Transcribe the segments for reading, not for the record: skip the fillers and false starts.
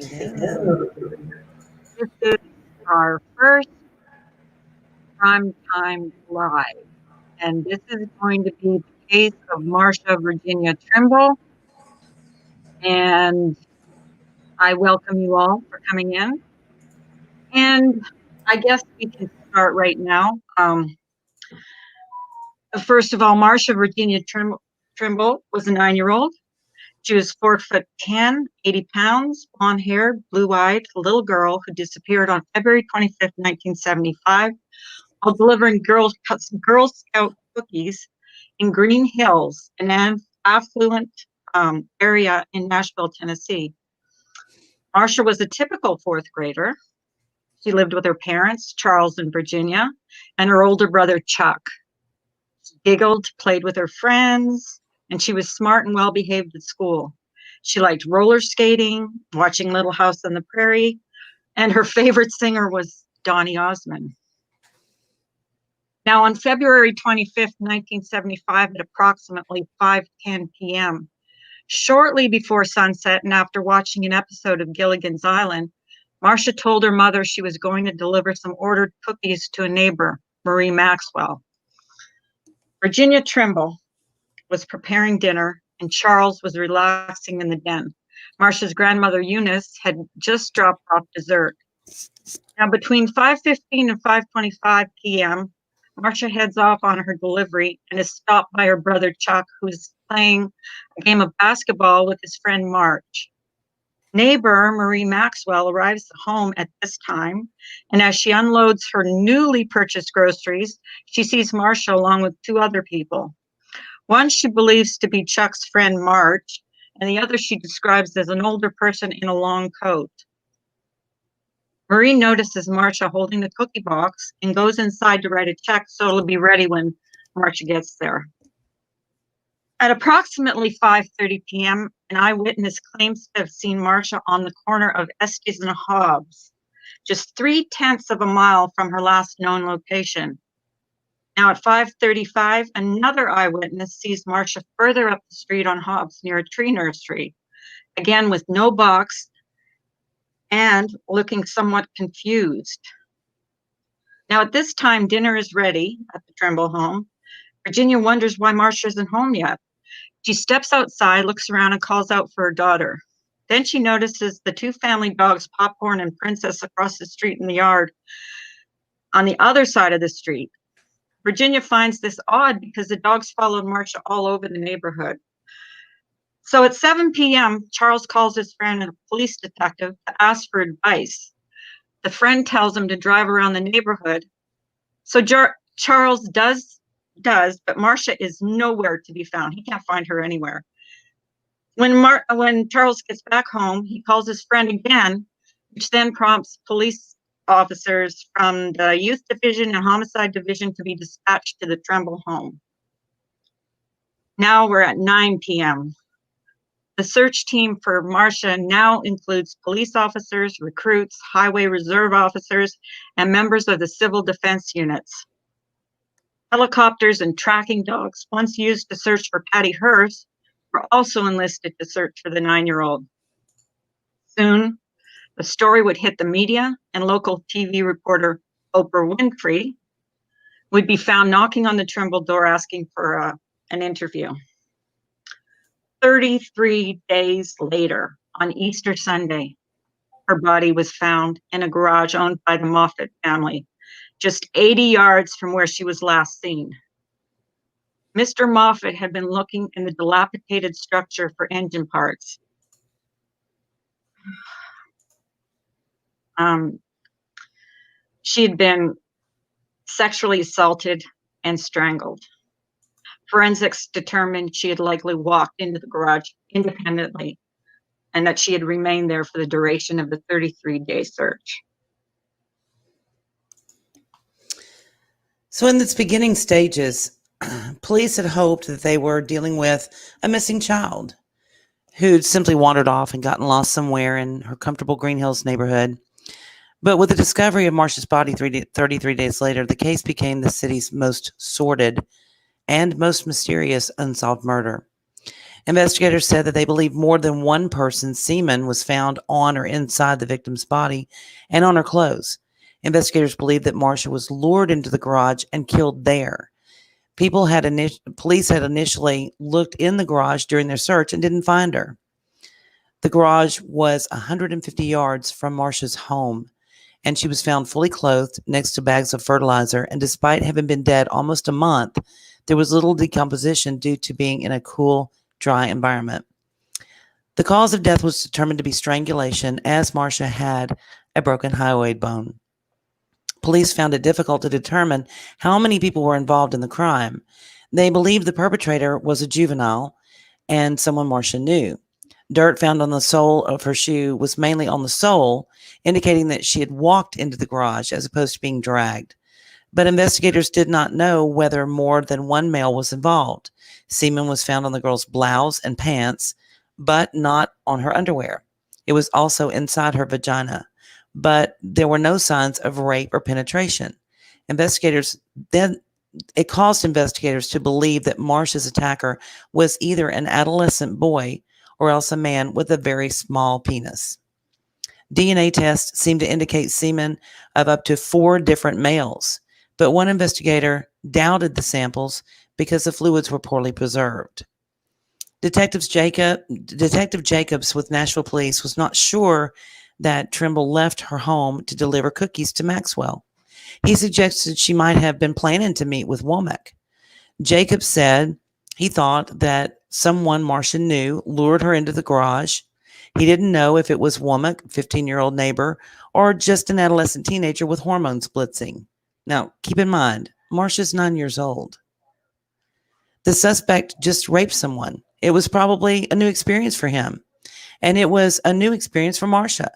Hello. This is our first primetime live, and this is going to be the case of Marcia Virginia Trimble. And I welcome you all for coming in. And I guess we can start right now. First of all, Marcia Virginia Trimble was a 9-year-old. She was 4'10", 80 pounds, blonde-haired, blue-eyed little girl who disappeared on February 25th, 1975, while delivering Girl Scout cookies in Green Hills, an affluent area in Nashville, Tennessee. Marcia was a typical fourth grader. She lived with her parents, Charles and Virginia, and her older brother, Chuck. She giggled, played with her friends, and she was smart and well-behaved at school. She liked roller skating, watching Little House on the Prairie, and her favorite singer was Donny Osmond. Now, on February 25th, 1975, at approximately 5:10 p.m., shortly before sunset and after watching an episode of Gilligan's Island, Marcia told her mother she was going to deliver some ordered cookies to a neighbor, Marie Maxwell. Virginia Trimble was preparing dinner, and Charles was relaxing in the den. Marcia's grandmother, Eunice, had just dropped off dessert. Now, between 5:15 and 5:25 p.m., Marcia heads off on her delivery and is stopped by her brother Chuck, who's playing a game of basketball with his friend Marge. Neighbor Marie Maxwell arrives home at this time, and as she unloads her newly purchased groceries, she sees Marcia along with two other people. One she believes to be Chuck's friend Marge, and the other she describes as an older person in a long coat. Marie notices Marcia holding the cookie box and goes inside to write a check so it'll be ready when Marcia gets there. At approximately 5:30 p.m., an eyewitness claims to have seen Marcia on the corner of Estes and Hobbs, just 0.3 of a mile from her last known location. Now at 5:35, another eyewitness sees Marcia further up the street on Hobbs near a tree nursery, again with no box and looking somewhat confused. Now at this time, dinner is ready at the Trimble home. Virginia wonders why Marcia isn't home yet. She steps outside, looks around, and calls out for her daughter. Then she notices the two family dogs, Popcorn and Princess, across the street in the yard on the other side of the street. Virginia finds this odd because the dogs followed Marcia all over the neighborhood. So at 7 p.m., Charles calls his friend, a police detective, to ask for advice. The friend tells him to drive around the neighborhood. So Charles does, but Marcia is nowhere to be found. He can't find her anywhere. When Charles gets back home, he calls his friend again, which then prompts police officers from the Youth Division and Homicide Division to be dispatched to the Trimble home. Now we're at 9 p.m. The search team for Marcia now includes police officers, recruits, highway reserve officers, and members of the civil defense units. Helicopters and tracking dogs, once used to search for Patty Hearst, were also enlisted to search for the 9-year-old. Soon, the story would hit the media, and local TV reporter Oprah Winfrey would be found knocking on the Trimble door asking for an interview. 33 days later, on Easter Sunday, her body was found in a garage owned by the Moffat family, just 80 yards from where she was last seen. Mr. Moffat had been looking in the dilapidated structure for engine parts. She had been sexually assaulted and strangled. Forensics determined she had likely walked into the garage independently and that she had remained there for the duration of the 33-day search. So in its beginning stages, police had hoped that they were dealing with a missing child who'd simply wandered off and gotten lost somewhere in her comfortable Green Hills neighborhood. But with the discovery of Marcia's body 33 days later, the case became the city's most sordid and most mysterious unsolved murder. Investigators said that they believe more than one person's semen was found on or inside the victim's body and on her clothes. Investigators believe that Marcia was lured into the garage and killed there. Police had initially looked in the garage during their search and didn't find her. The garage was 150 yards from Marcia's home, and she was found fully clothed next to bags of fertilizer. And despite having been dead almost a month, there was little decomposition due to being in a cool, dry environment. The cause of death was determined to be strangulation, as Marcia had a broken hyoid bone. Police found it difficult to determine how many people were involved in the crime. They believed the perpetrator was a juvenile and someone Marcia knew. Dirt found on the sole of her shoe was mainly on the sole, indicating that she had walked into the garage as opposed to being dragged. But investigators did not know whether more than one male was involved. Semen was found on the girl's blouse and pants, but not on her underwear. It was also inside her vagina, but there were no signs of rape or penetration. It caused investigators to believe that Marcia's attacker was either an adolescent boy or else a man with a very small penis. DNA tests seemed to indicate semen of up to 4 different males, but one investigator doubted the samples because the fluids were poorly preserved. Detective Jacobs with Nashville Police was not sure that Trimble left her home to deliver cookies to Maxwell. He suggested she might have been planning to meet with Womack. Jacobs said he thought that someone Marcia knew lured her into the garage. He didn't know if it was Womack, 15-year-old neighbor, or just an adolescent teenager with hormones blitzing. Now, keep in mind, Marcia's 9 years old. The suspect just raped someone. It was probably a new experience for him, and it was a new experience for Marcia.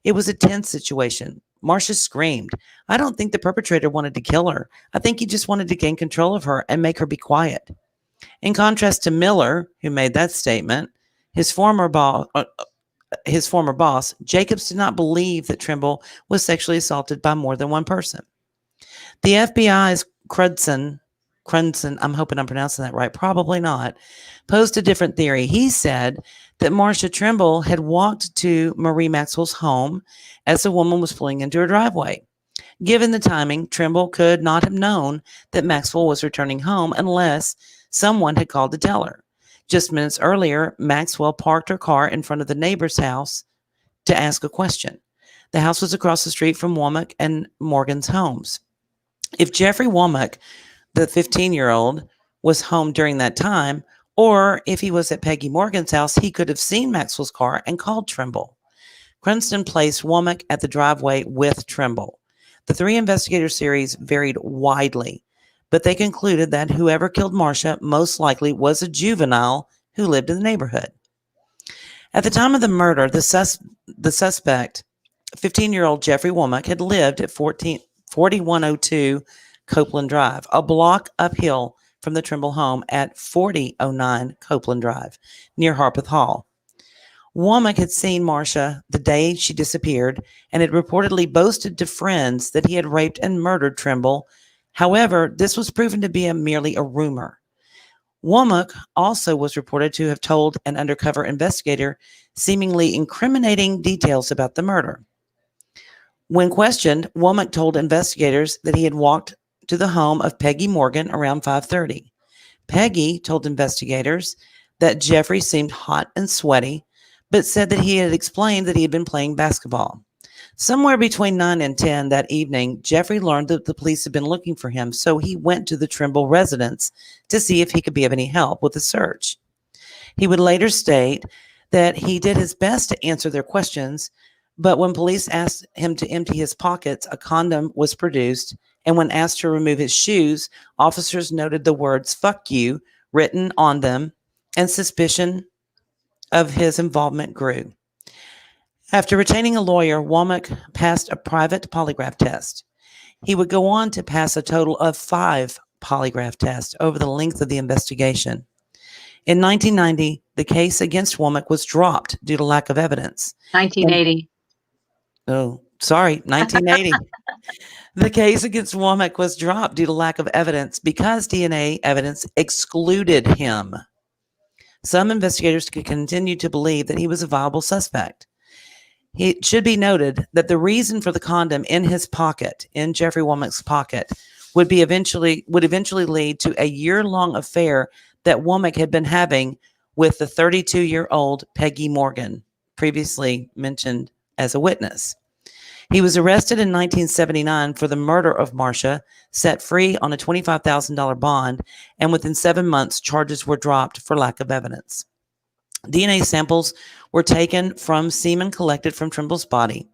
It was a tense situation. Marcia screamed. I don't think the perpetrator wanted to kill her. I think he just wanted to gain control of her and make her be quiet. In contrast to Miller, who made that statement, his former boss, Jacobs did not believe that Trimble was sexually assaulted by more than one person. The FBI's Crudson, I'm hoping I'm pronouncing that right, probably not, posed a different theory. He said that Marcia Trimble had walked to Marie Maxwell's home as the woman was pulling into her driveway. Given the timing, Trimble could not have known that Maxwell was returning home unless someone had called to tell her. Just minutes earlier, Maxwell parked her car in front of the neighbor's house to ask a question. The house was across the street from Womack and Morgan's homes. If Jeffrey Womack, the 15-year-old, was home during that time, or if he was at Peggy Morgan's house, he could have seen Maxwell's car and called Trimble. Crunston placed Womack at the driveway with Trimble. The 3 investigator series varied widely, but they concluded that whoever killed Marcia most likely was a juvenile who lived in the neighborhood. At the time of the murder, the suspect, 15-year-old Jeffrey Womack, had lived at 4102 Copeland Drive, a block uphill from the Trimble home at 4009 Copeland Drive, near Harpeth Hall. Womack had seen Marcia the day she disappeared and had reportedly boasted to friends that he had raped and murdered Trimble. However, this was proven to be merely a rumor. Womack also was reported to have told an undercover investigator seemingly incriminating details about the murder. When questioned, Womack told investigators that he had walked to the home of Peggy Morgan around 5:30. Peggy told investigators that Jeffrey seemed hot and sweaty, but said that he had explained that he had been playing basketball. Somewhere between 9 and 10 that evening, Jeffrey learned that the police had been looking for him, so he went to the Trimble residence to see if he could be of any help with the search. He would later state that he did his best to answer their questions, but when police asked him to empty his pockets, a condom was produced, and when asked to remove his shoes, officers noted the words "fuck you" written on them, and suspicion of his involvement grew. After retaining a lawyer, Womack passed a private polygraph test. He would go on to pass a total of 5 polygraph tests over the length of the investigation. In 1990, the case against Womack was dropped due to lack of evidence. 1980. 1980. The case against Womack was dropped due to lack of evidence because DNA evidence excluded him. some investigators could continue to believe that he was a viable suspect. It should be noted that the reason for the condom in his pocket, in Jeffrey Womack's pocket, would eventually lead to a year-long affair that Womack had been having with the 32-year-old Peggy Morgan, previously mentioned as a witness. He was arrested in 1979 for the murder of Marcia, set free on a $25,000 bond, and within 7 months, charges were dropped for lack of evidence. DNA samples were taken from semen collected from Trimble's body.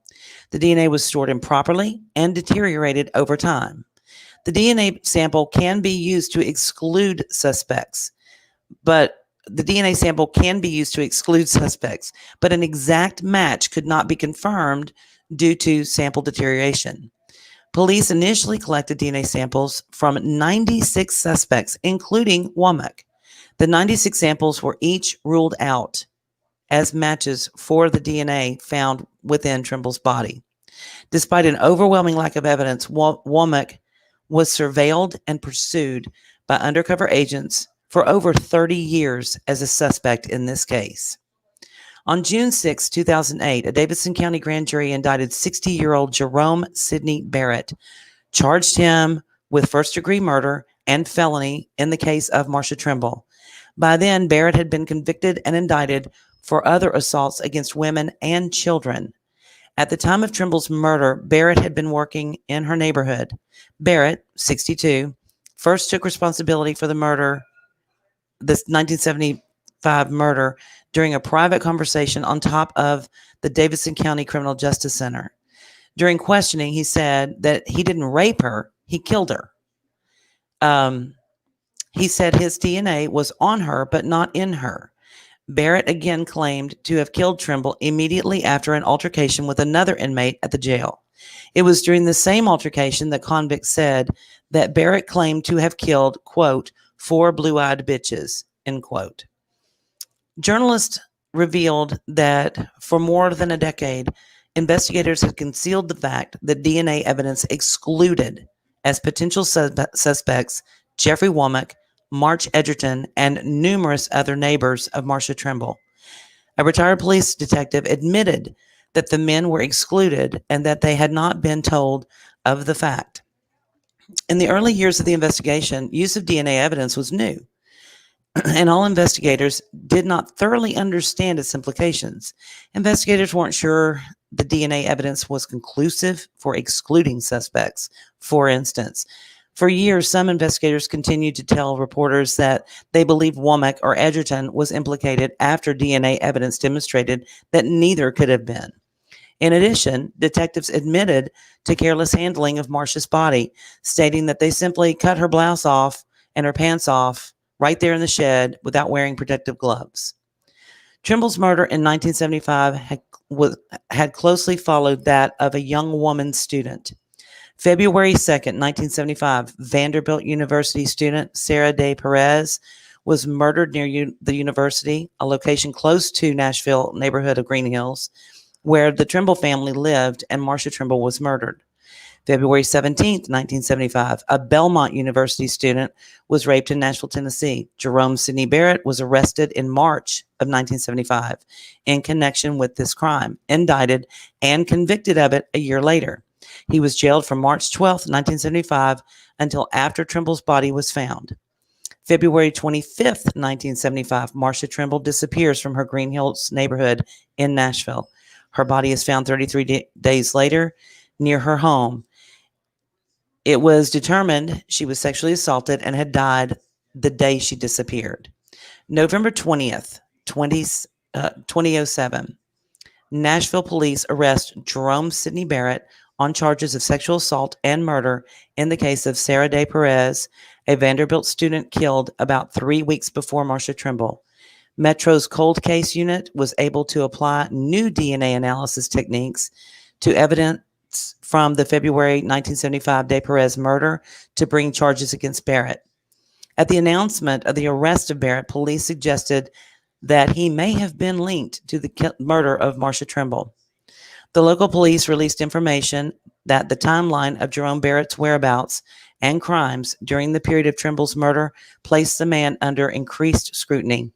The DNA was stored improperly and deteriorated over time. The DNA sample can be used to exclude suspects, but an exact match could not be confirmed due to sample deterioration. Police initially collected DNA samples from 96 suspects, including Womack. The 96 samples were each ruled out as matches for the DNA found within Trimble's body. Despite an overwhelming lack of evidence, Womack was surveilled and pursued by undercover agents for over 30 years as a suspect in this case. On June 6, 2008, a Davidson County grand jury indicted 60-year-old Jerome Sidney Barrett, charged him with first-degree murder and felony in the case of Marcia Trimble. By then, Barrett had been convicted and indicted for other assaults against women and children. At the time of Trimble's murder, Barrett had been working in her neighborhood. Barrett, 62, first took responsibility for this 1975 murder, during a private conversation on top of the Davidson County Criminal Justice Center. During questioning, he said that he didn't rape her, he killed her. He said his DNA was on her, but not in her. Barrett again claimed to have killed Trimble immediately after an altercation with another inmate at the jail. It was during the same altercation that convicts said that Barrett claimed to have killed, quote, 4 blue-eyed bitches, end quote. Journalists revealed that for more than a decade, investigators had concealed the fact that DNA evidence excluded as potential suspects Jeffrey Womack, March Edgerton, and numerous other neighbors of Marcia Trimble. A retired police detective admitted that the men were excluded and that they had not been told of the fact. In the early years of the investigation, use of DNA evidence was new, and all investigators did not thoroughly understand its implications. Investigators weren't sure the DNA evidence was conclusive for excluding suspects. For instance, for years, some investigators continued to tell reporters that they believed Womack or Edgerton was implicated after DNA evidence demonstrated that neither could have been. In addition, detectives admitted to careless handling of Marcia's body, stating that they simply cut her blouse off and her pants off right there in the shed without wearing protective gloves. Trimble's murder in 1975 had closely followed that of a young woman student. February 2nd, 1975, Vanderbilt University student Sarah Day Perez was murdered near the university, a location close to Nashville neighborhood of Green Hills, where the Trimble family lived, and Marcia Trimble was murdered. February 17th, 1975, a Belmont University student was raped in Nashville, Tennessee. Jerome Sidney Barrett was arrested in March of 1975 in connection with this crime, indicted and convicted of it a year later. He was jailed from March 12th, 1975 until after Trimble's body was found. February 25th, 1975, Marcia Trimble disappears from her Green Hills neighborhood in Nashville. Her body is found 33 days later near her home. It was determined she was sexually assaulted and had died the day she disappeared. November 20th, 2007, Nashville police arrest Jerome Sidney Barrett on charges of sexual assault and murder in the case of Sarah Day Perez, a Vanderbilt student killed about 3 weeks before Marcia Trimble. Metro's cold case unit was able to apply new DNA analysis techniques to evidence from the February 1975 Day Perez murder to bring charges against Barrett. At the announcement of the arrest of Barrett, police suggested that he may have been linked to the murder of Marcia Trimble. The local police released information that the timeline of Jerome Barrett's whereabouts and crimes during the period of Trimble's murder placed the man under increased scrutiny.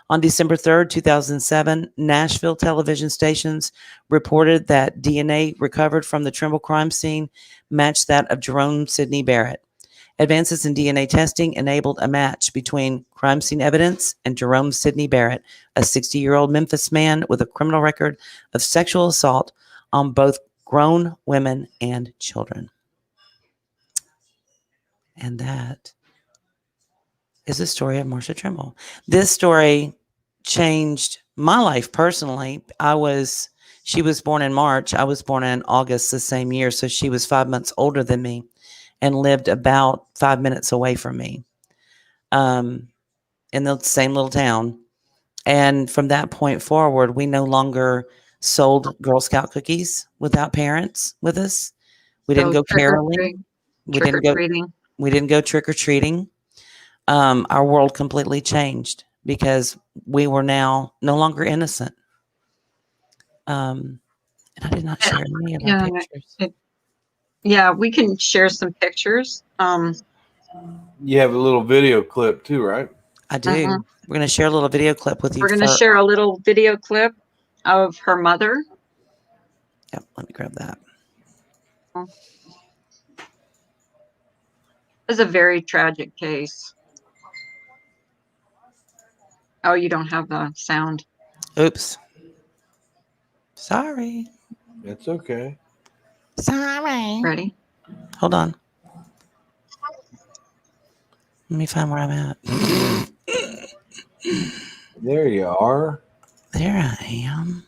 On December 3rd, 2007, Nashville television stations reported that DNA recovered from the Trimble crime scene matched that of Jerome Sidney Barrett. Advances in DNA testing enabled a match between crime scene evidence and Jerome Sidney Barrett, a 60-year-old Memphis man with a criminal record of sexual assault on both grown women and children. And that is the story of Marcia Trimble. This story changed my life personally. She was born in March. I was born in August the same year. So she was 5 months older than me and lived about 5 minutes away from me, in the same little town. And from that point forward, we no longer sold Girl Scout cookies without parents with us. We didn't go caroling. We didn't go trick or treating. Our world completely changed because we were now no longer innocent. And I did not share any of our pictures. Yeah, we can share some pictures. You have a little video clip too, right? I do. We're going to share a little video clip with you. We're going to share a little video clip of her mother. Yep, let me grab that. It's a very tragic case. Oh, you don't have the sound. Oops. Sorry. That's okay. Sorry. Ready? Hold on. Let me find where I'm at. There you are. There I am.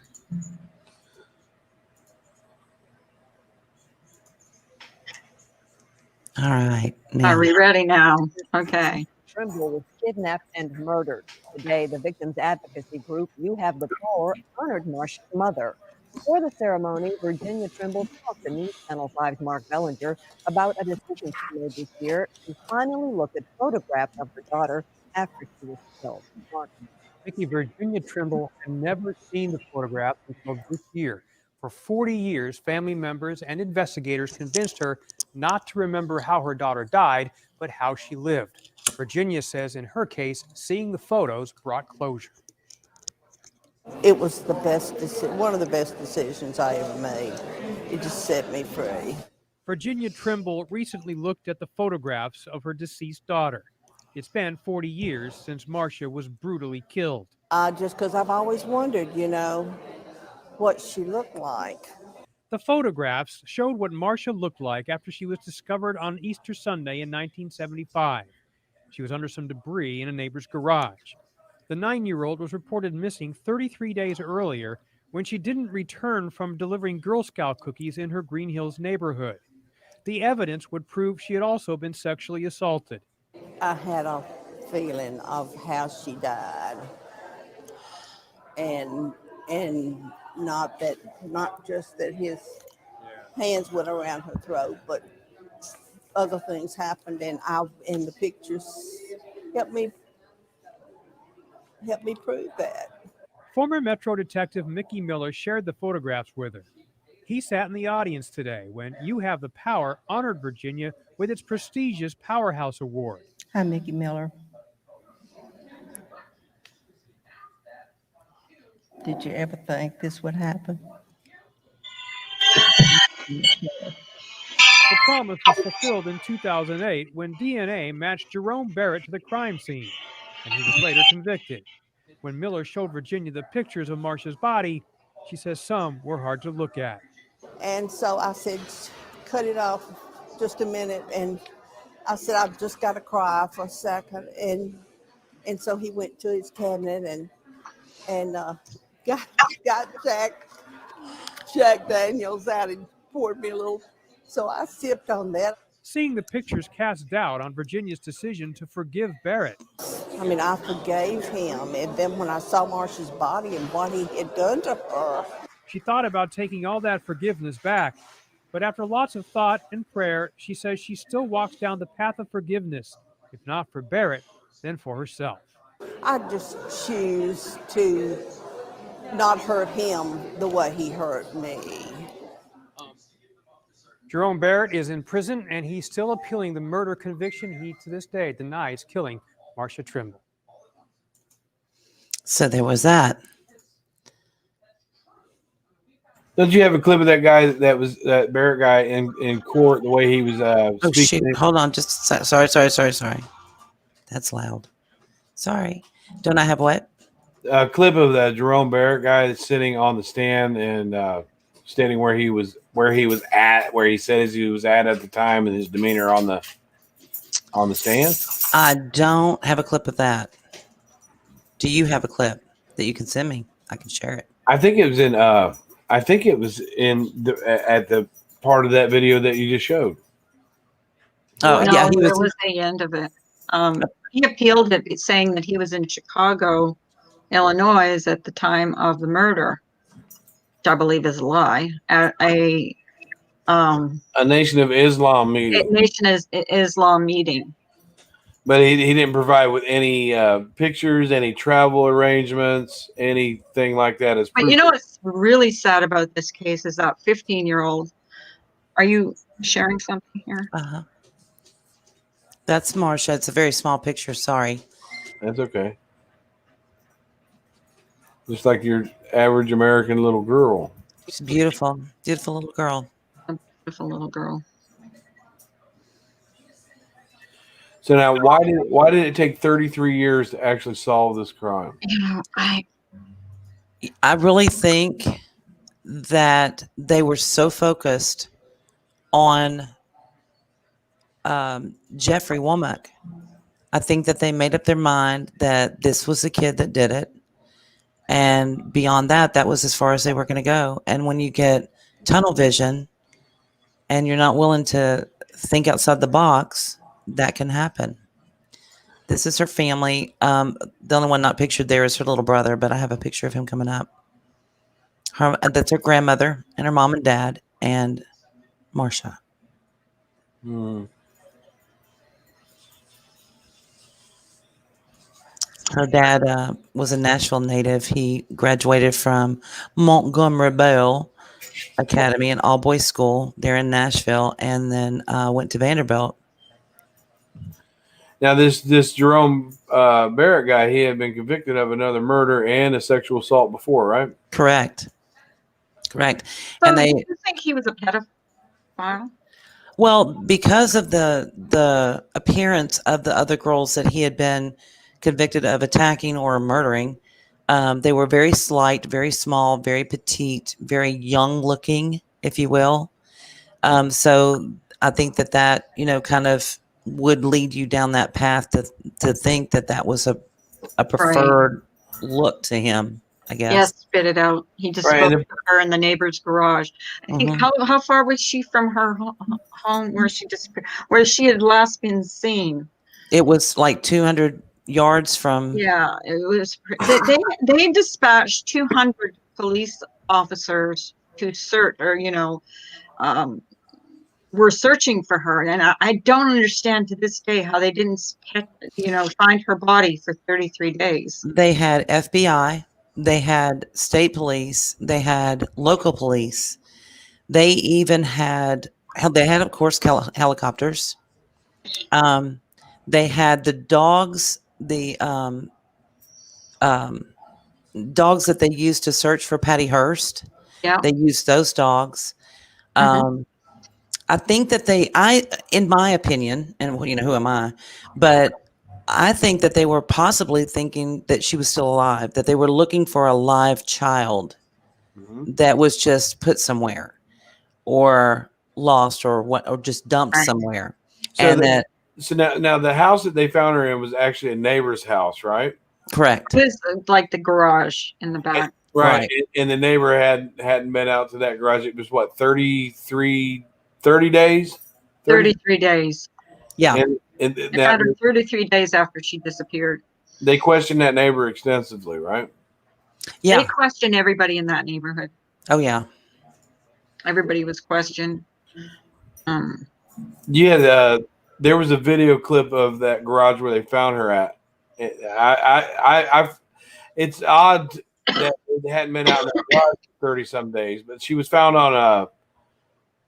All right. Are we ready now? Okay. Trimble was kidnapped and murdered. Today, the victims advocacy group You Have the Power honored Marcia's mother. Before the ceremony, Virginia Trimble talked to News Channel 5's Mark Bellinger about a decision she made this year. She finally looked at photographs of her daughter after she was killed. Mark. Vicki, Virginia Trimble had never seen the photographs until this year. For 40 years, family members and investigators convinced her not to remember how her daughter died, but how she lived. Virginia says in her case, seeing the photos brought closure. It was the best, one of the best decisions I ever made. It just set me free. Virginia Trimble recently looked at the photographs of her deceased daughter. It's been 40 years since Marcia was brutally killed. Just because I've always wondered, what she looked like. The photographs showed what Marcia looked like after she was discovered on Easter Sunday in 1975. She was under some debris in a neighbor's garage. The 9-year-old was reported missing 33 days earlier when she didn't return from delivering Girl Scout cookies in her Green Hills neighborhood. The evidence would prove she had also been sexually assaulted. I had a feeling of how she died, and not just that his hands went around her throat, but other things happened, and the pictures helped me prove that. Former Metro Detective Mickey Miller shared the photographs with her. He sat in the audience today when You Have the Power honored Virginia with its prestigious Powerhouse Award. Hi, Mickey Miller. Did you ever think this would happen? The promise was fulfilled in 2008 when DNA matched Jerome Barrett to the crime scene, and he was later convicted. When Miller showed Virginia the pictures of Marcia's body, she says some were hard to look at. And so I said, cut it off just a minute. And I said, I've just got to cry for a second. And so he went to his cabinet and got Jack Daniels out and poured me a little. So I sipped on that. Seeing the pictures cast doubt on Virginia's decision to forgive Barrett. I mean, I forgave him. And then when I saw Marcia's body and what he had done to her. She thought about taking all that forgiveness back. But after lots of thought and prayer, she says she still walks down the path of forgiveness, if not for Barrett, then for herself. I just choose to not hurt him the way he hurt me. Jerome Barrett is in prison, and he's still appealing the murder conviction. He, to this day, denies killing Marcia Trimble. So there was that. Don't you have a clip of that guy that Barrett guy in court, the way he was Oh speaking? shoot! Hold on, just sorry. That's loud. Sorry. Don't I have what? A clip of the Jerome Barrett guy that's sitting on the stand and standing where he was at, where he says he was at the time, and his demeanor on the stand. I don't have a clip of that. Do you have a clip that you can send me? I can share it. I think it was in at the part of that video that you just showed. Oh No, yeah, he it was. was the end of it. He appealed it, saying that he was in Chicago, Illinois, at the time of the murder, which I believe is a lie, at a Nation of Islam meeting. Islam meeting. But he didn't provide with any pictures, any travel arrangements, anything like that as But proof. you know what's really sad about this case is that 15-year-old. Are you sharing something here? Uh-huh. That's Marcia. It's a very small picture. Sorry. That's okay. Just like your average American little girl. She's beautiful, beautiful little girl. A beautiful little girl. So now, why did it take 33 years to actually solve this crime? You know, I really think that they were so focused on Jeffrey Womack. I think that they made up their mind that this was the kid that did it. And beyond that, that was as far as they were going to go. And when you get tunnel vision and you're not willing to think outside the box, that can happen. This is her family. The only one not pictured there is her little brother, but I have a picture of him coming up. That's her grandmother and her mom and dad and Marcia. Her dad was a Nashville native. He graduated from Montgomery Bell Academy, an all-boys school there in Nashville, and then went to Vanderbilt. Now, this Jerome Barrett guy, he had been convicted of another murder and a sexual assault before, right? Correct. So And do you think he was a pedophile? Well, because of the appearance of the other girls that he had been convicted of attacking or murdering, they were very slight, very small, very petite, very young looking, if you will. So I think that kind of would lead you down that path to think that was a preferred look to him, I guess. Yes, spit it out. He just spoke to her in the neighbor's garage. I think how far was she from her home where she disappeared, where she had last been seen? It was like 200 yards from. Yeah, it was. They dispatched 200 police officers to search, or were searching for her, and I don't understand to this day how they didn't find her body for 33 days. They had FBI, they had state police, they had local police, they even had of course helicopters. They had the dogs, the dogs that they used to search for Patty Hearst. Yeah, they used those dogs. I think that in my opinion, and who am I, but I think that they were possibly thinking that she was still alive, that they were looking for a live child that was just put somewhere or lost or just dumped somewhere. So now the house that they found her in was actually a neighbor's house, right? Correct. It was like the garage in the back. Right. And the neighbor hadn't been out to that garage. It was what, 30 days? 33 days. Yeah. And 33 days after she disappeared. They questioned that neighbor extensively, right? Yeah. They questioned everybody in that neighborhood. Oh, yeah. Everybody was questioned. Yeah, there was a video clip of that garage where they found her at. It's odd that it hadn't been out in the garage for 30 some days, but she was found on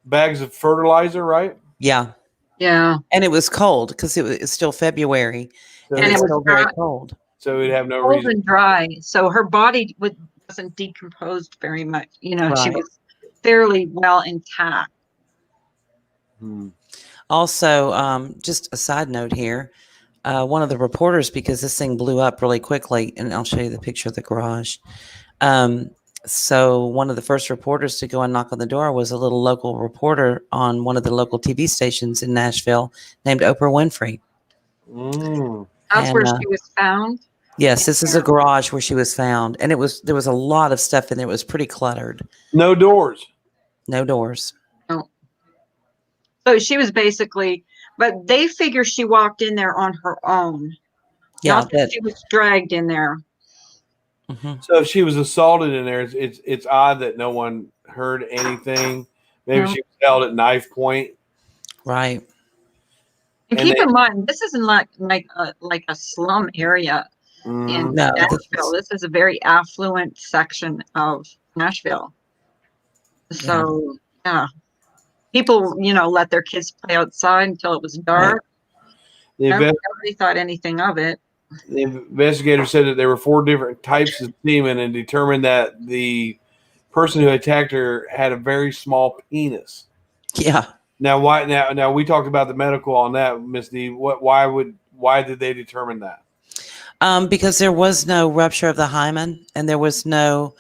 bags of fertilizer, right? Yeah. And it was cold because it was still February, and it was still very cold. So he'd have no Cold reason. and dry. So her body wasn't decomposed very much. You know, she Right. was fairly well intact. Hmm. Also, just a side note here. One of the reporters, because this thing blew up really quickly, and I'll show you the picture of the garage. So one of the first reporters to go and knock on the door was a little local reporter on one of the local TV stations in Nashville named Oprah Winfrey. Mm. That's And, where she was found. Yes, this is a garage where she was found, and there was a lot of stuff in there. It was pretty cluttered. No doors. No doors. So she was basically, but they figure she walked in there on her own. Yeah, Not that she was dragged in there. Mhm. So if she was assaulted in there, it's odd that no one heard anything. Maybe No. she was held at knife point. Right. And And keep they- in mind, this isn't like a slum area in Mm. No, Nashville. This is a very affluent section of Nashville. So yeah, people, let their kids play outside until it was dark. The, inve- Nobody thought anything of it. the investigator said that there were 4 different types of semen and determined that the person who attacked her had a very small penis. Yeah. Now, why? Now we talked about the medical on that, Miss D. Why did they determine that? Because there was no rupture of the hymen and there was no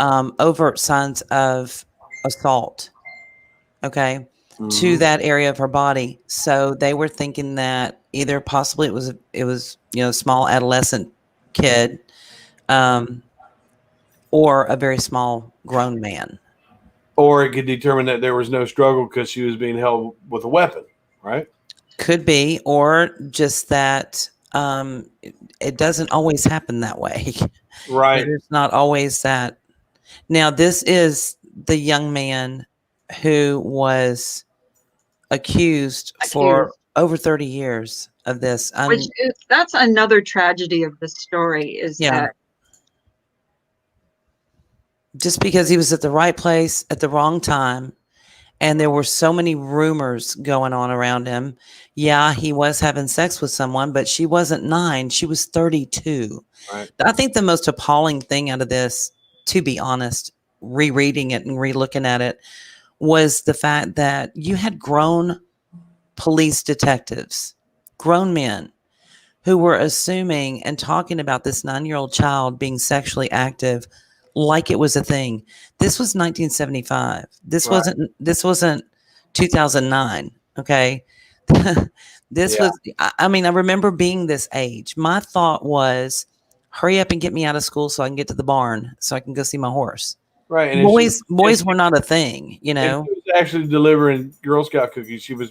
overt signs of assault. Okay. To that area of her body. So they were thinking that either possibly it was a small adolescent kid, or a very small grown man. Or it could determine that there was no struggle because she was being held with a weapon, right? Could be, or just that it doesn't always happen that way. Right. There's not always that. Now, this is the young man who was accused for over 30 years of this. That's another tragedy of the story is that just because he was at the right place at the wrong time, and there were so many rumors going on around him. Yeah, he was having sex with someone, but she wasn't 9. She was 32. Right. I think the most appalling thing out of this, to be honest, rereading it and re-looking at it, was the fact that you had grown police detectives, grown men, who were assuming and talking about this 9-year-old child being sexually active like it was a thing. This was 1975. This wasn't 2009. Okay. This was, I mean, I remember being this age. My thought was, hurry up and get me out of school so I can get to the barn so I can go see my horse. Right. And Boys were not a thing, She was actually delivering Girl Scout cookies. She was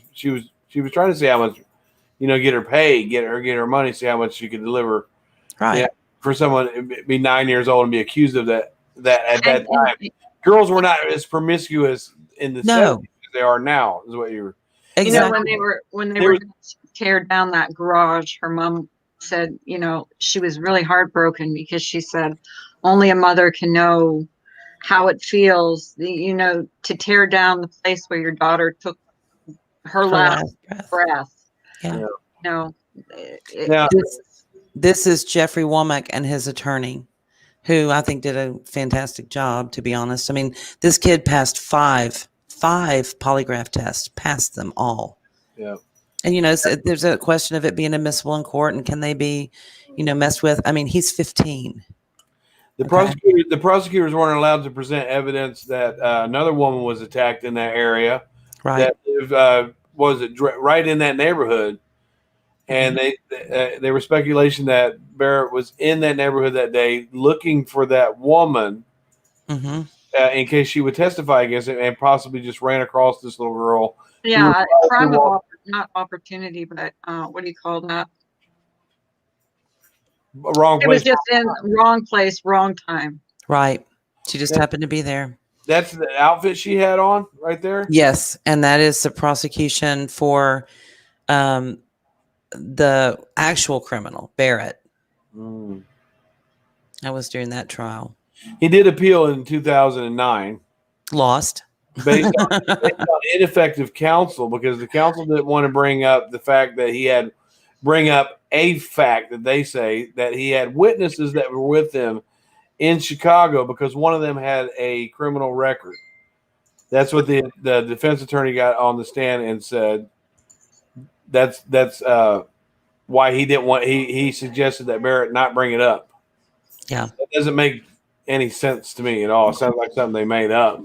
trying to see how much, get her pay, get her money, see how much she could deliver. Right. Yeah, for someone to be 9 years old and be accused of that at that time. Girls were not as promiscuous in the 70s as they are now, is what you're. Exactly. When they were tear down that garage, her mom said, she was really heartbroken because she said only a mother can know how it feels, to tear down the place where your daughter took her last breath. Yeah. This is Jeffrey Womack and his attorney, who I think did a fantastic job, to be honest. I mean, this kid passed five polygraph tests, passed them all. Yeah. And, there's a question of it being admissible in court and can they be, messed with? I mean, he's 15. The prosecutors weren't allowed to present evidence that another woman was attacked in that area. Right. That was right in that neighborhood. And there was speculation that Barrett was in that neighborhood that day looking for that woman in case she would testify against it, and possibly just ran across this little girl. Yeah, crime of not opportunity, but what do you call that? Wrong place. It was just in wrong place, wrong time. Right. She just happened to be there. That's the outfit she had on right there? Yes. And that is the prosecution for the actual criminal, Barrett. I was during that trial. He did appeal in 2009. Lost. Based on ineffective counsel, because the counsel didn't want to bring up the fact that he had bring up a fact that they say that he had witnesses that were with him in Chicago because one of them had a criminal record. That's what the defense attorney got on the stand and said. That's why he didn't want. He suggested that Barrett not bring it up. Yeah. That doesn't make any sense to me at all. It sounds like something they made up.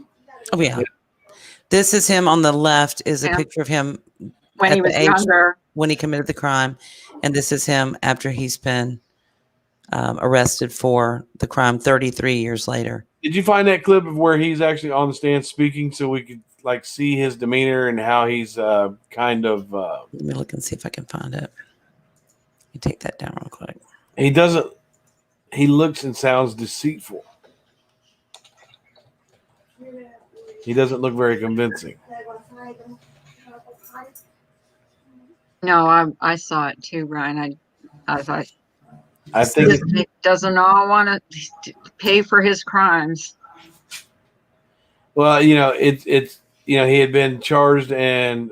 Oh yeah. This is him on the left. Is a Yeah. picture of him When at he the was age younger. when he committed the crime, and this is him after he's been arrested for the crime 33 years later. Did you find that clip of where he's actually on the stand speaking, so we could like see his demeanor and how he's kind of? Let me look and see if I can find it. You take that down real quick. He doesn't. He looks and sounds deceitful. He doesn't look very convincing. No, I saw it too, Ryan. I thought I think he doesn't all want to pay for his crimes. well, it's he had been charged, and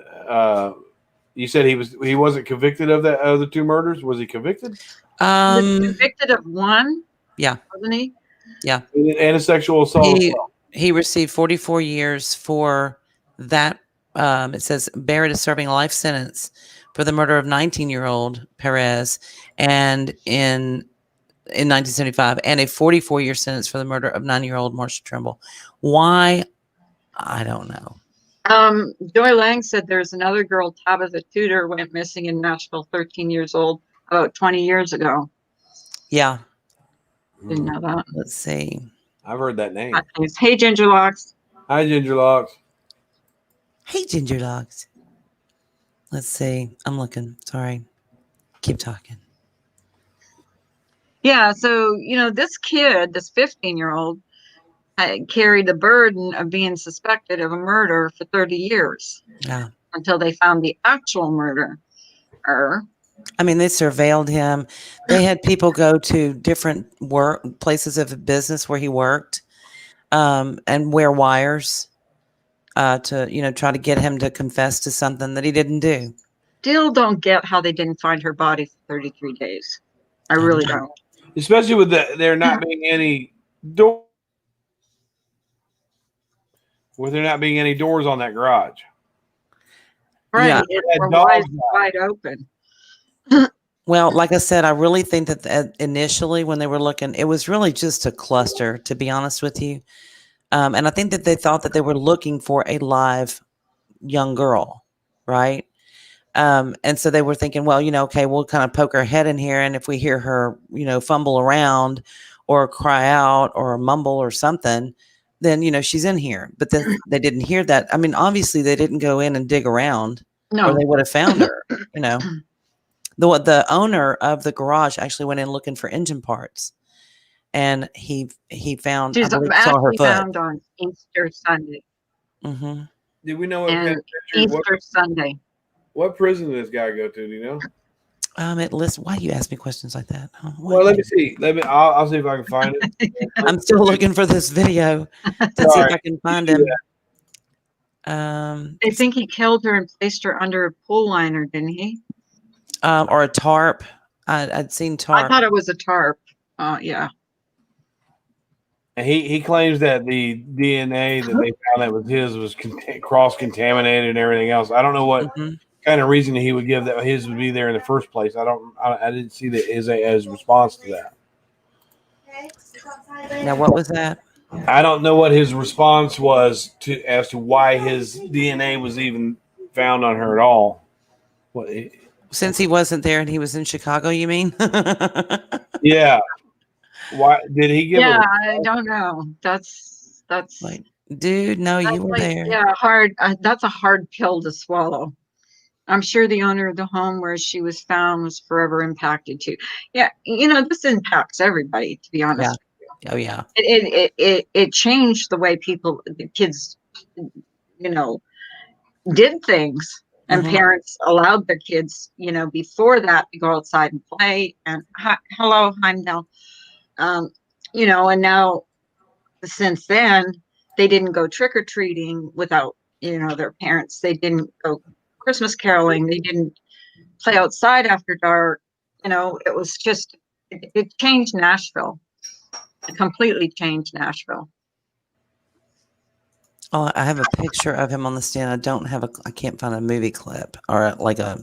you said he wasn't convicted of that other two murders. Was he convicted? He was convicted of one. Yeah. Wasn't he? Yeah. And a sexual assault. He received 44 years for that. It says Barrett is serving a life sentence for the murder of 19-year-old Perez, and in 1975, and a 44-year sentence for the murder of 9-year-old Marcia Trimble. Why? I don't know. Joy Lang said there's another girl, Tabitha Tudor, went missing in Nashville, 13 years old, about 20 years ago. Yeah. Didn't know that. Let's see. I've heard that name. Hey, Ginger Locks. Hi, Ginger Locks. Hey, Ginger Locks. Let's see. I'm looking. Sorry. Keep talking. Yeah, so, this kid, this 15-year-old, carried the burden of being suspected of a murder for 30 years. Yeah. Until they found the actual murderer. I mean, they surveilled him. They had people go to different places of business where he worked, and wear wires to, try to get him to confess to something that he didn't do. Still don't get how they didn't find her body for 33 days. I really don't. Especially with there not being any door. With there not being any doors on that garage. Right. Yeah. It was wide open. Well, like I said, I really think that initially when they were looking, it was really just a cluster, to be honest with you. And I think that they thought that they were looking for a live young girl, right? And so they were thinking, well, okay, we'll kind of poke her head in here. And if we hear her, fumble around or cry out or mumble or something, then, she's in here. But then they didn't hear that. I mean, obviously they didn't go in and dig around, or they would have found her, The owner of the garage actually went in looking for engine parts, and he found. She's saw her foot. found on Easter Sunday. Mm-hmm. Did we know what Easter Sunday? What prison did this guy go to? Do you know? It lists. Why do you ask me questions like that? Well, let me see. I'll see if I can find it. I'm still looking for this video to see if I can find him. They think he killed her and placed her under a pool liner, didn't he? Or a tarp. I'd seen tarp. I thought it was a tarp. Yeah. And he claims that the DNA that they found that was his was cross-contaminated and everything else. I don't know what kind of reason he would give that his would be there in the first place. I didn't see that his response to that. Now, what was that? I don't know what his response was as to why his DNA was even found on her at all. Since he wasn't there and he was in Chicago, you mean? Yeah. Why did he give? Yeah, I don't know. That's like, dude. No, you were there. Yeah, hard. That's a hard pill to swallow. I'm sure the owner of the home where she was found was forever impacted too. Yeah, this impacts everybody. To be honest. Yeah. Oh yeah. It changed the way the kids, did things. And parents allowed their kids, before that to go outside and play. And hello, Heimdall. And now since then, they didn't go trick-or-treating without, their parents. They didn't go Christmas caroling. They didn't play outside after dark. it was just, it changed Nashville. It completely changed Nashville. Oh, I have a picture of him on the stand. I can't find a movie clip or like a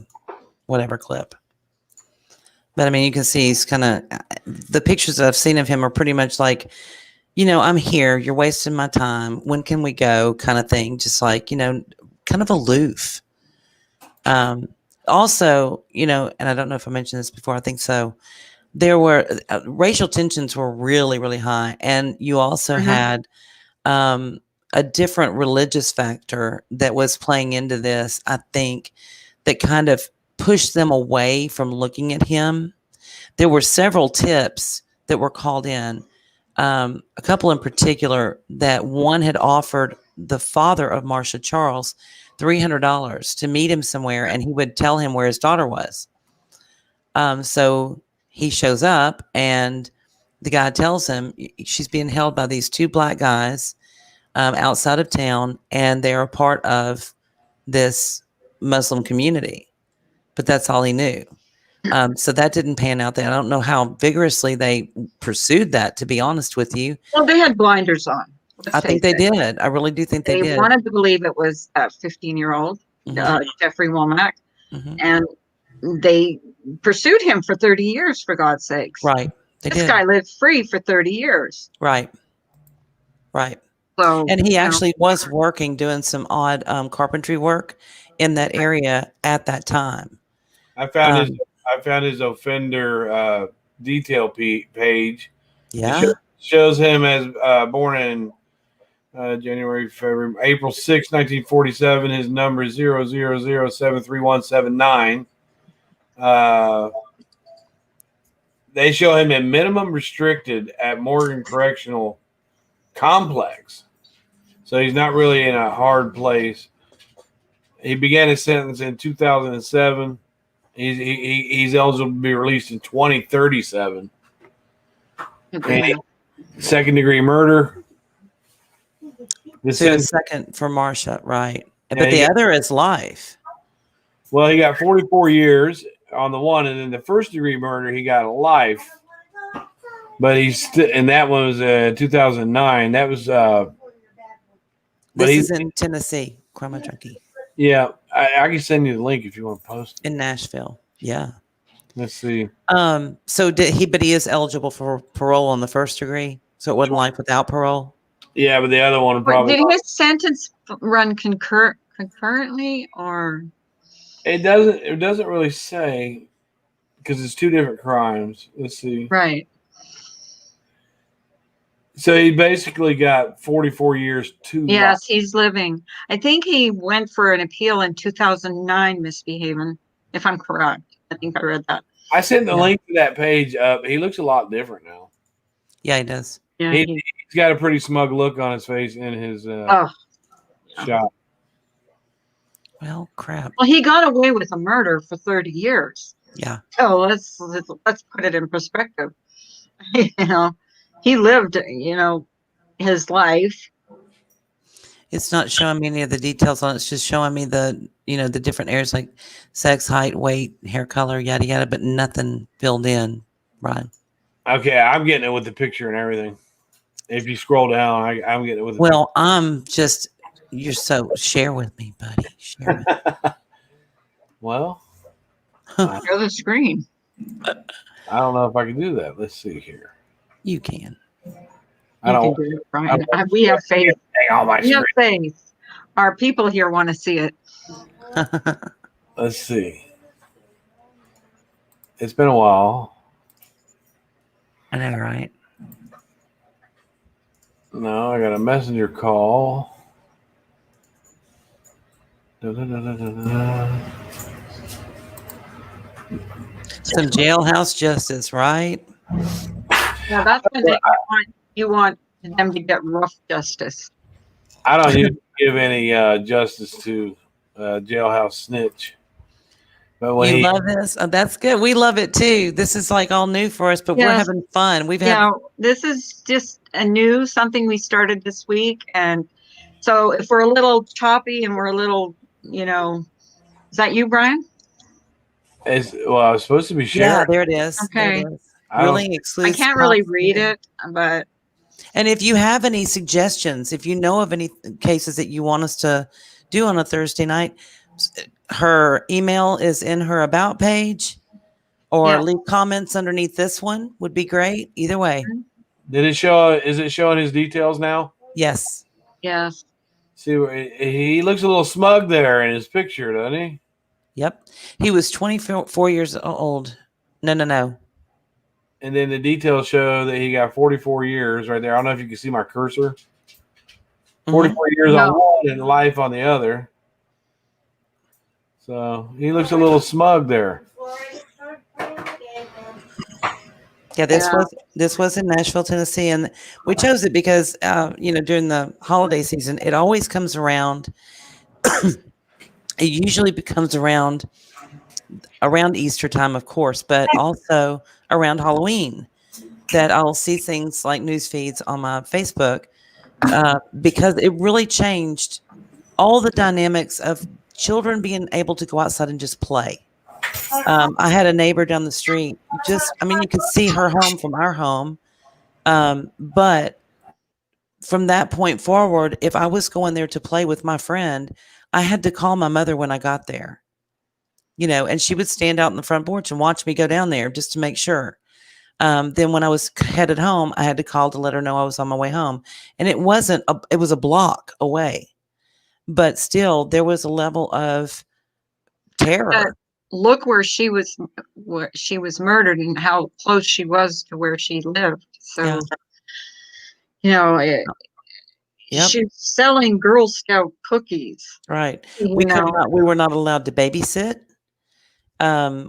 whatever clip. But I mean, you can see he's kind of, the pictures that I've seen of him are pretty much like, I'm here. You're wasting my time. When can we go? Kind of thing. Just like, kind of aloof. Also, and I don't know if I mentioned this before. I think so. There were racial tensions were really, really high. And you also had a different religious factor that was playing into this, I think, that kind of pushed them away from looking at him. There were several tips that were called in, a couple in particular, that one had offered the father of Marcia, Charles, $300 to meet him somewhere, and he would tell him where his daughter was. So he shows up, and the guy tells him she's being held by these two black guys outside of town, and they're a part of this Muslim community. But that's all he knew. So that didn't pan out. I don't know how vigorously they pursued that, to be honest with you. Well, they had blinders on. I think they did. I really do think they did. They wanted to believe it was a 15-year-old, Jeffrey Womack, and they pursued him for 30 years, for God's sakes. Right. This guy lived free for 30 years. Right. So, and he actually was working, doing some odd carpentry work in that area at that time. I found his offender detail page. Yeah. It shows him as born in April 6, 1947. His number is 000731179. They show him in minimum restricted at Morgan Correctional Complex. So he's not really in a hard place. He began his sentence in 2007. He's eligible to be released in 2037. Second degree murder. This is second for Marcia, right? But the other is life. Well, he got 44 years on the one, and then the first degree murder, he got a life. But and that one was 2009. That was. This is in Tennessee, Crime Junkie. Yeah, I can send you the link if you want to post it. In Nashville, yeah. Let's see. So but he is eligible for parole on the first degree, so it wasn't life without parole. Yeah, but the other one probably. Did his sentence run concurrently, or? It doesn't. It doesn't really say, because it's two different crimes. Let's see. Right. So he basically got 44 years to life. Yes, he's living. I think he went for an appeal in 2009, misbehaving, if I'm correct. I think I read that. I sent the link to that page up. He looks a lot different now. Yeah, he does. Yeah, he's got a pretty smug look on his face in his shot. Well, crap. Well, he got away with a murder for 30 years. Yeah. So let's put it in perspective. He lived, his life. It's not showing me any of the details on it. It's just showing me the different areas like sex, height, weight, hair color, yada, yada, but nothing filled in, Brian. Okay, I'm getting it with the picture and everything. If you scroll down, I'm getting it with the you're so, share with me, buddy. Share with me. Well. Share the screen. I don't know if I can do that. Let's see here. You can. I don't. Do it, Brian. We have faith. We have faith. Our people here want to see it. Let's see. It's been a while. I know, right? No, I got a messenger call. Some jailhouse justice, right? Yeah, that's when you want them to get rough justice. I don't need to give any justice to jailhouse snitch. But when you love this? Oh, that's good. We love it too. This is like all new for us, but we're having fun. This is just something we started this week. And so if we're a little choppy and we're a little, is that you, Brian? I was supposed to be Yeah, sharing. there it is. There Okay. it is. I don't- Ruling I excludes. can't really spouse read freedom. it, but And if you have any suggestions, if you know of any cases that you want us to do on a Thursday night, her email is in her about page, or Yeah. leave comments underneath this one would be great. Either way. Did it show? Is it showing his details now? Yes. yes. See, he looks a little smug there in his picture, doesn't he? Yep. He was 24 years old. No. And then the details show that he got 44 years right there. I don't know if you can see my cursor. 44 years on No. one and life on the other. So he looks a little smug there. Yeah, this was in Nashville, Tennessee, and we chose it because during the holiday season, it always comes around. It usually becomes around Easter time, of course, but also around Halloween. That I'll see things like news feeds on my Facebook because it really changed all the dynamics of children being able to go outside and just play. I had a neighbor down the street. You could see her home from our home. But from that point forward, if I was going there to play with my friend, I had to call my mother when I got there, and she would stand out in the front porch and watch me go down there just to make sure. Then when I was headed home, I had to call to let her know I was on my way home. And it was a block away, but still there was a level of terror. Look where she was murdered and how close she was to where she lived. So, Yep. she's selling Girl Scout cookies. Right. We were not allowed to babysit.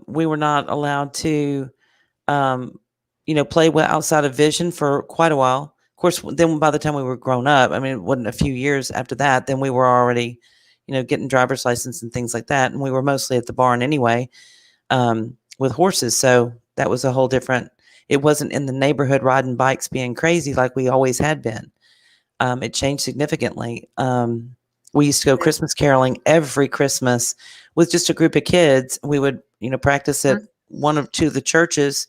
We were not allowed to, play outside of vision for quite a while. Of course, then by the time we were grown up, it wasn't a few years after that, then we were already, getting driver's license and things like that. And we were mostly at the barn anyway, with horses. So that was a whole different, it wasn't in the neighborhood riding bikes being crazy like we always had been. It changed significantly. We used to go Christmas caroling every Christmas with just a group of kids. We would, practice at one or two of the churches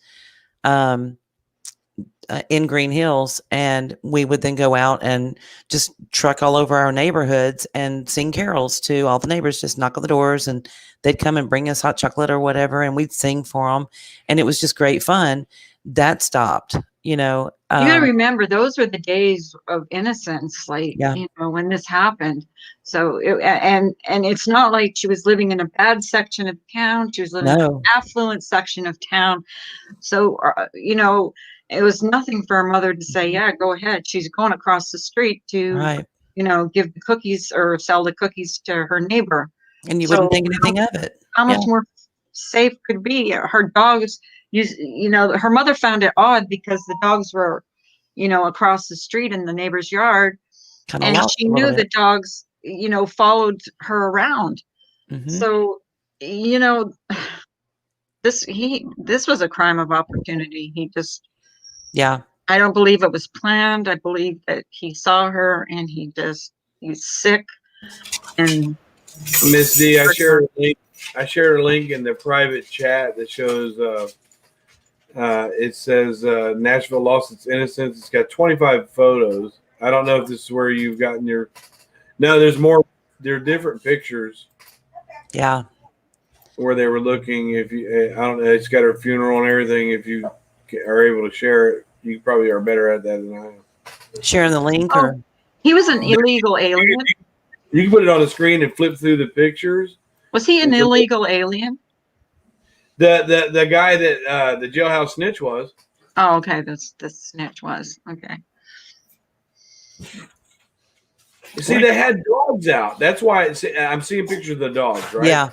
in Green Hills, and we would then go out and just truck all over our neighborhoods and sing carols to all the neighbors, just knock on the doors, and they'd come and bring us hot chocolate or whatever, and we'd sing for them, and it was just great fun. That stopped, you gotta remember, those were the days of innocence, when this happened. So and it's not like she was living in a bad section of town. She was living in an affluent section of town. So it was nothing for her mother to say, yeah, go ahead. She's going across the street to give the cookies or sell the cookies to her neighbor, and you wouldn't think anything of it. How much more safe could it be? Her dogs, her mother found it odd because the dogs were, across the street in the neighbor's yard, and she knew the dogs, followed her around. Mm-hmm. So, this was a crime of opportunity. He just, I don't believe it was planned. I believe that he saw her and he's sick. And Miss D, I shared a link in the private chat that shows it says Nashville lost its innocence. It's got 25 photos. I don't know if this is where you've gotten your. No, there's more. There are different pictures. Yeah. Where they were looking. If you, I don't know, it's got her funeral and everything. If you are able to share it, you probably are better at that than I am. Sharing the link, or he was an illegal alien. You can put it on the screen and flip through the pictures. Was he an illegal alien? The guy that the jailhouse snitch was. Oh, okay. The snitch was. Okay. See, they had dogs out. That's why I'm seeing pictures of the dogs, right? Yeah.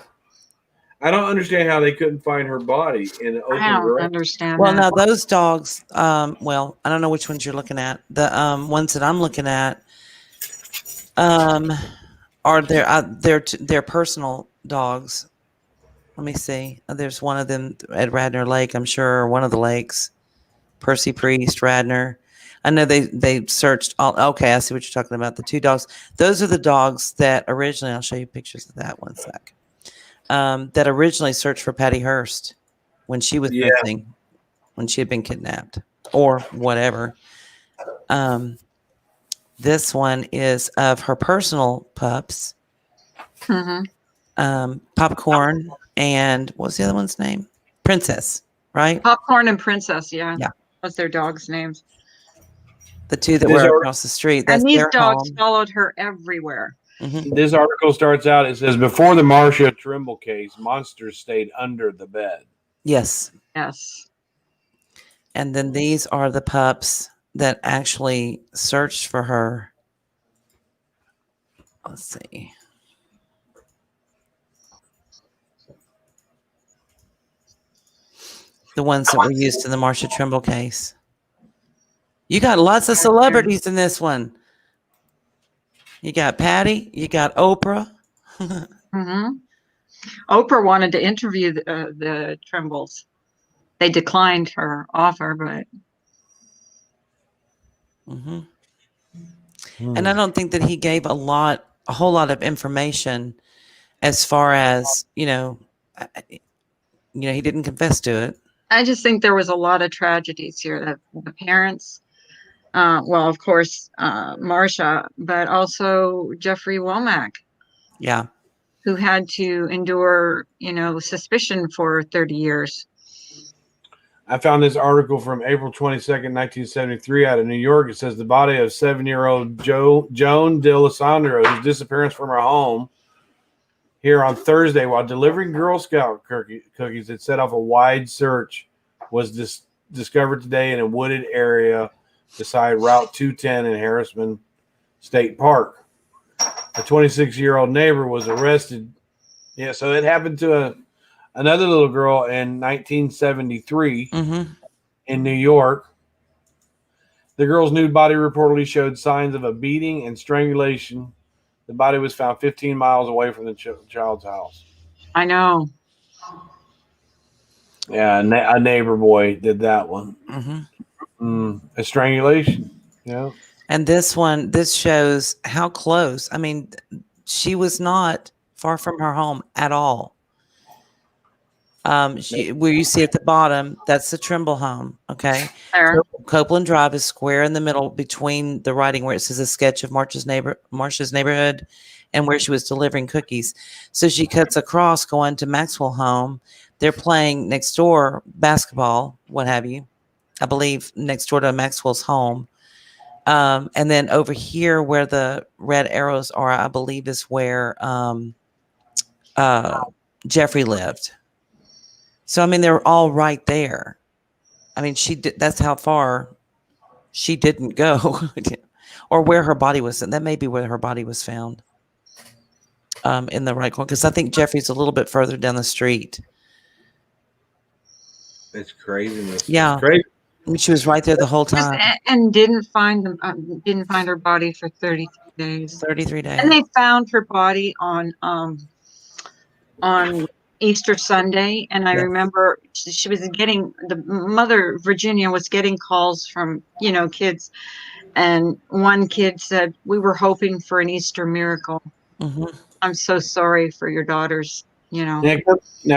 I don't understand how they couldn't find her body in the open. I don't understand. Well, now those dogs. Well, I don't know which ones you're looking at. The ones that I'm looking at, are their personal dogs. Let me see. There's one of them at Radnor Lake, I'm sure, or one of the lakes. Percy Priest, Radnor. I know they searched all. Okay, I see what you're talking about. The two dogs. Those are the dogs that originally. I'll show you pictures of that. One sec. that originally searched for Patty Hearst when she was Yeah. missing, when she had been kidnapped or whatever. This one is of her personal pups, Popcorn and what's the other one's name? Princess, right? Popcorn and Princess, yeah. Yeah. That's their dogs' names. The two that These were are- across the street. That's And these their dogs home. followed her everywhere. This article starts out, it says, before the Marcia Trimble case, monsters stayed under the bed. Yes. Yes. And then these are the pups that actually searched for her. Let's see. The ones that were used in the Marcia Trimble case. You got lots of celebrities in this one. You got Patty. You got Oprah. Oprah wanted to interview the Trimbles. They declined her offer, but And I don't think that he gave a whole lot of information as far as, he didn't confess to it. I just think there was a lot of tragedies here. That the parents, well, of course, Marcia, but also Jeffrey Womack, Yeah. who had to endure, suspicion for 30 years. I found this article from April 22nd, 1973 out of New York. It says the body of 7-year-old Joan D'Alessandro, whose disappearance from her home here on Thursday while delivering Girl Scout cookies that set off a wide search, was discovered today in a wooded area beside Route 210 in Harrisman State Park. A 26-year-old neighbor was arrested. Yeah, so it happened to another little girl in 1973 in New York. The girl's nude body reportedly showed signs of a beating and strangulation. The body was found 15 miles away from the child's house. I know. Yeah, a neighbor boy did that one. A strangulation. Yeah. And this shows how close. I mean, she was not far from her home at all. Where you see at the bottom, that's the Trimble home. Okay. There. Copeland Drive is square in the middle between the writing where it says a sketch of Marcia's neighborhood and where she was delivering cookies. So she cuts across going to Maxwell home. They're playing next door basketball, what have you. I believe next door to Maxwell's home. And then over here where the red arrows are, I believe is where Jeffrey lived. So, I mean, they're all right there. I mean, that's how far she didn't go or where her body was. And that may be where her body was found in the right corner. Because I think Jeffrey's a little bit further down the street. It's craziness. Yeah. It's crazy. I mean, she was right there the whole time. And didn't find her body for 33 days. 33 days. And they found her body on Easter Sunday, and I remember she was getting, the mother Virginia was getting calls from kids, and one kid said, "We were hoping for an Easter miracle. I'm so sorry for your daughters." Now,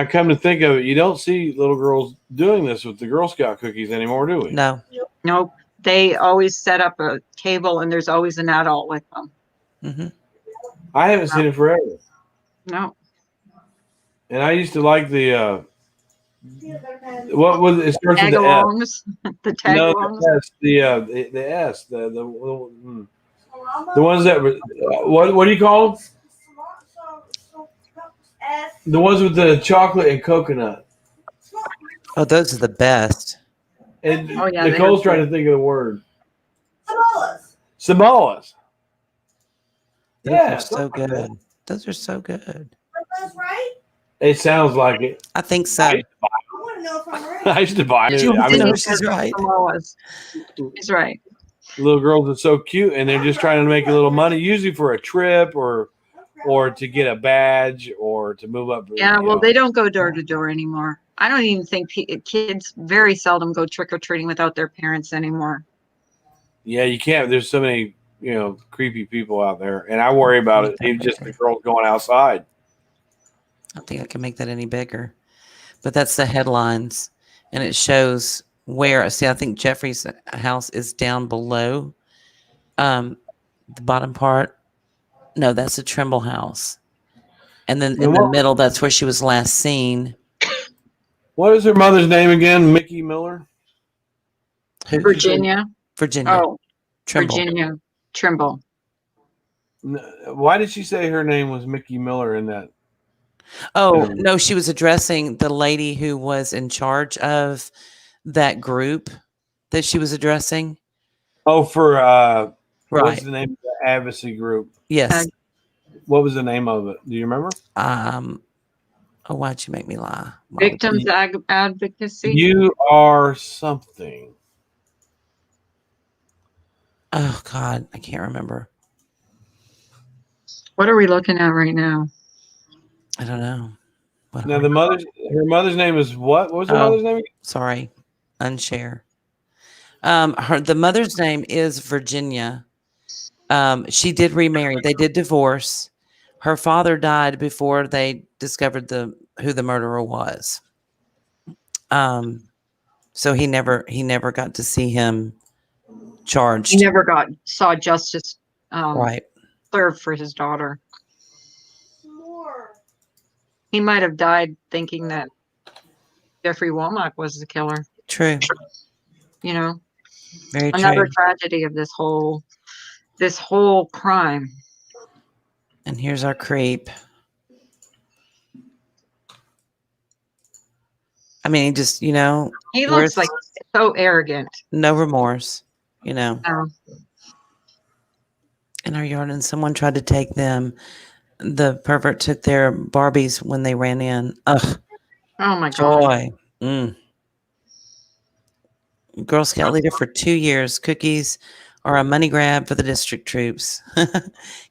come to think of it, you don't see little girls doing this with the Girl Scout cookies anymore, do we? No. Nope. They always set up a table, and there's always an adult with them. I haven't seen it forever. No. And I used to like the what was it? Starts with the Tagalongs. The tagalongs. No, the S. The ones that were what do you call them? The ones with the chocolate and coconut. Oh, those are the best. And yeah, Nicole's trying to think of the word. Samoas. Those are so good. Those are so good. Are those right? It sounds like it. I think so. I want to know if I'm right. I used to buy it. You I mean, know she's right. He's right. little girls are so cute, and they're just trying to make a little money, usually for a trip or to get a badge or to move up. Yeah, well, they don't go door to door anymore. I don't even think kids very seldom go trick or treating without their parents anymore. Yeah, you can't. There's so many, creepy people out there, and I worry about it. Even just the girls going outside. I don't think I can make that any bigger. But that's the headlines. And it shows where, see, I think Jeffrey's house is down below the bottom part. No, that's the Trimble house. And then in the middle, that's where she was last seen. What is her mother's name again? Mickey Miller? Virginia. Virginia. Oh, Trimble. Virginia Trimble. Why did she say her name was Mickey Miller in that? Oh, no, she was addressing the lady who was in charge of that group that she was addressing. Oh, for Right. what's the name of the advocacy group? Yes. What was the name of it? Do you remember? Oh, why'd you make me lie? Victims Advocacy. You are something. Oh God, I can't remember. What are we looking at right now? I don't know. Now her mother's name is what? What was her mother's name again? Sorry, unshare. The mother's name is Virginia. She did remarry. They did divorce. Her father died before they discovered who the murderer was. So he never got to see him charged. He never saw justice Right. served for his daughter. He might have died thinking that Jeffrey Womack was the killer. True. You know, Very another true. tragedy of this whole crime. And here's our creep. I mean, he just, he looks like so arrogant. No remorse, Oh. In our yard, and someone tried to take them. The pervert took their Barbies when they ran in. Ugh. Oh my God. Joy. Girl Scout leader for 2 years. Cookies are a money grab for the district troops.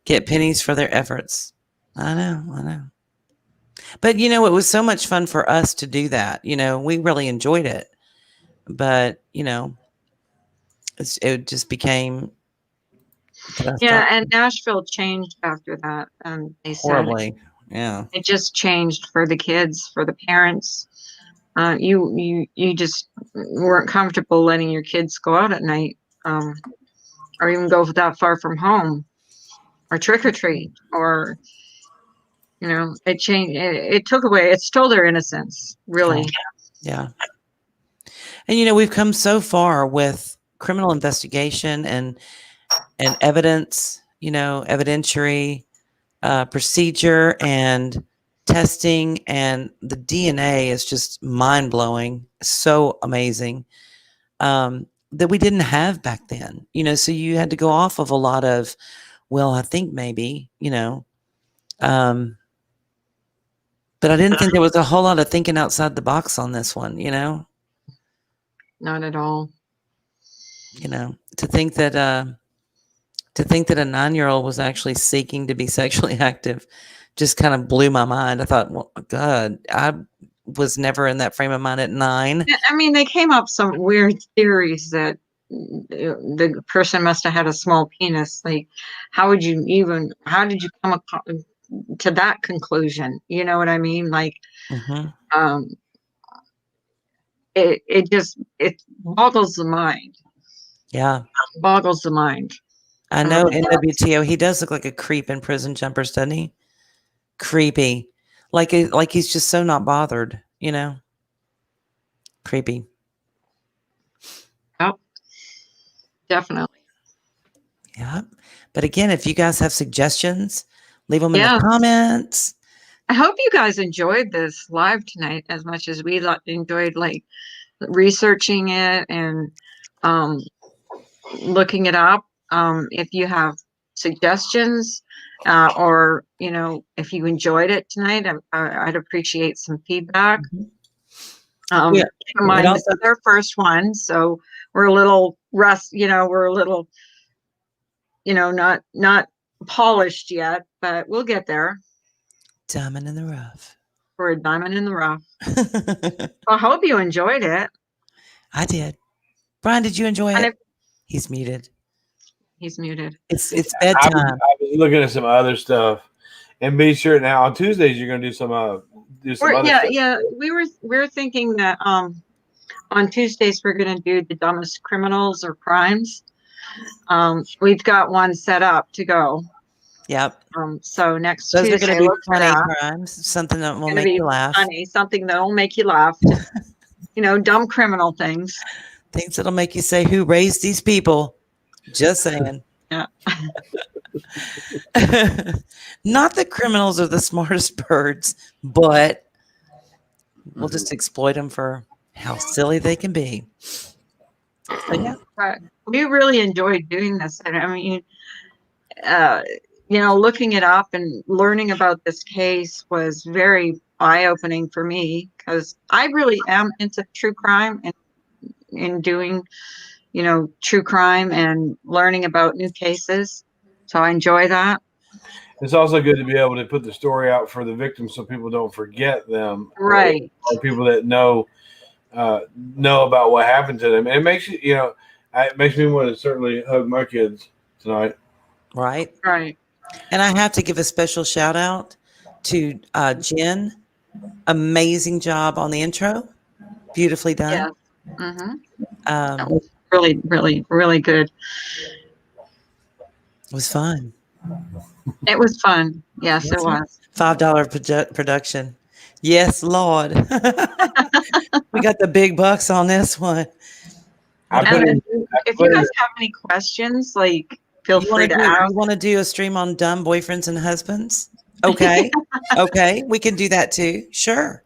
Get pennies for their efforts. I know. But, it was so much fun for us to do that. We really enjoyed it. But, it just became... Yeah, and Nashville changed after that. And they said horribly. Yeah. It just changed for the kids, for the parents. You just weren't comfortable letting your kids go out at night, or even go that far from home, or trick or treat, or it changed. It took away. It stole their innocence, really. Yeah. And we've come so far with criminal investigation and evidence, evidentiary procedure and testing, and the DNA is just mind-blowing, so amazing, that we didn't have back then. So you had to go off of a lot of, well, I think maybe, but I didn't think there was a whole lot of thinking outside the box on this one, Not at all. To think that a 9-year-old was actually seeking to be sexually active just kind of blew my mind. I thought, well, God, I was never in that frame of mind at 9. I mean, they came up some weird theories that the person must have had a small penis. Like, how did you come to that conclusion? You know what I mean? Like, it boggles the mind. Yeah. Boggles the mind. I know NWTO, he does look like a creep in Prison Jumpers, doesn't he? Creepy. Like he's just so not bothered, Creepy. Yep. Definitely. Yeah. But again, if you guys have suggestions, leave them in the comments. I hope you guys enjoyed this live tonight as much as we enjoyed researching it and looking it up. If you have suggestions, or if you enjoyed it tonight, I'd appreciate some feedback. Keep in mind, this is our first one, so we're a little we're a little not polished yet, but we'll get there. Diamond in the rough. We're a diamond in the rough. I hope you enjoyed it. I did. Brian, did you enjoy it? He's muted. He's muted. It's bedtime. I was looking at some other stuff, and be sure now on Tuesdays you're going to do some do some other Yeah, stuff. yeah. We were thinking that on Tuesdays we're going to do the dumbest criminals or crimes. We've got one set up to go. Yep. So next Those are Tuesday, going to be look for funny that. crimes, something that will Going to make be you laugh. funny, something that will make you laugh. Just, dumb criminal things. Things that'll make you say, who raised these people? Just saying. Yeah. Not that criminals are the smartest birds, but we'll just exploit them for how silly they can be. So, yeah. But we really enjoyed doing this. And I mean, looking it up and learning about this case was very eye-opening for me because I really am into true crime and in doing, true crime and learning about new cases. So I enjoy that. It's also good to be able to put the story out for the victims so people don't forget them. Right. Or people that know about what happened to them. And it makes it makes me want to certainly hug my kids tonight. Right. Right. And I have to give a special shout out to Jen. Amazing job on the intro. Beautifully done. Yeah. Mm-hmm. That It was really, really, really good. was fun. It was fun. Yes, it was. $5 production. Yes, Lord. We got the big bucks on this one. And if you guys have any questions, feel free to ask. You want to do a stream on dumb boyfriends and husbands? Okay. Okay. We can do that too. Sure.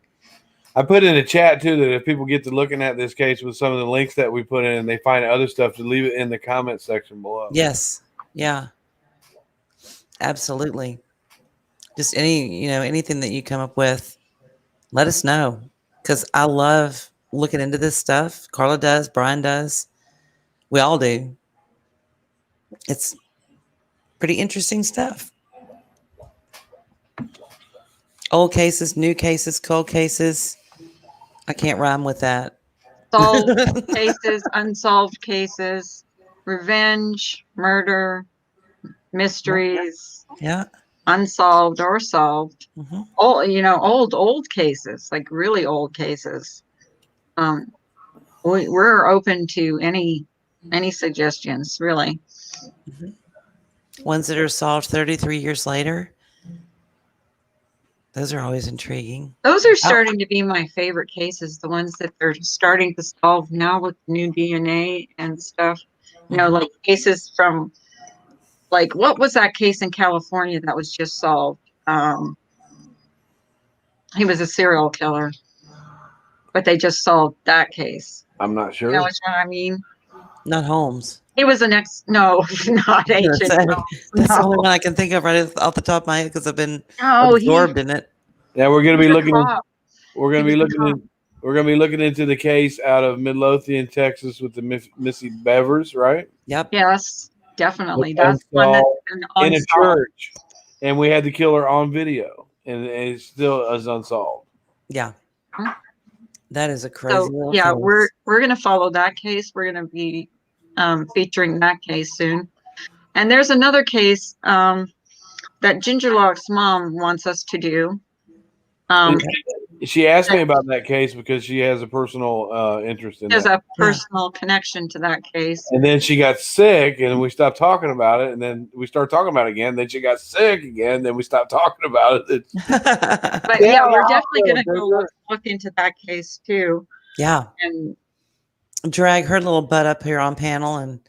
I put in a chat too that if people get to looking at this case with some of the links that we put in and they find other stuff, to leave it in the comment section below. Yes. Yeah. Absolutely. Just anything that you come up with, let us know. Because I love looking into this stuff. Carla does, Brian does. We all do. It's pretty interesting stuff. Old cases, new cases, cold cases. I can't rhyme with that. Solved cases, unsolved cases, revenge, murder, mysteries. Yeah. Unsolved or solved. Mm-hmm. Old cases, like really old cases. We're open to any suggestions, really. Mm-hmm. Ones that are solved 33 years later. Those are always intriguing. Those are starting to be my favorite cases, the ones that they're starting to solve now with new DNA and stuff. Like cases from, what was that case in California that was just solved? He was a serial killer, but they just solved that case. I'm not sure. You know which one I mean? Not Holmes. He was no, not Agent. That's the only one I can think of right off the top of my head because I've been absorbed in it. Yeah, we're going to be looking. We're going to be looking. We're going to be looking into the case out of Midlothian, Texas, with the Missy Bevers, right? Yep. Yes, definitely. That's one that's been unsolved. In a church, and we had the killer on video, and it still is unsolved. Yeah. That is a crazy. So yeah, case. we're going to follow that case. We're going to be featuring that case soon. And there's another case that Ginger Lock's mom wants us to do. She asked me about that case because she has a personal interest in it. There's a personal connection to that case. And then she got sick, and we stopped talking about it. And then we started talking about it again. Then she got sick again. Then we stopped talking about it. But yeah, we're definitely going to go look into that case too. Yeah. And drag her little butt up here on panel and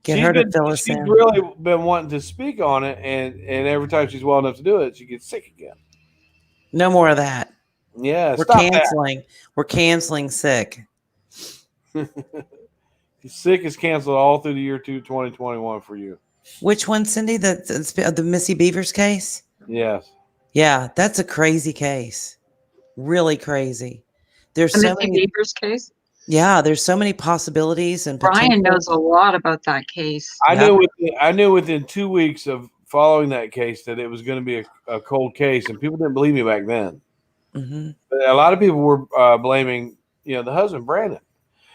get her to fill us in. She's really been wanting to speak on it, and every time she's well enough to do it, she gets sick again. No more of that. Yeah, we're canceling. We're canceling sick. Sick is canceled all through the year 2021 for you. Which one, Cindy? The Missy Beavers case? Yes. Yeah, that's a crazy case. Really crazy. There's the so Missy many Beavers case. Yeah, there's so many possibilities and Brian knows a lot about that case. I knew within 2 weeks of following that case that it was going to be a cold case, and people didn't believe me back then. Mm-hmm. But a lot of people were blaming, the husband, Brandon.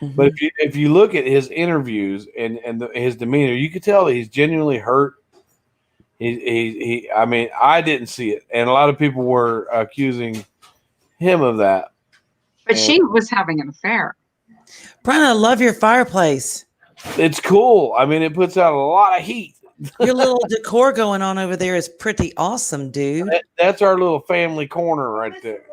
Mm-hmm. But if you look at his interviews and his demeanor, you could tell that he's genuinely hurt. I mean, I didn't see it, and a lot of people were accusing him of that. But she was having an affair. Brian, I love your fireplace. It's cool. I mean, it puts out a lot of heat. Your little decor going on over there is pretty awesome, dude. That's our little family corner right there.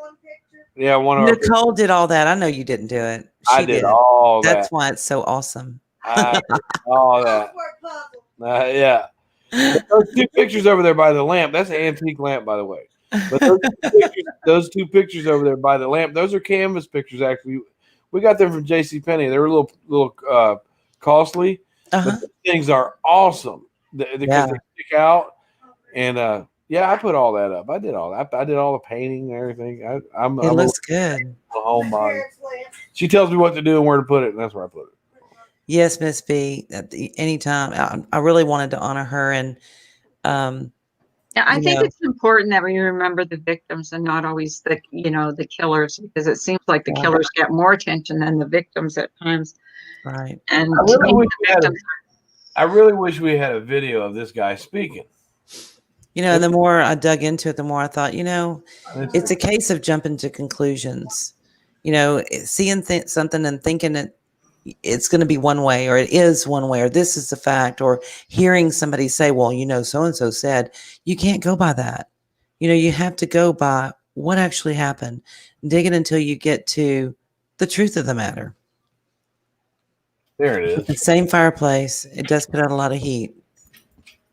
Yeah, one of Nicole did all that. I know you didn't do it. I did all that. That's why it's so awesome. I did all that. Yeah. Those two pictures over there by the lamp, that's an antique lamp, by the way. But those two pictures over there by the lamp, those are canvas pictures, actually. We got them from JCPenney. They were a little costly, but the things are awesome because they stick out. And I put all that up. I did all that. I did all the painting and everything. It looks good. A homebody. She tells me what to do and where to put it, and that's where I put it. Yes, Miss B. Anytime. I really wanted to honor her, and I think it's important that we remember the victims and not always the killers, because it seems like the killers get more attention than the victims at times. Right. And I really wish we had a video of this guy speaking. And the more I dug into it, the more I thought, it's a case of jumping to conclusions. Seeing something and thinking it's going to be one way, or it is one way, or this is the fact, or hearing somebody say, well, so-and-so said. You can't go by that. You have to go by what actually happened. Dig it until you get to the truth of the matter. There it is. The same fireplace. It does put out a lot of heat.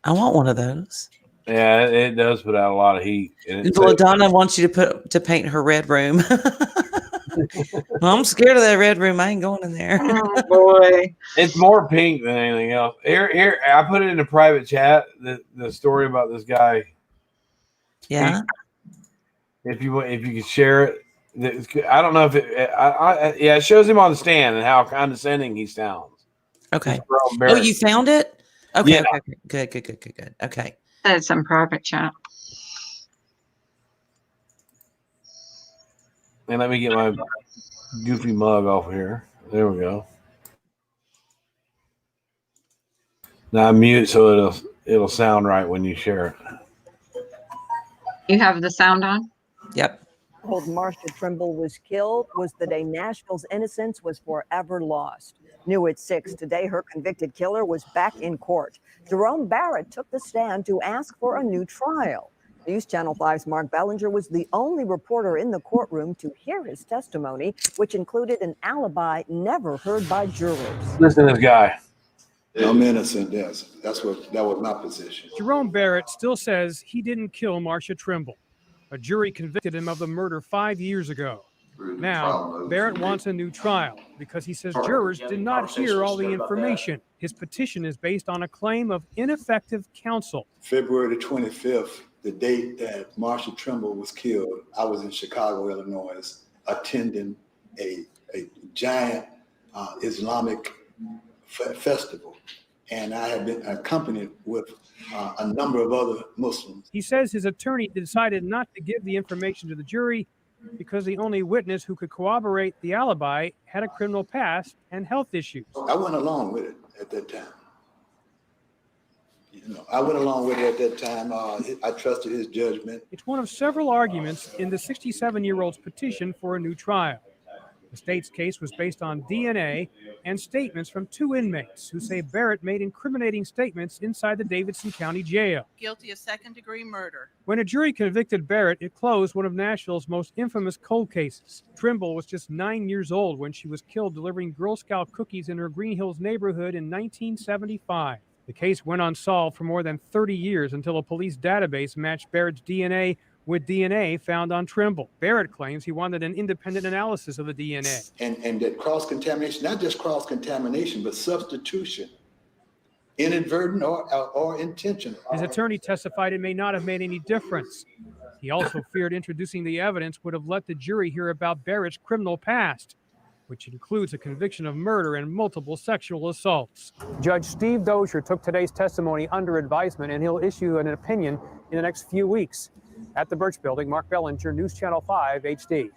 I want one of those. Yeah, it does put out a lot of heat. Well, Donna wants you to paint her red room. Well, I'm scared of that red room. I ain't going in there. Oh boy, it's more pink than anything else. Here, I put it in a private chat. The story about this guy. Yeah. If you could share it, I don't know if it. It shows him on the stand and how condescending he sounds. Okay. Oh, you found it? Okay. Yeah. Okay. Good. Okay. That's some private chat. And let me get my goofy mug off here. There we go. Now I mute so it'll sound right when you share it. You have the sound on? Yep. Told Marcia Trimble was killed was the day Nashville's innocence was forever lost. New at 6 today, her convicted killer was back in court. Jerome Barrett took the stand to ask for a new trial. News Channel 5's Mark Bellinger was the only reporter in the courtroom to hear his testimony, which included an alibi never heard by jurors. Listen to this guy. I'm innocent, yes. That was my position. Jerome Barrett still says he didn't kill Marcia Trimble. A jury convicted him of the murder 5 years ago. Now, Barrett wants a new trial because he says jurors did not hear all the information. His petition is based on a claim of ineffective counsel. February the 25th, the date that Marcia Trimble was killed, I was in Chicago, Illinois, attending a giant Islamic festival. And I had been accompanied with a number of other Muslims. He says his attorney decided not to give the information to the jury because the only witness who could corroborate the alibi had a criminal past and health issues. I went along with it at that time. I went along with it at that time. I trusted his judgment. It's one of several arguments in the 67-year-old's petition for a new trial. The state's case was based on DNA and statements from 2 inmates who say Barrett made incriminating statements inside the Davidson County Jail. Guilty of second-degree murder. When a jury convicted Barrett, it closed one of Nashville's most infamous cold cases. Trimble was just 9 years old when she was killed delivering Girl Scout cookies in her Green Hills neighborhood in 1975. The case went unsolved for more than 30 years until a police database matched Barrett's DNA with DNA found on Trimble. Barrett claims he wanted an independent analysis of the DNA. And that cross-contamination, not just cross-contamination, but substitution, inadvertent or intentional. His attorney testified it may not have made any difference. He also feared introducing the evidence would have let the jury hear about Barrett's criminal past, which includes a conviction of murder and multiple sexual assaults. Judge Steve Dozier took today's testimony under advisement, and he'll issue an opinion in the next few weeks. At the Birch Building, Mark Bellinger, News Channel 5 HD.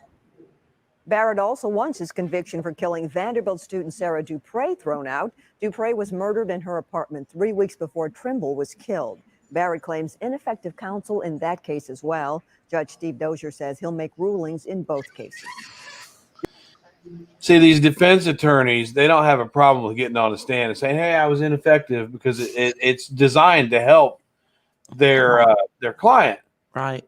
Barrett also wants his conviction for killing Vanderbilt student Sarah Dupre thrown out. Dupre was murdered in her apartment 3 weeks before Trimble was killed. Barrett claims ineffective counsel in that case as well. Judge Steve Dozier says he'll make rulings in both cases. See, these defense attorneys, they don't have a problem with getting on the stand and saying, "Hey, I was ineffective," because it's designed to help their client. Right.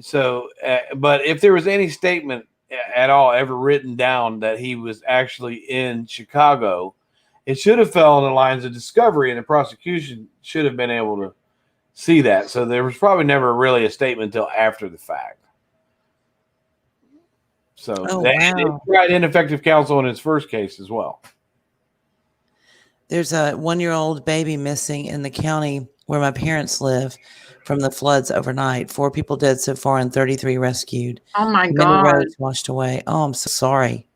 So, but if there was any statement at all ever written down that he was actually in Chicago, it should have fell on the lines of discovery, and the prosecution should have been able to see that. So there was probably never really a statement until after the fact. So they tried ineffective counsel in his first case as well. There's a 1-year-old baby missing in the county where my parents live from the floods overnight. 4 people dead so far and 33 rescued. Oh my Many God. roads washed away. Oh, I'm so sorry.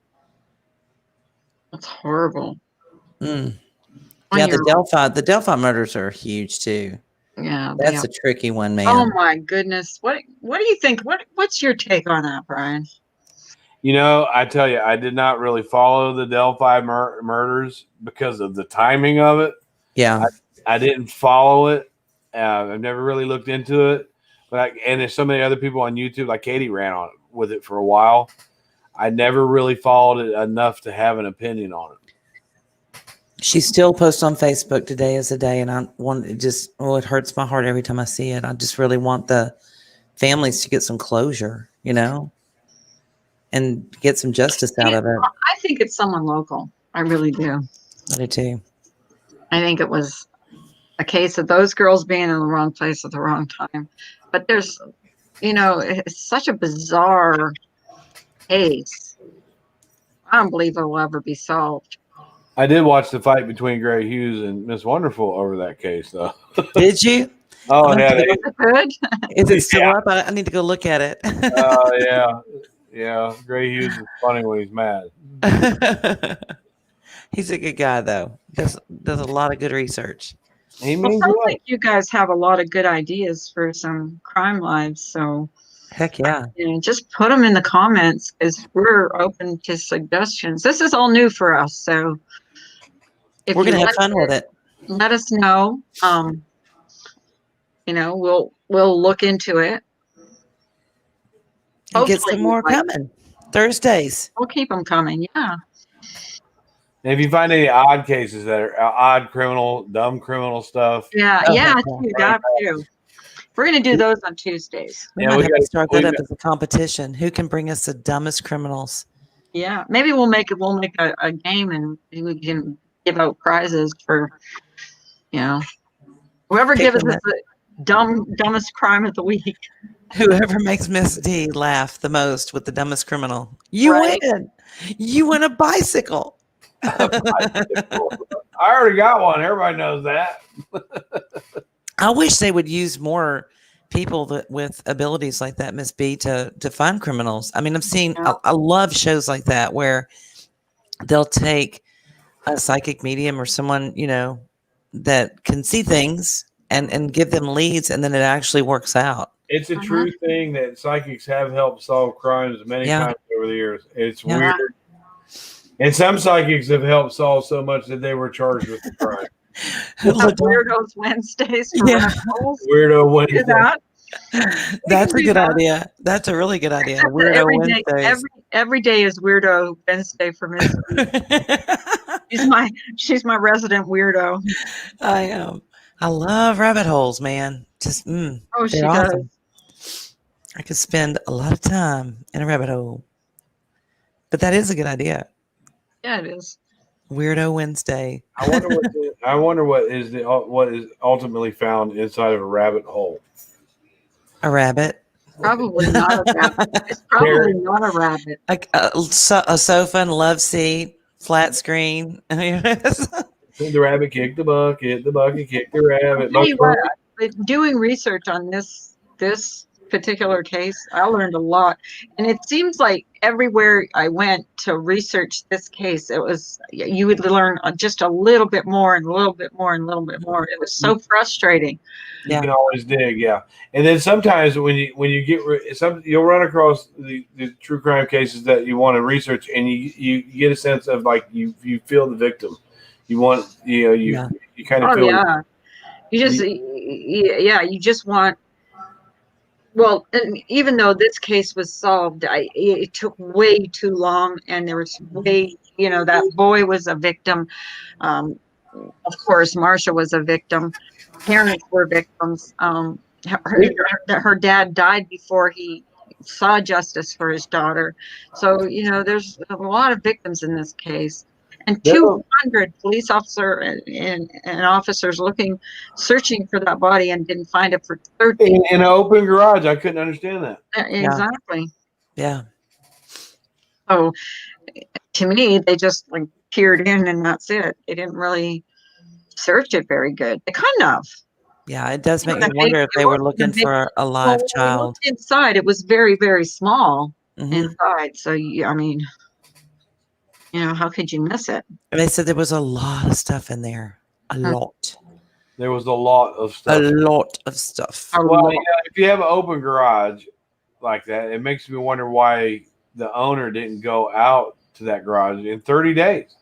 That's horrible. Yeah, the Delphi murders are huge too. Yeah, that's a tricky one, man. Oh my goodness. What do you think? What's your take on that, Brian? You know, I tell you, I did not really follow the Delphi murders because of the timing of it. Yeah. I didn't follow it. I've never really looked into it. And there's so many other people on YouTube, like Katie ran on it with it for a while. I never really followed it enough to have an opinion on it. She still posts on Facebook, "Today is the day," and I want it it hurts my heart every time I see it. I just really want the families to get some closure, and get some justice out of it. I think it's someone local. I really do. I do too. I think it was a case of those girls being in the wrong place at the wrong time. But there's, it's such a bizarre case. I don't believe it will ever be solved. I did watch the fight between Gray Hughes and Miss Wonderful over that case, though. Did you? Oh, yeah. Good. Is it still up? I need to go look at it. Oh, yeah. Yeah. Gray Hughes is funny when he's mad. He's a good guy, though. Does a lot of good research. He means I well. think you guys have a lot of good ideas for some crime lives. So, heck yeah. Just put them in the comments because we're open to suggestions. This is all new for us. So, if we're going to have fun with it. Let us know. We'll look into it. And get some more coming. Thursdays. We'll keep them coming. Yeah. And if you find any odd cases that are odd dumb criminal stuff. Yeah. That too. We're going to do those on Tuesdays. We might have to start that up as a competition. Who can bring us the dumbest criminals? Yeah. Maybe we'll make a game and we can give out prizes for, whoever gives us the dumbest crime of the week. Whoever makes Miss D laugh the most with the dumbest criminal. You win. You win a bicycle. I already got one. Everybody knows that. I wish they would use more people with abilities like that, Miss B, to find criminals. I mean, I've seen, I love shows like that where they'll take a psychic medium or someone, that can see things and give them leads, and then it actually works out. It's a true thing that psychics have helped solve crimes many times over the years. It's weird. And some psychics have helped solve so much that they were charged with the crime. Weirdos Wednesdays. Weirdo Wednesday. That's a good idea. That's a really good idea. Weirdo Wednesdays. Every day is Weirdo Wednesday for me. She's my resident weirdo. I am. I love rabbit holes, man. Just she awesome. Does. I could spend a lot of time in a rabbit hole. But that is a good idea. Yeah, it is. Weirdo Wednesday. I wonder what is ultimately found inside of a rabbit hole. A rabbit? Probably not a rabbit. It's probably not a rabbit. Like a sofa and love seat, flat screen. The rabbit kicked the bucket kicked the rabbit. Doing research on this particular case, I learned a lot. And it seems like everywhere I went to research this case, you would learn just a little bit more and a little bit more and a little bit more. It was so frustrating. You can always dig, and then sometimes when you get you'll run across the true crime cases that you want to research, and you get a sense of like you feel the victim. You want you kind of feel. Yeah. You yeah, you just want. Well, and even though this case was solved, it took way too long, and there was way, that boy was a victim. Of course, Marcia was a victim. Parents were victims. Her dad died before he saw justice for his daughter. So, there's a lot of victims in this case. And 200 police officer and officers searching for that body and didn't find it for 13. In an open garage. I couldn't understand that. Exactly. Yeah. So to me, they just peered in and that's it. They didn't really search it very good. They couldn't have. Yeah, it does make me wonder if they were looking for a live child. Inside, it was very, very small inside. So, how could you miss it? And they said there was a lot of stuff in there. A lot. There was a lot of stuff. A lot of stuff. Well, yeah, if you have an open garage like that, it makes me wonder why the owner didn't go out to that garage in 30 days.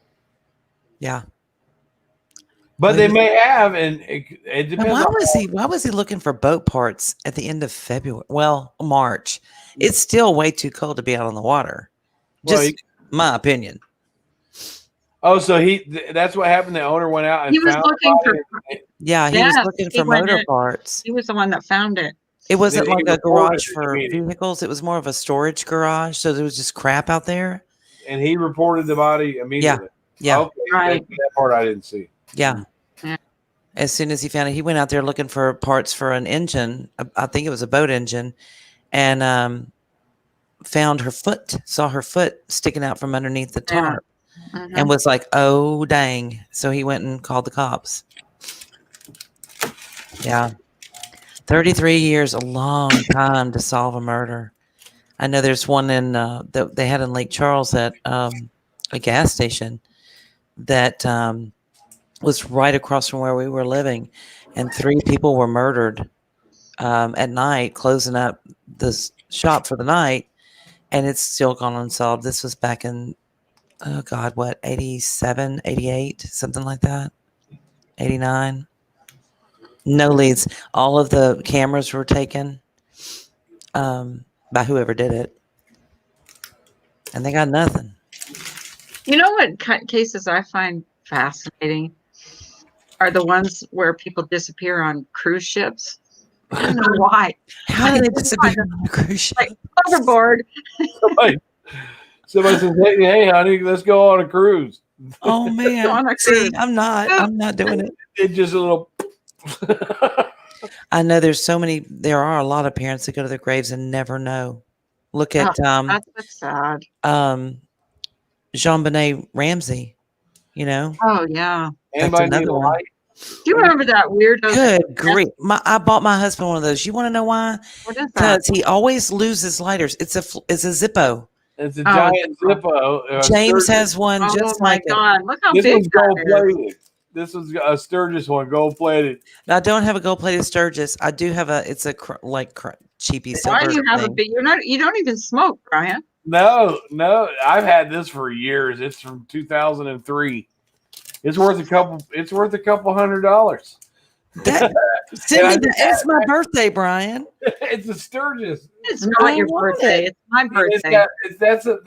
Yeah. But they may have, and it depends. Why was he looking for boat parts at the end of February? Well, March. It's still way too cold to be out on the water. Just my opinion. Oh, so that's what happened. The owner went out and he was looking for. Yeah, he was looking for motor parts. He was the one that found it. It wasn't like a garage for vehicles. It was more of a storage garage. So there was just crap out there. And he reported the body immediately. Yeah. Okay, right. That part I didn't see. Yeah. As soon as he found it, he went out there looking for parts for an engine. I think it was a boat engine, and found her foot. Saw her foot sticking out from underneath the tarp, and was like, "Oh dang!" So he went and called the cops. Yeah, 33 years, a long time to solve a murder. I know there's one in that they had in Lake Charles at a gas station that was right across from where we were living, and 3 people were murdered at night, closing up the shop for the night, and it's still gone unsolved. This was back in 87, 88, something like that, 89. No leads. All of the cameras were taken by whoever did it, and they got nothing. You know what cases I find fascinating are the ones where people disappear on cruise ships. I don't know why. How do they disappear on a cruise ship? Like overboard. Somebody says, "Hey, honey, let's go on a cruise." Oh man! See, I'm not doing it. It's just a little. I know there are a lot of parents that go to their graves and never know. Look at that's sad. Jean-Benet Ramsey, Oh yeah. That's another one. Do you remember that weirdo? Good grief. I bought my husband one of those. You want to know why? What is that? Because he always loses lighters. It's a Zippo. It's a giant Zippo. James has one just like it. God. Look how This big one's gold that is. plated. This was a Sturgis one, gold plated. Now, I don't have a gold-plated Sturgis. I do have it's a cheapy silver Why do you have thing. a big? You don't even smoke, Brian. No, I've had this for years. It's from 2003. It's worth a couple $100. It's my birthday, Brian. It's a Sturgis. It's not your birthday. It's my birthday. That's a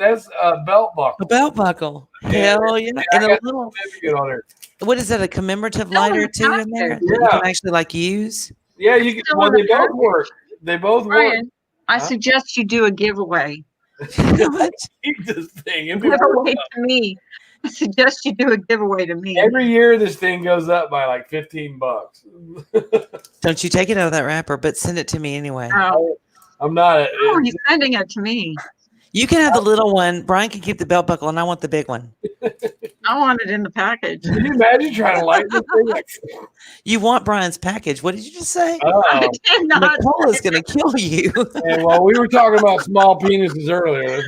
belt buckle. A belt buckle. Hell yeah. And a little. On there. What is that? A commemorative lighter too in there that you can actually use? Yeah, you can. Well, they both work. They both work. Brian, I suggest you do a giveaway. Keep this thing. Giveaway to me. I suggest you do a giveaway to me. Every year, this thing goes up by like $15. Don't you take it out of that wrapper, but send it to me anyway. Oh, I'm not. he's sending it to me. You can have the little one. Brian can keep the belt buckle, and I want the big one. I want it in the package. Can you imagine trying to light this thing? You want Brian's package. What did you just say? I did not. Nicole is going to kill you. And, well, we were talking about small penises earlier.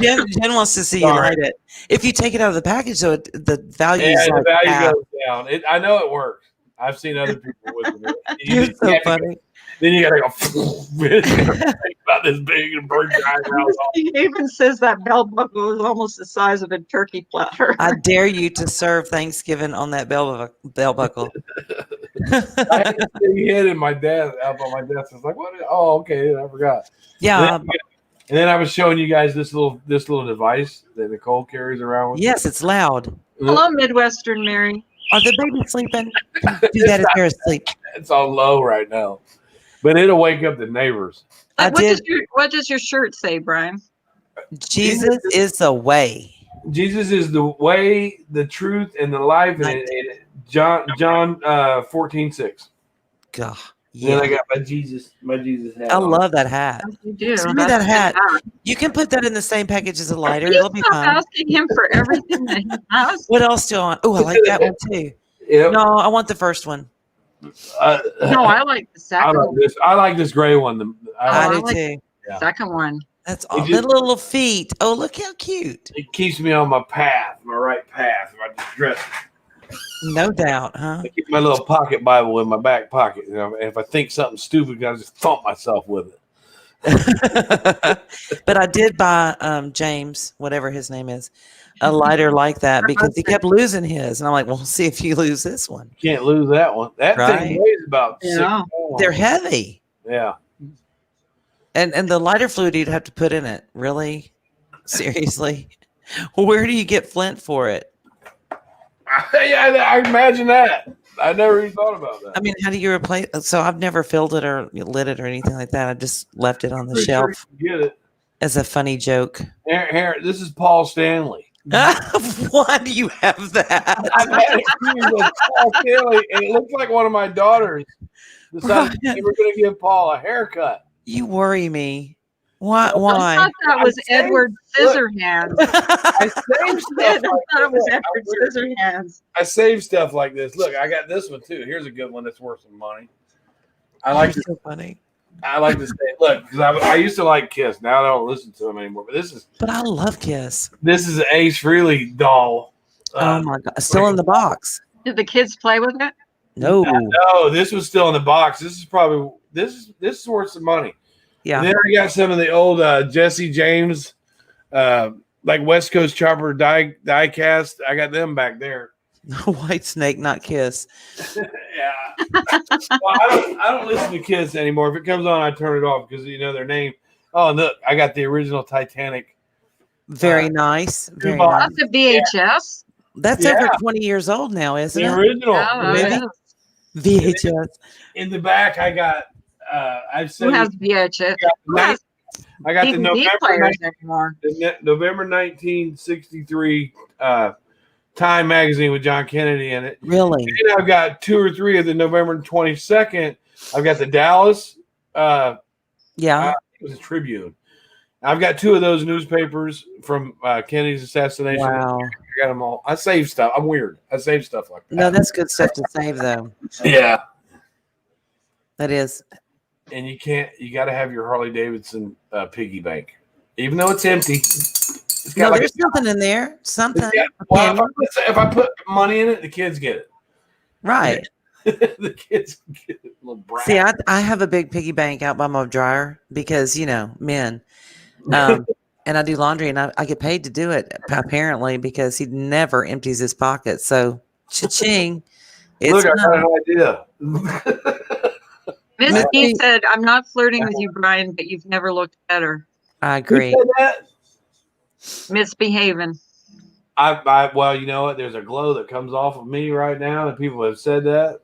Jen wants to see you light it. If you take it out of the package, though, the value is the like value goes down. I know it works. I've seen other people with it. You're so funny. Then you gotta go about this big and break your eyebrows off. He even says that belt buckle is almost the size of a turkey platter. I dare you to serve Thanksgiving on that belt buckle. I had a big head in my desk up on my desk. I was like, what? Oh, okay, I forgot. Yeah. And then I was showing you guys this little device that Nicole carries around with. Yes, it's loud. Hello, Midwestern Mary. Are the babies sleeping? Do that if they're asleep. It's on low right now, but it'll wake up the neighbors. I did. What does your shirt say, Brian? Jesus is the way. Jesus is the way, the truth, and the life. And John 14:6. God. Yeah. Then I Yeah. got my Jesus hat. I on. love that hat. You do. Send me that hat. You can put that in the same package as a lighter. It'll be Stop fine. asking him for everything that he has. What else do I want? Oh, I like that one too. Yep. No, I want the first one. No, I like the I second like one. this. I like this gray one. I I do like- too. Yeah. Second one. That's all. The little feet. Oh, look how cute. It keeps me on my path, my right path. If I just dress, No doubt, huh? I keep my little pocket Bible in my back pocket. You know, if I think something stupid, I just thump myself with it. But I did buy James, whatever his name is, a lighter like that because he kept losing his. And I'm like, well, see if you lose this one. Can't lose that one. That Right. thing weighs about 6 Yeah. pounds. They're heavy. Yeah. And the lighter fluid you'd have to put in it. Really? Seriously? Where do you get Flint for it? Yeah, I imagine that. I never even thought about that. I mean, how do you replace? So I've never filled it or lit it or anything like that. I just left it on the Pretty sure shelf you can get it. as a funny joke. Here, this is Paul Stanley. Why do you have that? I've had a few of Paul Stanley, and it looks like one of my daughters decided they were going to give Paul a haircut. You worry me. Why? I Why? thought that was I saved- Edward Scissorhands. I save I stuff thought it was like Edward this. Scissorhands. I save stuff like this. Look, I got this one too. Here's a good one that's worth some money. I like to. so funny. I like to say, look, because I used to like Kiss. Now I don't listen to them anymore. But But I love Kiss. this is an Ace Frehley doll. Oh my god! Still in the box. Did the kids play with it? No. No, this was still in the box. This is probably this is worth some money. Yeah. And then I got some of the old Jesse James, like West Coast Chopper die cast. I got them back there. White Snake, not Kiss. Yeah. Well, I don't listen to Kiss anymore. If it comes on, I turn it off because you know their name. Oh, look, I got the original Titanic. Very nice. Very box. nice. That's a VHS. That's Yeah. over 20 years old now, isn't The it? original. Oh, Maybe. yeah. VHS. In the back, I got. I've said Who has VHS? Who has I got the DVD November players anymore? November 1963 Time magazine with John Kennedy in it. Really? And I've got 2 or 3 of the November 22nd. I've got the Dallas. Yeah. It was a Tribune. I've got 2 of those newspapers from Kennedy's assassination. Wow. I got them all. I save stuff. I'm weird. I save stuff like that. No, that's good stuff to save, though. Yeah. That is. And you got to have your Harley Davidson piggy bank, even though it's empty. It's got No, like there's something in there. Something. well, if I put money in it, the kids get it. Right. The kids get it. Little brat. See, I have a big piggy bank out by my dryer because, men. And I do laundry and I get paid to do it, apparently, because he never empties his pockets. So, cha-ching. Look, I got an idea. Miss Miss B B- said, "I'm not flirting with you, Brian, but you've never looked better. I Who agree. said that? Misbehaving." Well, you know what? There's a glow that comes off of me right now, and people have said that.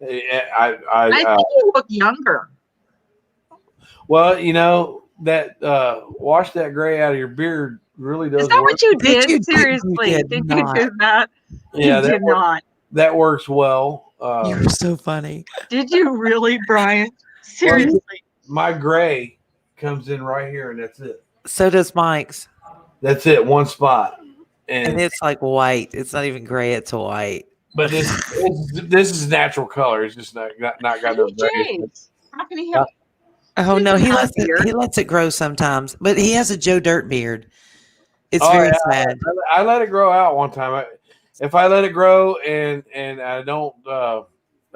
I think you look younger. Well, that wash that gray out of your beard really does Is that work. what you Did did? you- Seriously, you did did you not. do that? Yeah, you did not. that works well. You're so funny. Did you really, Brian? Seriously. My gray comes in right here, and that's it. So does Mike's. That's it, one spot. And And it's like white. It's not even gray. It's white. but this is natural color. It's just not got no gray. James, how can he help? Oh, no. He He lets has a beard. he lets it grow sometimes. But he has a Joe Dirt beard. It's Oh, very yeah. sad. I let it grow out one time. If I let it grow and I don't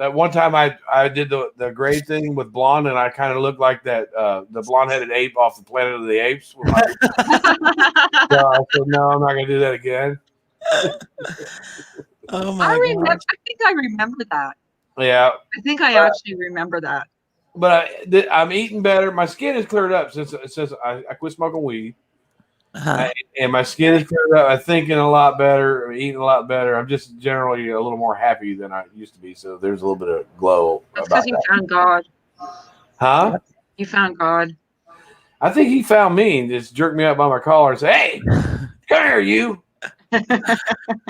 that one time I did the gray thing with blonde, and I kind of looked like that the blonde-headed ape off the Planet of the Apes. So I said, no, I'm not going to do that again. Oh I my remember. gosh. I think I remember that. Yeah, I think I actually remember that. but I'm eating better. My skin has cleared up since I quit smoking weed. Uh-huh. And my skin is cleared up. I'm thinking a lot better, I'm eating a lot better. I'm just generally a little more happy than I used to be. So there's a little bit of glow That's about because you that. found God. Huh? You found God. I think he found me and just jerked me up by my collar and said, "Hey, come here, you. What the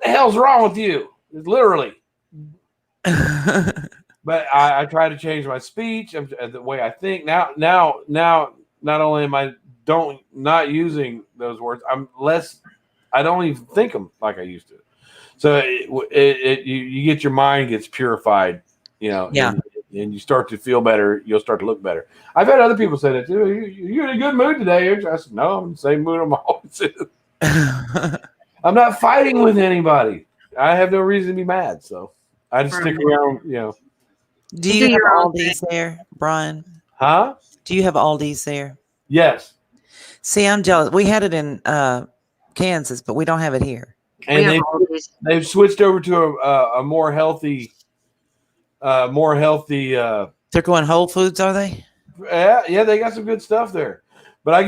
hell's wrong with you?" It's literally. But I try to change my speech, the way I think. Now, not only am I not using those words, I don't even think them like I used to. So you get your mind gets purified, Yeah. and you start to feel better. You'll start to look better. I've had other people say that too. You're in a good mood today, aren't you? I said, no, I'm in the same mood I'm always in. I'm not fighting with anybody. I have no reason to be mad. So I just stick around, Do you have your own Aldi's there, Brian? Huh? Do you have Aldi's there? Yes. See, I'm jealous. We had it in Kansas, but we don't have it here. And We have all these. they've switched over to a more healthy, They're going Whole Foods, are they? yeah, they got some good stuff there. But I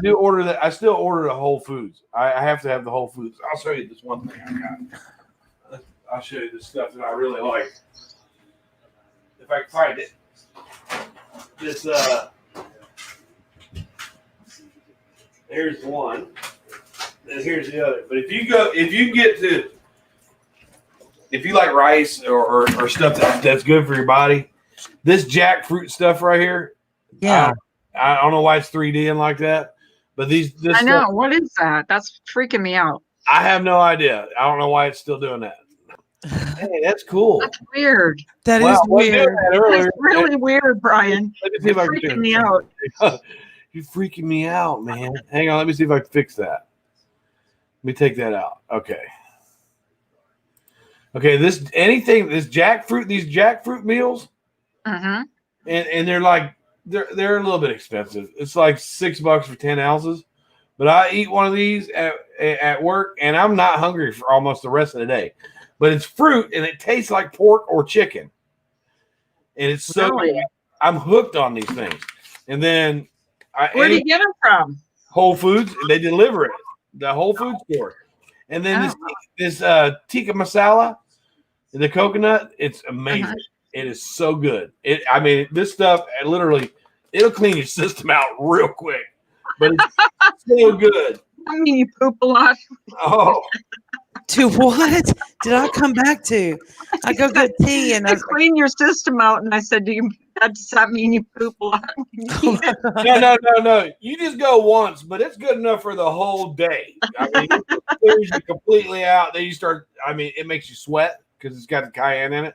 do order that. I still order the Whole Foods. I have to have the Whole Foods. I'll show you this one thing I got. I'll show you this stuff that I really like. If I can find it. This here's one. And here's the other. But if you like rice or stuff that's good for your body, this jackfruit stuff right here. Yeah. I don't know why it's 3D like that, but this I know. stuff, What is that? That's freaking me out. I have no idea. I don't know why it's still doing that. Hey, that's cool. That's weird. That is Wow, I was doing weird. that earlier. That's really weird, Brian. Let me see if I can Freaking do me it. out. You're freaking me out, man. Hang on, let me see if I can fix that. Let me take that out. Okay. Okay, these jackfruit meals, Mm-hmm. and they're like they're a little bit expensive. It's like $6 for 10 ounces. But I eat one of these at work, and I'm not hungry for almost the rest of the day. But it's fruit, and it tastes like pork or chicken, and it's so Really? good. I'm hooked on these things. And then Where do you get them from? Whole Foods, they deliver it, the Whole Foods store. And then this tikka masala, the coconut, it's amazing. Uh-huh. It is so good. This stuff it'll clean your system out real quick, but it's still good. I mean, you poop a lot. Oh, To what did I come back to? I go get tea and I To clean your system out, and I said, does that mean you poop a lot? no. You just go once, but it's good enough for the whole day. It clears you completely out. Then you start. It makes you sweat because it's got the cayenne in it.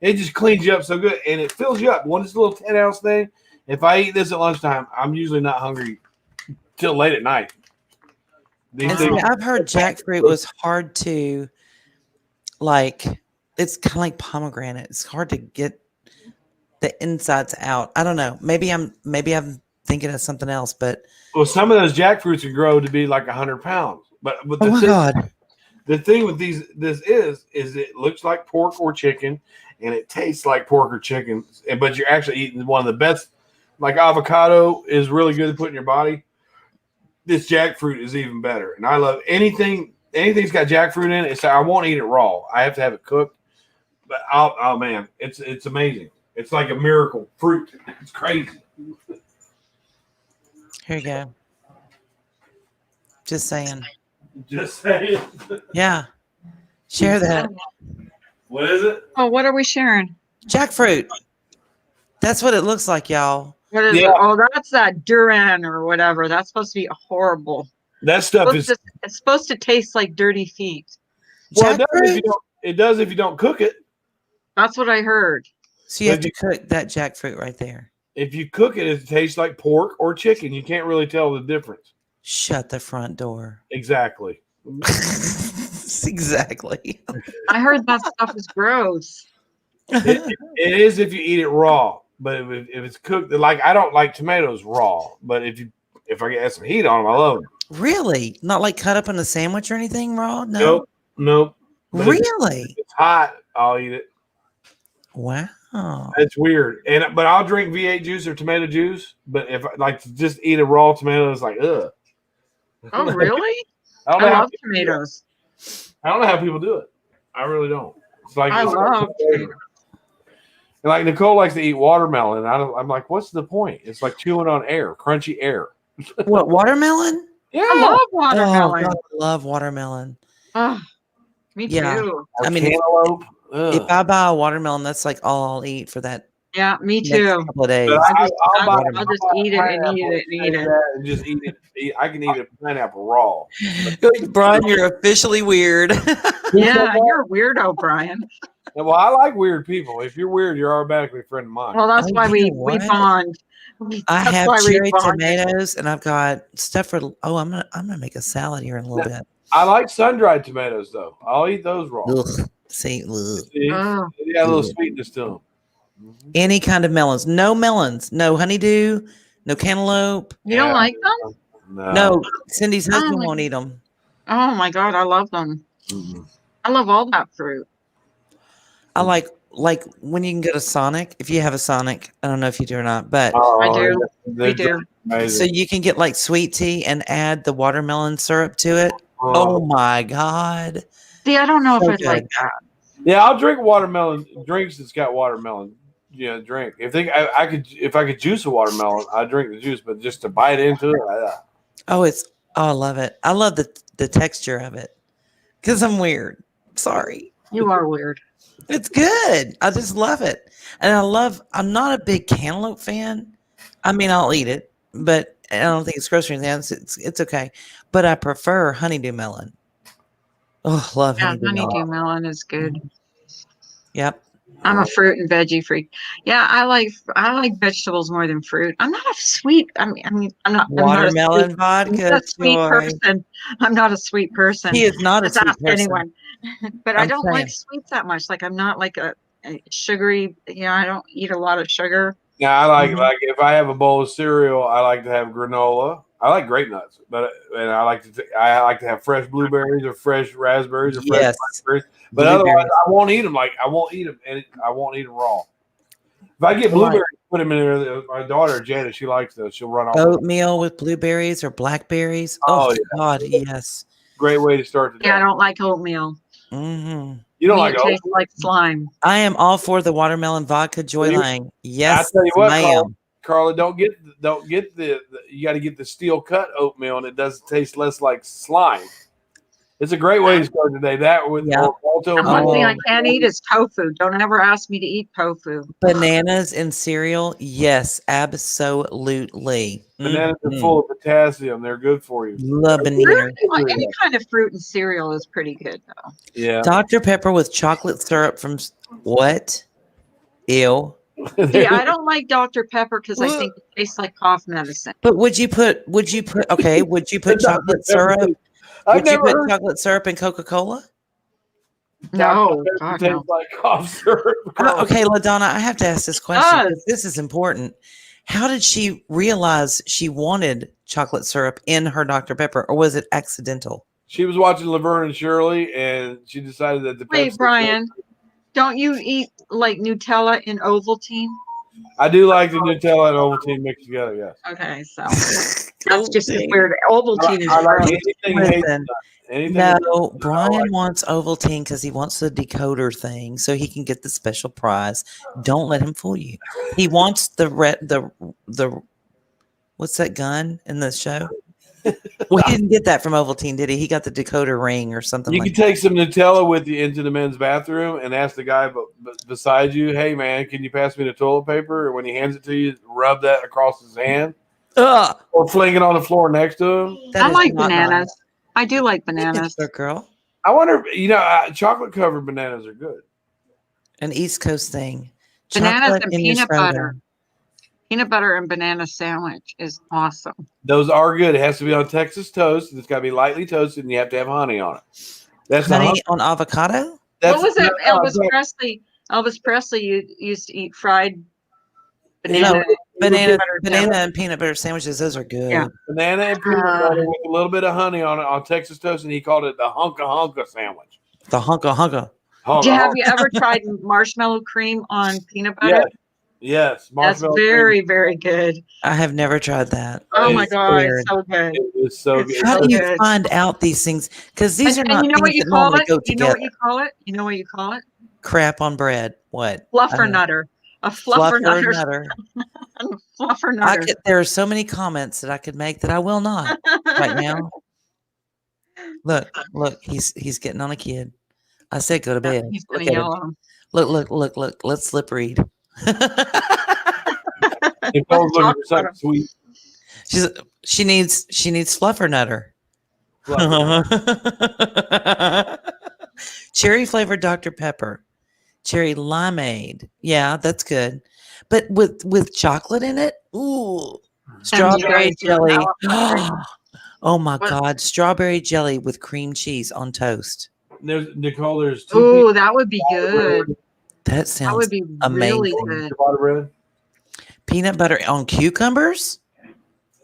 It just cleans you up so good, and it fills you up. One this little 10-ounce thing. If I eat this at lunchtime, I'm usually not hungry till late at night. And see, I've heard jackfruit was hard to, it's kind of like pomegranate. It's hard to get the insides out. I don't know. Maybe I'm thinking of something else, but some of those jackfruits can grow to be like 100 pounds. But oh my God. The thing with this is it looks like pork or chicken, and it tastes like pork or chicken. But you're actually eating one of the best. Like avocado is really good to put in your body. This jackfruit is even better, and I love anything's got jackfruit in it. I won't eat it raw. I have to have it cooked. But oh man, it's amazing. It's like a miracle fruit. It's crazy. Here you go. Just saying. Just saying. Yeah. Share that. What is it? Oh, what are we sharing? Jackfruit. That's what it looks like, y'all. What is Yeah. it? Oh, that's that durian or whatever. That's supposed to be horrible. That stuff is. It's supposed to taste like dirty feet. Well, Jackfruit? it does if you don't cook it. That's what I heard. So you have to cook that jackfruit right there. If you cook it, it tastes like pork or chicken. You can't really tell the difference. Shut the front door. Exactly. Exactly. I heard that stuff is gross. It is if you eat it raw, but if it's cooked, like I don't like tomatoes raw, but if I get some heat on them, I love them. Really? Not like cut up in a sandwich or anything raw? No. Nope, nope. But if Really? it's hot, I'll eat it. Wow. It's weird, but I'll drink V8 juice or tomato juice. But if I like to just eat a raw tomato, it's like ugh. Oh, really? I I love tomatoes. I don't know how people do it. I really don't. It's like I love tomatoes. And like Nicole likes to eat watermelon. I'm like, what's the point? It's like chewing on air, crunchy air. What, watermelon? Yeah, I love Oh, watermelon. God, I love watermelon. Oh, me Yeah. too. I mean, cantaloupe. if I buy a watermelon, that's like all I'll eat for that Yeah, me next too. couple of days. But I'll just eat it and eat it and eat it. And just eat it. I can eat a pineapple raw. Brian, you're officially weird. Yeah, you're a weirdo, Brian. Well, I like weird people. If you're weird, you're automatically a friend of mine. Well, that's Oh, why you know we what? bond. I That's have why we cherry bond. tomatoes, and I've got stuff for. Oh, I'm gonna make a salad here in a little bit. I like sun-dried tomatoes, though. I'll eat those raw. Ugh. See, ugh. See? Oh. They got a little sweetness to them. Any kind of melons, no honeydew, no cantaloupe. You don't like them? No, Cindy's husband my won't eat them. Oh my God, I love them. Mhm. I love all that fruit. I like when you can go to Sonic. If you have a Sonic, I don't know if you do or not, but I do. they're We do. amazing. so you can get like sweet tea and add the watermelon syrup to it. Oh my God! See, I don't know So if I'd like good. that. Yeah, I'll drink watermelon drinks that's got watermelon. Yeah, drink. If I could juice a watermelon, I'd drink the juice, but just to bite into it, Oh, I love it. I love the texture of it because I'm weird. Sorry. You are weird. It's good. I just love it. And I'm not a big cantaloupe fan. I mean, I'll eat it, but I don't think it's gross or anything. It's okay. But I prefer honeydew melon. Oh, love Yeah, honeydew honeydew melon. melon is good. Yep. I'm a fruit and veggie freak. Yeah, I like vegetables more than fruit. I'm not a sweet. I'm not Watermelon I'm vodka. not a sweet joy. person. I'm not a sweet person. He is not a Just sweet ask person. anyone. But I I'm don't saying. like sweets that much. Like I'm not like a sugary. I don't eat a lot of sugar. Yeah, I like Mhm. like if I have a bowl of cereal, I like to have granola. I like grape nuts, and I like to have fresh blueberries or fresh raspberries or fresh Yes. blackberries. But otherwise, I won't eat them. Like I won't eat them, and I won't eat them raw. If I get blueberries, put them in there. My daughter Janet, she likes those. She'll run off. Oatmeal with blueberries or blackberries. Oh, Oh, yeah. God, yes. Great way to start the day. Yeah, I don't like oatmeal. Hmm You don't Me, like it tastes like slime. I am all for the watermelon vodka joy You- line. Yes, tell you what, ma'am. Carla, don't get the you got to get the steel cut oatmeal, and it does taste less like slime. It's a great way to start the day. That with Yeah. And one thing I Oh. can't eat is tofu. Don't ever ask me to eat tofu. Bananas in cereal. Yes, absolutely. bananas are Mhm. full of potassium. They're good for you. Love bananas. Fruit, any kind of fruit and cereal is pretty good, though. Yeah. Dr. Pepper with chocolate syrup from what? Ew. Yeah, I don't like Dr. Pepper because I think it tastes like cough medicine. But would you put chocolate syrup? I've Would you never put heard chocolate syrup in Coca-Cola? No, Pepper God, tastes no. like cough syrup. Okay, LaDonna, I have to ask this question. 'Cause Does. This is important. How did she realize she wanted chocolate syrup in her Dr. Pepper, or was it accidental? She was watching Laverne and Shirley, and she decided that the Wait, Pepsi- Brian, don't you eat like Nutella in Ovaltine? I do like the Nutella and Ovaltine mixed together. Yes. Okay, so that's just Okay. weird. Ovaltine is I like gross. anything. Listen, hazelnut. Anything. No, hazelnut, I Brian like. wants Ovaltine because he wants the decoder thing so he can get the special prize. Don't let him fool you. He wants the what's that gun in the show? Well, he didn't get that from Ovaltine, did he? He got the decoder ring or something You like can take some Nutella with you into the men's bathroom and ask the guy beside you, "Hey man, can you pass me the toilet paper?" And when he hands it to you, rub that across his hand that. Ugh, or fling it on the floor next to him. that I is like not bananas. nice. I do like Look bananas. at you, girl. I wonder, chocolate covered bananas are good. An East Coast thing. Bananas Chocolate and in your peanut Frodo. butter. Peanut butter and banana sandwich is awesome. Those are good. It has to be on Texas toast, and it's got to be lightly toasted, and you have to have honey on it. That's Honey on avocado? That's What was it? no, Elvis no, Presley. Elvis Presley used to eat fried No, banana, banana and peanut butter sandwiches. Those are good. Yeah. Banana and peanut butter with a little bit of honey on it on Texas toast, and he called it the hunka hunka sandwich. The hunka hunka. Have you ever tried marshmallow cream on peanut butter? Yes. That's very, very good. I have never tried that. Oh my God, it's so good. It's so good. How do you good. find out these things? Because these are not you know what things you that call normally it? go You know together. what you call it? You know what you call it? Crap on bread. What? Fluffer nutter. A fluffer nutter. Fluffer nutter. There are so many comments that I could make that I will not right now. Look, he's getting on a kid. I said go to bed. He's Look gonna at yell him. at him. Look. Let's slip read. Nicole's looking for something sweet. She needs fluffer nutter. Cherry flavored Dr. Pepper. Cherry limeade. Yeah, that's good. But with chocolate in it? Ooh. Strawberry jelly. Oh my God. Strawberry jelly with cream cheese on toast. Nicole, there's two. Ooh, that would be good. That sounds That would be amazing. really good. Bread. Peanut butter on cucumbers?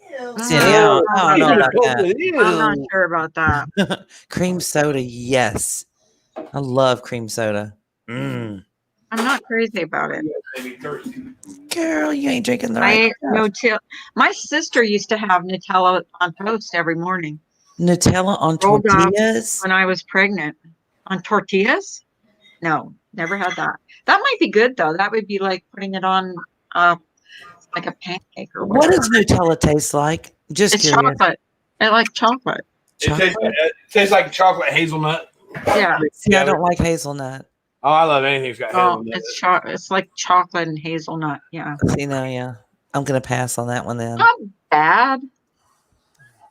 Yeah, Yeah, I don't know about that. I'm not sure about that. Cream soda, yes. I love cream soda. I'm not crazy about it. Girl, you ain't drinking the right stuff. My sister used to have Nutella on toast every morning. Nutella on Rolled up tortillas? when I was pregnant. On tortillas? No, never had that. That might be good though. That would be like putting it on like a pancake or What whatever. does Nutella taste like? Just It's curious. chocolate. I like chocolate. It tastes like chocolate hazelnut. Yeah. See, I don't like hazelnut. Oh, I love anything that's got Oh, hazelnut. it's like chocolate and hazelnut. Yeah. See, no, yeah. I'm going to pass on that one then. Not bad.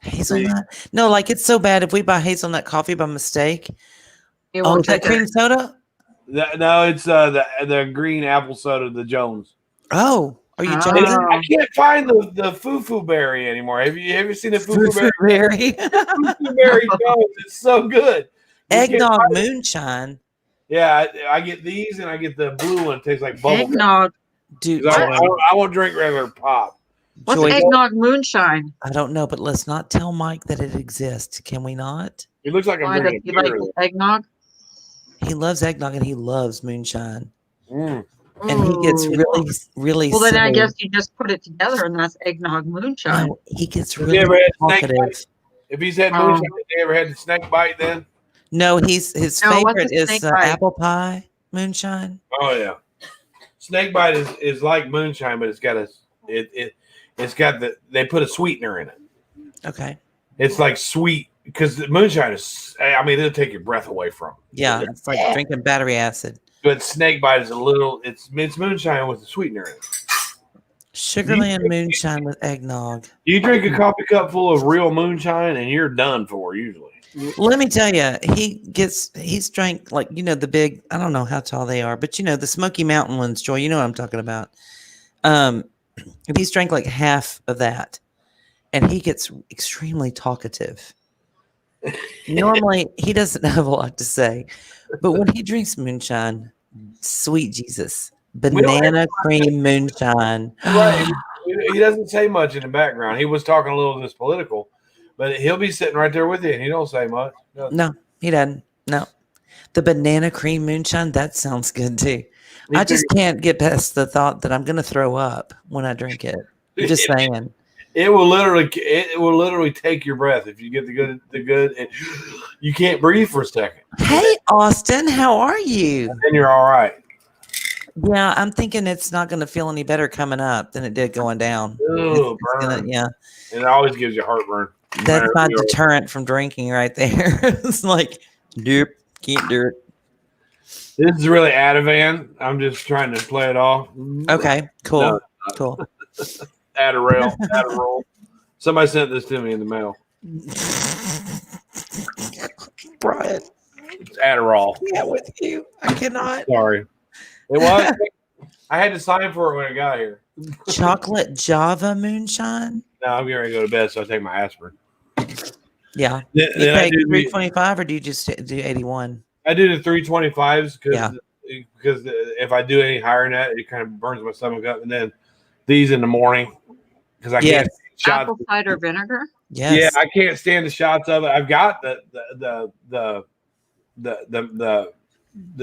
Hazelnut? No, like it's so bad if we buy hazelnut coffee by mistake. It Oh, won't is that taste cream soda? No, it's the green apple soda, the Jones. Oh, are you Oh. joking? I can't find the foo berry anymore. Have you seen the foo berry? Berry. Foo berry Jones. It's so good. Eggnog moonshine. Yeah, I get these and I get the blue one. It tastes like bubble gum. Eggnog. Dude, I won't drink regular pop. What's Joy, eggnog moonshine? I don't know, but let's not tell Mike that it exists. Can we not? It looks like I'm Why does drinking he like beer. eggnog? He loves eggnog and he loves moonshine. Mm. And he gets Ooh. really, really Well, then I silly. guess you just put it together and that's eggnog moonshine. No, he gets Have you ever really had snake talkative. bite? If he's had moonshine, have you ever had the snake bite then? No, his No, what's favorite a is snake bite? apple pie moonshine. Oh yeah. Snake bite is like moonshine, but it's got they put a sweetener in it. Okay. It's like sweet because the moonshine is. I mean, it'll take your breath away from. Yeah, it's like drinking battery acid. But snake bite is a little. It's moonshine with a sweetener in it. Sugarland moonshine with eggnog. You drink a coffee cup full of real moonshine, and you're done for usually. Let me tell you, he's drank like, the big, I don't know how tall they are, but the Smoky Mountain ones, Joy, you know what I'm talking about. He's drank like half of that and he gets extremely talkative. Normally he doesn't have a lot to say, but when he drinks moonshine, sweet Jesus, banana cream moonshine. Right. He doesn't say much in the background. He was talking a little of this political, but he'll be sitting right there with you and he don't say much. No, he doesn't. No. The banana cream moonshine, that sounds good too. I just can't get past the thought that I'm going to throw up when I drink it. I'm just saying. It will literally take your breath if you get the good, and you can't breathe for a second. Hey, Austin, how are you? And then you're all right. Yeah, I'm thinking it's not going to feel any better coming up than it did going down. Ugh, And it always gives you heartburn. that's my deterrent from drinking right there. It's like, nope, can't do it. This is really Ativan. I'm just trying to play it off. Okay, cool, No. cool. Adderall. Somebody sent this to me in the mail. Brian, It's Adderall. yeah, with you. I cannot. Sorry. It was. I had to sign for it when I got here. Chocolate Java moonshine. Now I'm getting ready to go to bed, so I take my aspirin. Yeah. Then You I take do 325 or do you just do 81? I do the 325s because Yeah. because if I do any higher than that, it kind of burns my stomach up. And then these in the morning because I can't shots. Apple cider vinegar. Yes. Yeah, I can't stand the shots of it. I've got the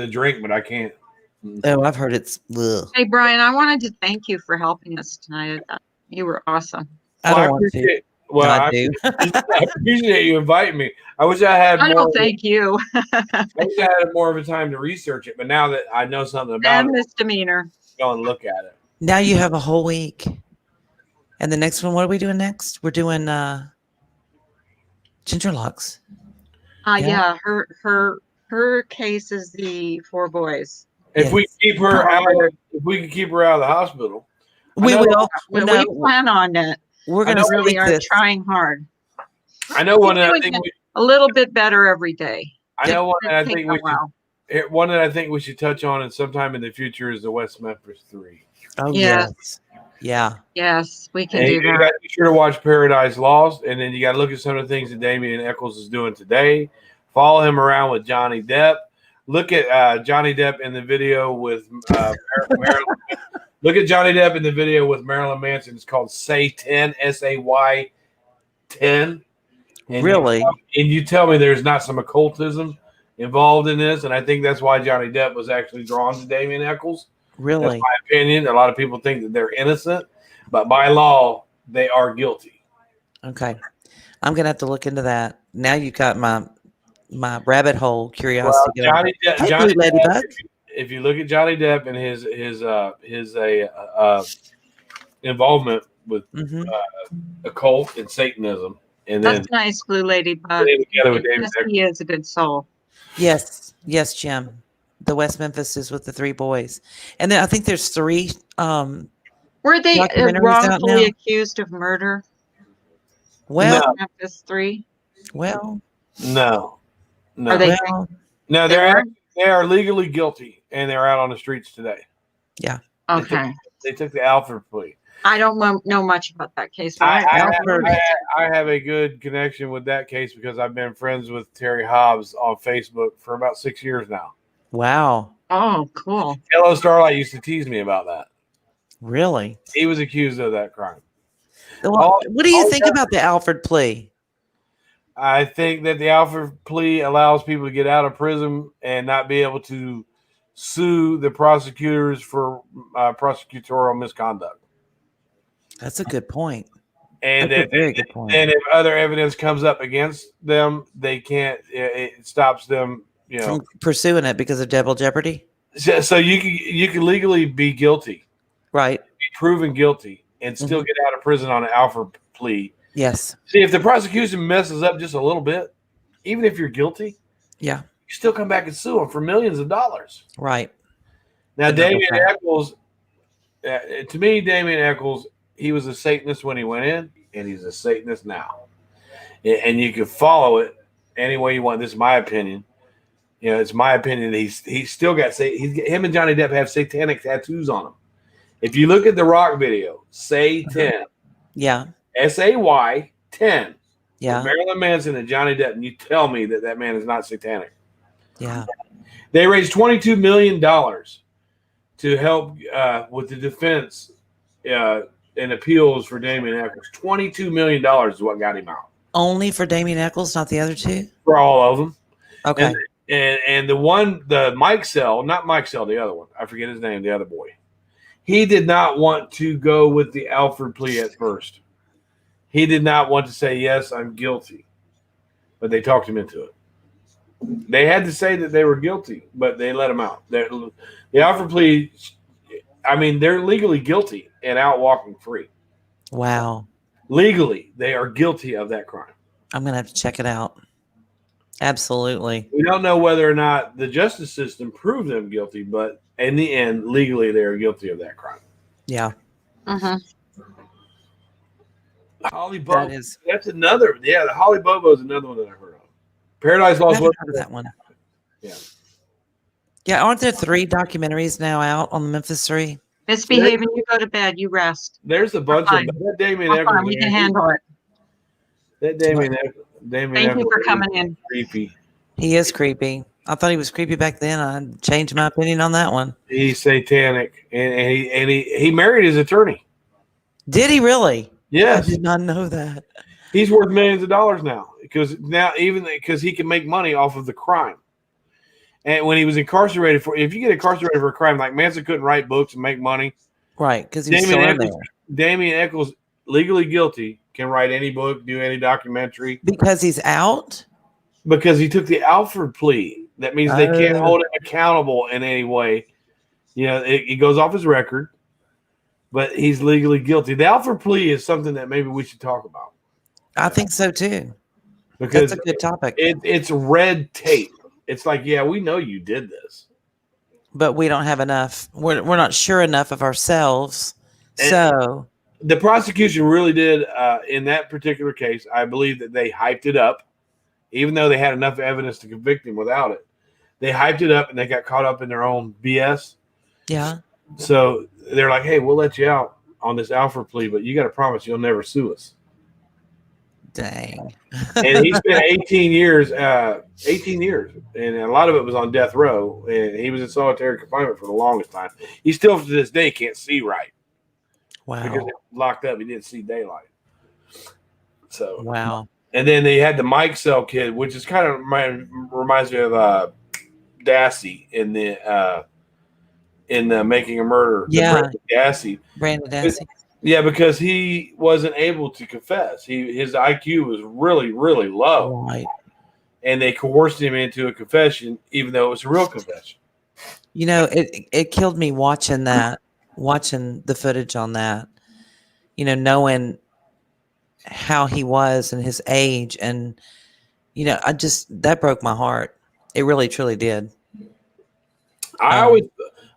drink, but I can't. Oh, I've heard it's. Ugh. Hey, Brian, I wanted to thank you for helping us tonight. You were awesome. I don't want to. Well, I do. I appreciate you inviting me. I wish I had I more. don't thank you. I wish I had more of a time to research it, but now that I know something about And it, misdemeanor. go and look at it. Now you have a whole week. And the next one, what are we doing next? We're doing Ginger Locks. Yeah, her case is the 4 boys. If we keep her out, if we can keep her out of the hospital, We will. We No, plan on it. we're We going to really speak are this. trying hard. I know one that I Doing think it a little bit better every day. I know one that I It's think taken a we while. should. One that I think we should touch on, and sometime in the future, is the West Memphis 3. Oh, Yes. yes. Yeah. Yes, we can And do you that. got to be sure to watch Paradise Lost, and then you got to look at some of the things that Damien Eccles is doing today. Follow him around with Johnny Depp. Look at Johnny Depp in the video with Marilyn. Look at Johnny Depp in the video with Marilyn Manson. It's called Say 10, SAY 10. And Really? you tell me there's not some occultism involved in this, and I think that's why Johnny Depp was actually drawn to Damien Eccles. Really? That's my opinion. A lot of people think that they're innocent, but by law, they are guilty. Okay. I'm going to have to look into that. Now you got my rabbit hole curiosity. Well, Johnny Depp, Hey, Johnny Blue Ladybug. Depp, if you look at Johnny Depp and his involvement with occult and Satanism, and then That's nice, Blue Ladybug. together with David Yes, Eccles. he is a good soul. Yes. Yes, Jim. The West Memphis is with the 3 boys. And then I think there's 3. Were they Documentaries out wrongfully now? accused of murder? Well, Memphis 3? well, No. Are they? well, No, They they are legally guilty, and they're out on the streets today. yeah. Okay. They took the Alfred plea. I don't know much about that case. But I have a good connection with that case because I've been friends with Terry Hobbs on Facebook for about 6 years now. Wow. Oh, cool. Hello Starlight used to tease me about that. Really? He was accused of that crime. Well, what do you think about the Alfred plea? I think that the Alfred plea allows people to get out of prison and not be able to sue the prosecutors for prosecutorial misconduct. That's a good point. And That's a very good point. And if other evidence comes up against them, they can't. It stops them. You know, From pursuing it because of double jeopardy? so you can legally be guilty, Right. be proven guilty, and still get out of prison on an Alfred plea. Yes. See, if the prosecution messes up just a little bit, even if you're guilty, Yeah. you still come back and sue them for millions of dollars. Right. Now, The double Damien tap. Eccles, to me, Damien Eccles, he was a Satanist when he went in, and he's a Satanist now. And you can follow it any way you want. This is my opinion. You know, it's my opinion that he's still got him and Johnny Depp have satanic tattoos on him. If you look at the Rock video, Say 10, Yeah. SAY 10, Yeah. with Marilyn Manson and Johnny Depp, and you tell me that man is not satanic. Yeah. They raised $22 million to help with the defense and appeals for Damien Eccles. $22 million is what got him out. Only for Damien Eccles, not the other 2? For all of them. Okay. And the Mike Sell, not Mike Sell, the other one, I forget his name, the other boy. He did not want to go with the Alfred plea at first. He did not want to say, yes, I'm guilty. But they talked him into it. They had to say that they were guilty, but they let him out. The Alfred plea, I mean, they're legally guilty and out walking free. Wow. Legally, they are guilty of that crime. I'm going to have to check it out. Absolutely. We don't know whether or not the justice system proved them guilty, but in the end, legally, they are guilty of that crime. Yeah. Holly Bobo. That is. That's another. Yeah, the Holly Bobo is another one that I've heard of. Paradise I Lost. haven't heard of that one. Yeah. Yeah. Aren't there 3 documentaries now out on the Memphis 3? Misbehaving, you go to bed, you rest. There's a bunch of them. That Damien Eccles. We can handle it. That Damien Thank you for coming in. creepy. He is creepy. I thought he was creepy back then. I changed my opinion on that one. He's satanic, and he married his attorney. Did he really? Yes, I did not know that. he's worth millions of dollars now because he can make money off of the crime. And when he was incarcerated if you get incarcerated for a crime, like Manson couldn't write books and make money, Right? Because he's still in there. Damien Eccles, legally guilty, can write any book, do any documentary Because he's out. because he took the Alford plea. That means they can't hold him accountable in any way. You know, it goes off his record, but he's legally guilty. The Alford plea is something that maybe we should talk about. I think so too. Because That's a good topic. It's red tape. It's like, yeah, we know you did this, but we don't have enough. We're not sure enough of ourselves. So the prosecution really did in that particular case. I believe that they hyped it up, even though they had enough evidence to convict him without it. They hyped it up and they got caught up in their own BS. yeah, So they're like, hey, we'll let you out on this Alford plea, but you got to promise you'll never sue us. dang. And he spent 18 years, and a lot of it was on death row, and he was in solitary confinement for the longest time. He still, to this day, can't see right because Wow. he was locked up. He didn't see daylight. So, Wow. and then they had the Mike Cell kid, which is kind of reminds me of Dassey in the Making a Murder. Yeah. Dassey. Brandon Dassey. Yeah, because he wasn't able to confess. His IQ was really, really low. Right. And they coerced him into a confession, even though it was a real confession. You know, it killed me watching the footage on that. You know, knowing how he was and his age, and you know, that broke my heart. It really, truly did. I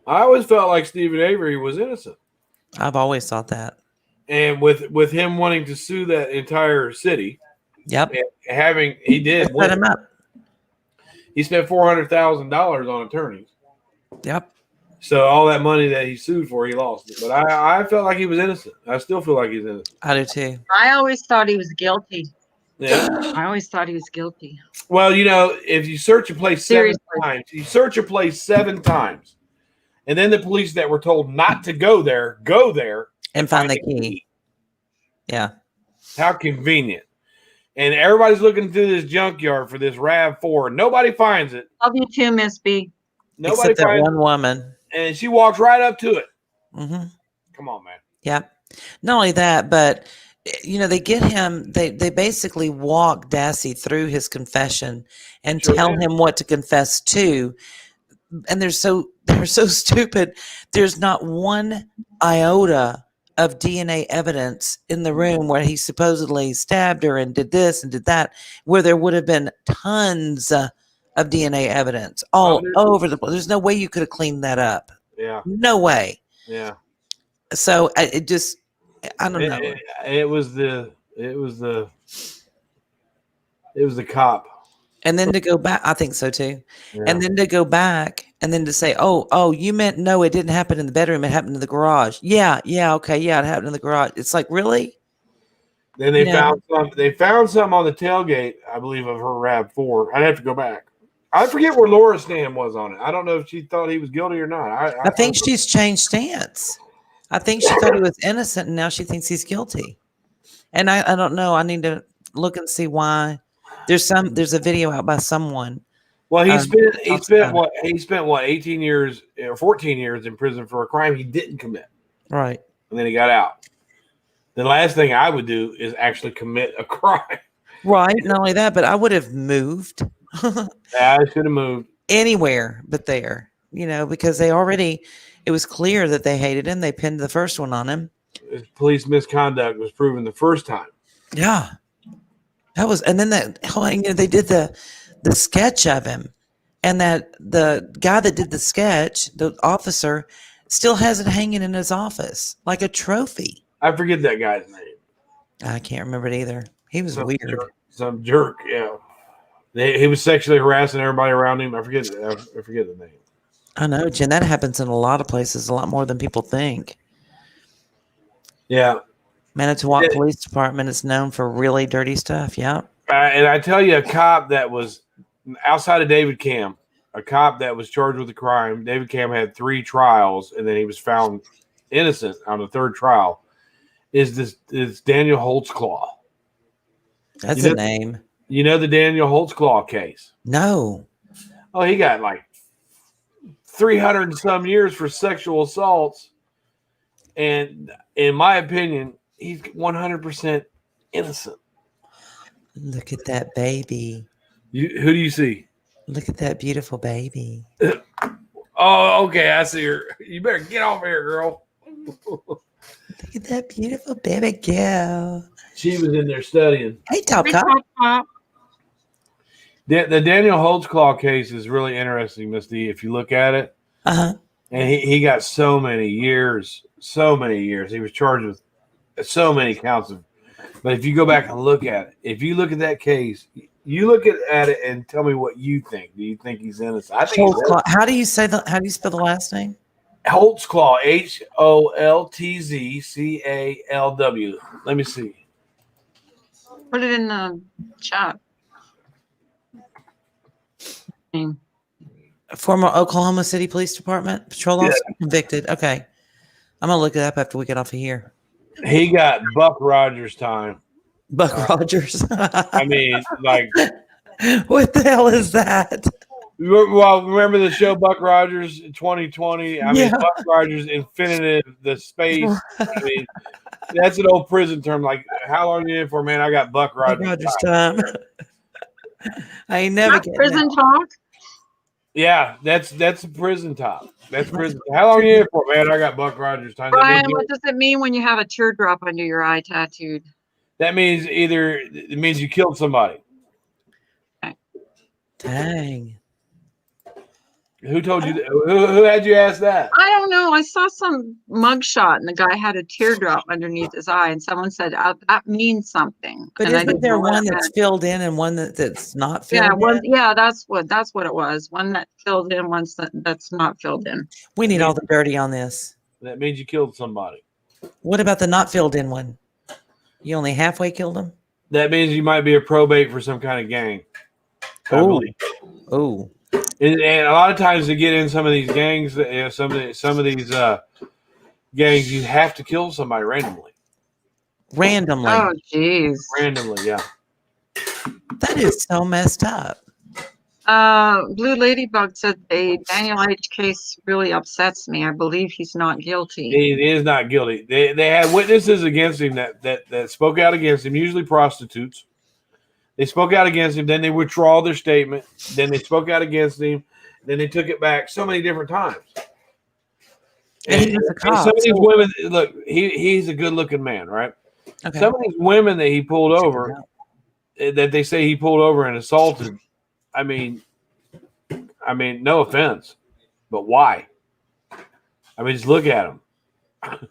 always felt like Stephen Avery was innocent. I've always thought that. And with him wanting to sue that entire city, Yep. and he did Set him up. He spent $400,000 on attorneys. Yep. So all that money that he sued for, he lost it. But I felt like he was innocent. I still feel like he's innocent. I do too. I always thought he was guilty. Yeah. I always thought he was guilty. Well, you know, if you search a place Seriously. 7 times, and then the police that were told not to go there And find the key. Yeah. How convenient. And everybody's looking through this junkyard for this RAV4. Nobody finds it. Love you too, Miss B. Nobody Except that finds one it. woman. And she walks right up to it. Mm-hmm. Come on, man. Yeah. Not only that, but you know, they get him. They basically walk Dassey through his confession and Sure tell did. him what to confess to. And they're so stupid. There's not one iota of DNA evidence in the room where he supposedly stabbed her and did this and did that, where there would have been tons of DNA evidence all over the place. There's no way you could have cleaned that up. Yeah. No way. Yeah. So I don't know. It was the cop. And then to go back, I think so too. Yeah. And then to go back and then to say, oh, you meant no, it didn't happen in the bedroom. It happened in the garage. Yeah. Okay. Yeah. It happened in the garage. It's like, really? Then they found some. They found some on the tailgate, I believe, of her RAV4. I'd have to go back. I forget where Laura's stand was on it. I don't know if she thought he was guilty or not. I think she's changed stance. I think she thought he was innocent, and now she thinks he's guilty. And I don't know. I need to look and see why. There's a video out by someone. Well, he spent what 18 years or 14 years in prison for a crime he didn't commit. Right. And then he got out. The last thing I would do is actually commit a crime. Right. Not only that, but I would have moved I should have moved anywhere but there, you know, because it was clear that they hated him. They pinned the first one on him. Police misconduct was proven the first time. Yeah. And then they did the sketch of him, and that the guy that did the sketch, the officer, still has it hanging in his office like a trophy. I forget that guy's name. I can't remember it either. He was weird. Some jerk, yeah. He was sexually harassing everybody around him. I forget the name. I know, Jen. That happens in a lot of places, a lot more than people think. Yeah. Manitowoc Police Department is known for really dirty stuff. Yeah. And I tell you, a cop that was outside of David Cam, a cop that was charged with a crime. David Cameron had 3 trials, and then he was found innocent on the 3rd trial. Is Daniel Holtzclaw? That's a name. You know the Daniel Holtzclaw case? No. Oh, he got like 300 and some years for sexual assaults. And in my opinion, he's 100% innocent. Look at that baby. Who do you see? Look at that beautiful baby. Oh, okay. I see her. You better get off here, girl. Look at that beautiful baby girl. She was in there studying. Hey, Top Hey, Cop. Top Cop. The Daniel Holtzclaw case is really interesting, Miss D, if you look at it. Uh-huh. And he got so many years. He was charged with so many counts of. But if you go back and look at it, if you look at that case, you look at it and tell me what you think. Do you think he's innocent? I think he's innocent. How do you spell the last name? Holtzclaw, Holtzcalw. Let me see. Put it in the chat. Former Oklahoma City Police Department patrol officer convicted. Okay. I'm going to look it up after we get off of here. He got Buck Rogers time. Buck Rogers. I mean, like. What the hell is that? Well, remember the show Buck Rogers in 2020? I mean, Buck Rogers infinitive, the space. I mean, that's an old prison term. Like, how long are you in for, man? I got Buck Rogers time. I ain't never That's prison talk. Yeah, that's a prison talk. That's prison. How long are you in for, man? I got Buck Rogers time. Brian, what does it mean when you have a teardrop under your eye tattooed? That means it means you killed somebody. Dang. Who told you that? Who had you ask that? I don't know. I saw some mugshot and the guy had a teardrop underneath his eye, and someone said that means something. But isn't there one that's filled in and one that's not filled in? Yeah, that's what it was. One that filled in, one that's not filled in. We need all the dirty on this. That means you killed somebody. What about the not filled in one? You only halfway killed him? That means you might be a probate for some kind of gang. Oh. And a lot of times to get in some of these gangs, some of these gangs, you have to kill somebody randomly. Randomly. Oh, jeez. Randomly, yeah. That is so messed up. Blue Ladybug said the Daniel H. case really upsets me. I believe he's not guilty. He is not guilty. They had witnesses against him that spoke out against him, usually prostitutes. They spoke out against him. Then they withdraw their statement. Then they spoke out against him. Then they took it back so many different times. And he was a cop, some of these women, look, he's a good-looking man, right? Okay. Some of these women that he pulled over, that they say he pulled over and assaulted, I mean, no offense, but why? I mean, just look at them.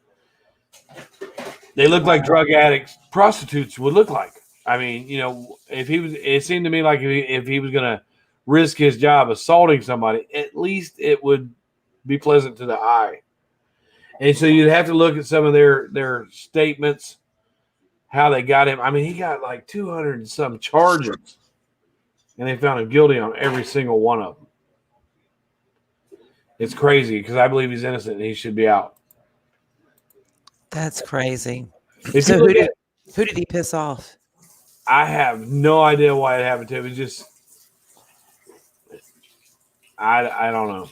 They look like drug addicts, prostitutes would look like. I mean, it seemed to me like if he was going to risk his job assaulting somebody, at least it would be pleasant to the eye. And so you'd have to look at some of their statements, how they got him. I mean, he got like 200 and some charges, and they found him guilty on every single one of them. It's crazy because I believe he's innocent and he should be out. That's crazy. If So you look at, who did he piss off? I have no idea why it happened to him. It's just, I don't know.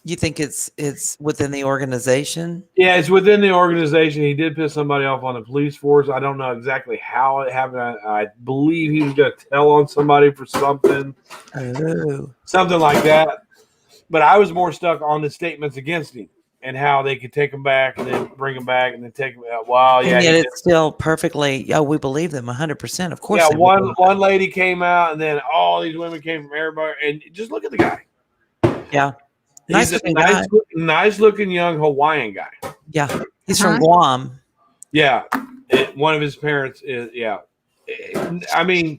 You think it's within the organization? Yeah, it's within the organization. He did piss somebody off on the police force. I don't know exactly how it happened. I believe he was going to tell on somebody for something. Oh. Something like that. But I was more stuck on the statements against him and how they could take him back and then bring him back and then take him out. Wow, yeah. And yet it's still perfectly, we believe them 100%. Of course. Yeah, one lady came out and then all these women came from everybody. And just look at the guy. Yeah. He's a nice looking young Hawaiian guy. Yeah. He's from Guam. Yeah. One of his parents is, yeah. I mean,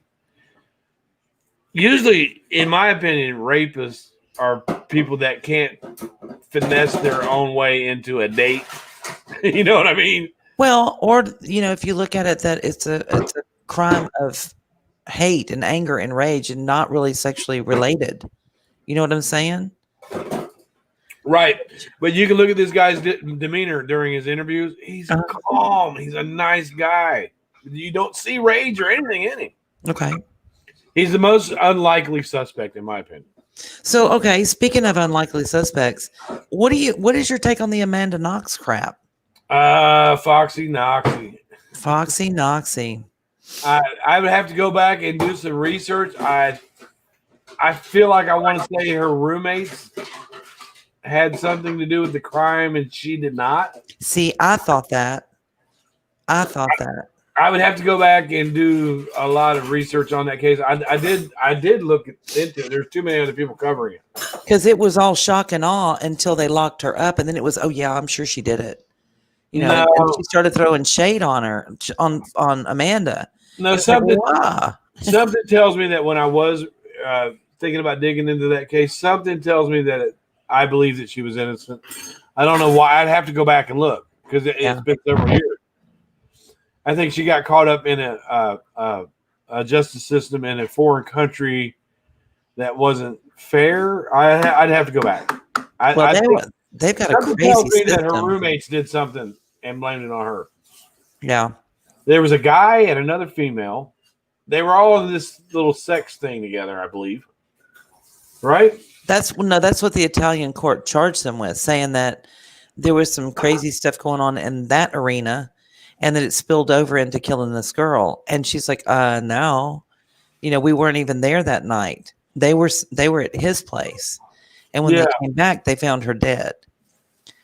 usually, in my opinion, rapists are people that can't finesse their own way into a date. You know what I mean? Well, or, if you look at it, that it's a crime of hate and anger and rage and not really sexually related. You know what I'm saying? Right. But you can look at this guy's demeanor during his interviews. He's calm. He's a nice guy. You don't see rage or anything in him. Okay. He's the most unlikely suspect, in my opinion. So, okay, speaking of unlikely suspects, what is your take on the Amanda Knox crap? Foxy Noxy. Foxy Noxy. I would have to go back and do some research. I feel like I want to say her roommates had something to do with the crime and she did not. See, I thought that. I would have to go back and do a lot of research on that case. I did look into it. There's too many other people covering it. Because it was all shock and awe until they locked her up, and then it was, oh yeah, I'm sure she did it. You know, and she started throwing shade on her, on Amanda. No, something tells me that when I was thinking about digging into that case, something tells me that I believe that she was innocent. I don't know why. I'd have to go back and look because it's been several years. I think she got caught up in a justice system in a foreign country that wasn't fair. I'd have to go back. They've got a crazy tells me system. that her roommates did something and blamed it on her. Yeah. There was a guy and another female. They were all in this little sex thing together, I believe. Right? That's what the Italian court charged them with, saying that there was some crazy stuff going on in that arena and that it spilled over into killing this girl. And she's like, no, we weren't even there that night. They were at his place. And when they came back, they found her dead.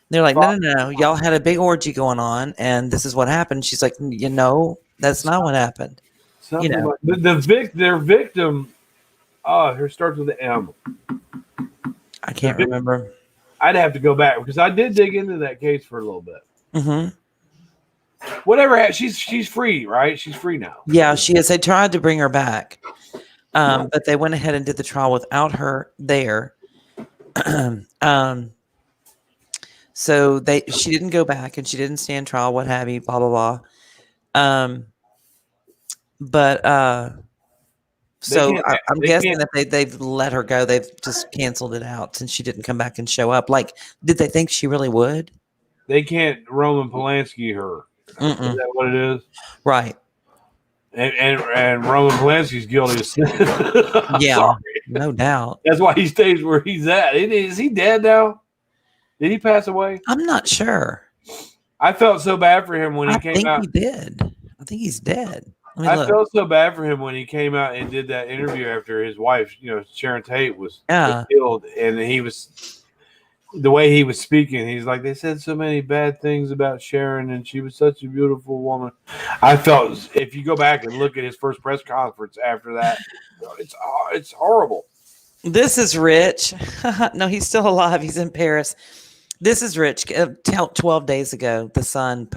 They're like, no, y'all had a big orgy going on, and this is what happened. She's like, that's not what happened. Their victim, her starts with an M. I can't remember. I'd have to go back because I did dig into that case for a little bit. Mm-hmm. Whatever, she's free, right? She's free now. Yeah, she is. They tried to bring her back, but they went ahead and did the trial without her there. So she didn't go back and she didn't stand trial, what have you, blah, blah, blah. So I'm guessing that they've let her go. They've just canceled it out since she didn't come back and show up. Like, did they think she really would? They can't Roman Polanski her. Is that what it is? Right. And Roman Polanski's guilty of sin. Yeah, no doubt. That's why he stays where he's at. Is he dead now? Did he pass away? I'm not sure. I felt so bad for him when he came out. I think he did. I think he's dead. I felt so bad for him when he came out and did that interview after his wife, Sharon Tate was killed, and he was the way he was speaking. He's like, they said so many bad things about Sharon, and she was such a beautiful woman. I felt if you go back and look at his first press conference after that, it's horrible. This is Rich. No, he's still alive. He's in Paris. This is Rich. 12 days ago, The Sun,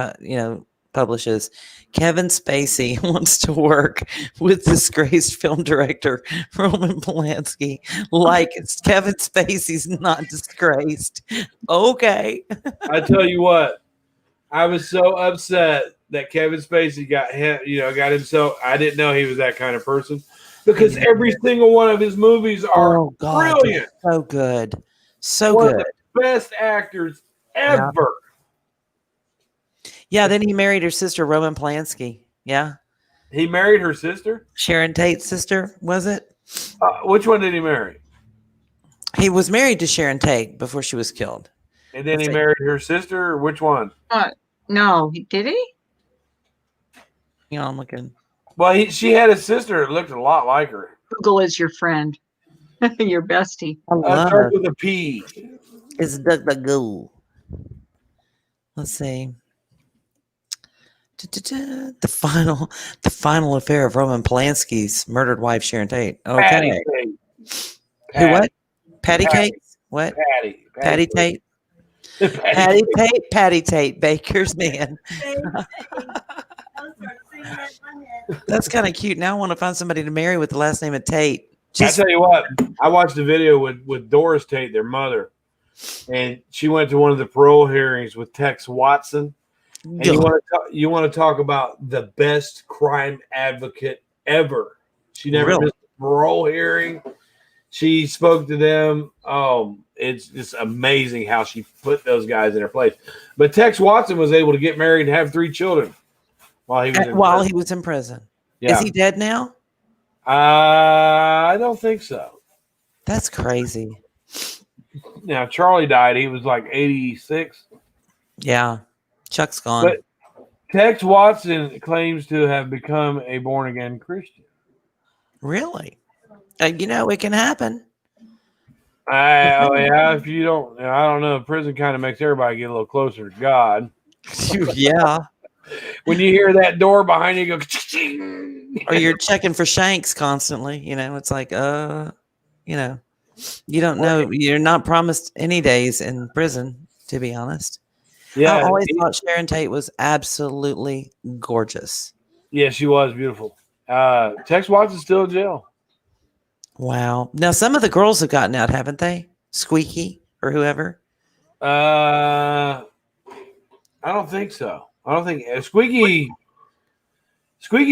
publishes Kevin Spacey wants to work with disgraced film director Roman Polanski. Like Kevin Spacey's not disgraced. Okay. I tell you what, I was so upset that Kevin Spacey got himself. I didn't know he was that kind of person because every single one of his movies are brilliant. So good. So one good. Of the best actors ever. Yeah, then he married her sister, Roman Polanski. Yeah. He married her sister? Sharon Tate's sister, was it? Which one did he marry? He was married to Sharon Tate before she was killed. And then he married her sister? Or which one? No, did he? I'm looking. Well, she had a sister that looked a lot like her. Google is your friend. Your bestie. Starts with a P. It's DuckDuckGo. Let's see. The final affair of Roman Polanski's murdered wife Sharon Tate. Okay. Patty Tate. Who? What? Patty Tate? What? Patty Tate. Patty Tate, Baker's man. That's kind of cute. Now I want to find somebody to marry with the last name of Tate. I tell you what, I watched a video with Doris Tate, their mother, and she went to one of the parole hearings with Tex Watson. And you want to talk about the best crime advocate ever. She never missed a parole hearing. She spoke to them. It's just amazing how she put those guys in their place. But Tex Watson was able to get married and have 3 children while he was in prison. Yeah. Is he dead now? I don't think so. That's crazy. Now, Charlie died. He was like 86. Yeah. Chuck's gone. But Tex Watson claims to have become a born-again Christian. Really? It can happen. If you don't, I don't know. Prison kind of makes everybody get a little closer to God. Yeah. When you hear that door behind you go, or you're checking for shanks constantly, it's like, you don't know. You're not promised any days in prison, to be honest. Yeah. I always thought Sharon Tate was absolutely gorgeous. Yeah, she was beautiful. Tex Watson's still in jail. Wow. Now, some of the girls have gotten out, haven't they? Squeaky or whoever? I don't think so. I don't think Squeaky's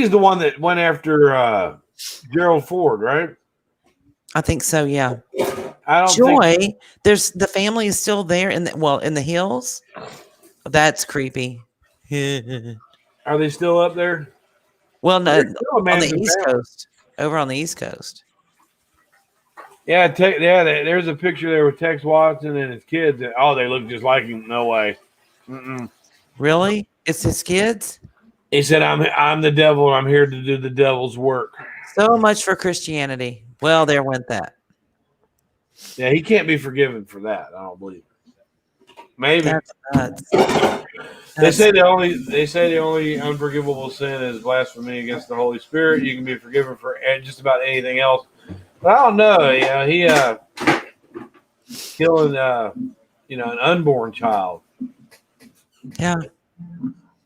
the one that went after Gerald Ford, right? I think so, yeah. I don't Joy, there's the family is still there in the hills. That's creepy. Are they still up there? Well, no, on the East Coast. Over on the East Coast. Yeah, there's a picture there with Tex Watson and his kids. Oh, they look just like him. No way. Mm-mm. Really? It's his kids? He said, I'm the devil. I'm here to do the devil's work. So much for Christianity. Well, there went that. Yeah, he can't be forgiven for that. I don't believe it. Maybe. They say the only unforgivable sin is blasphemy against the Holy Spirit. You can be forgiven for just about anything else. But I don't know. He killing an unborn child. Yeah.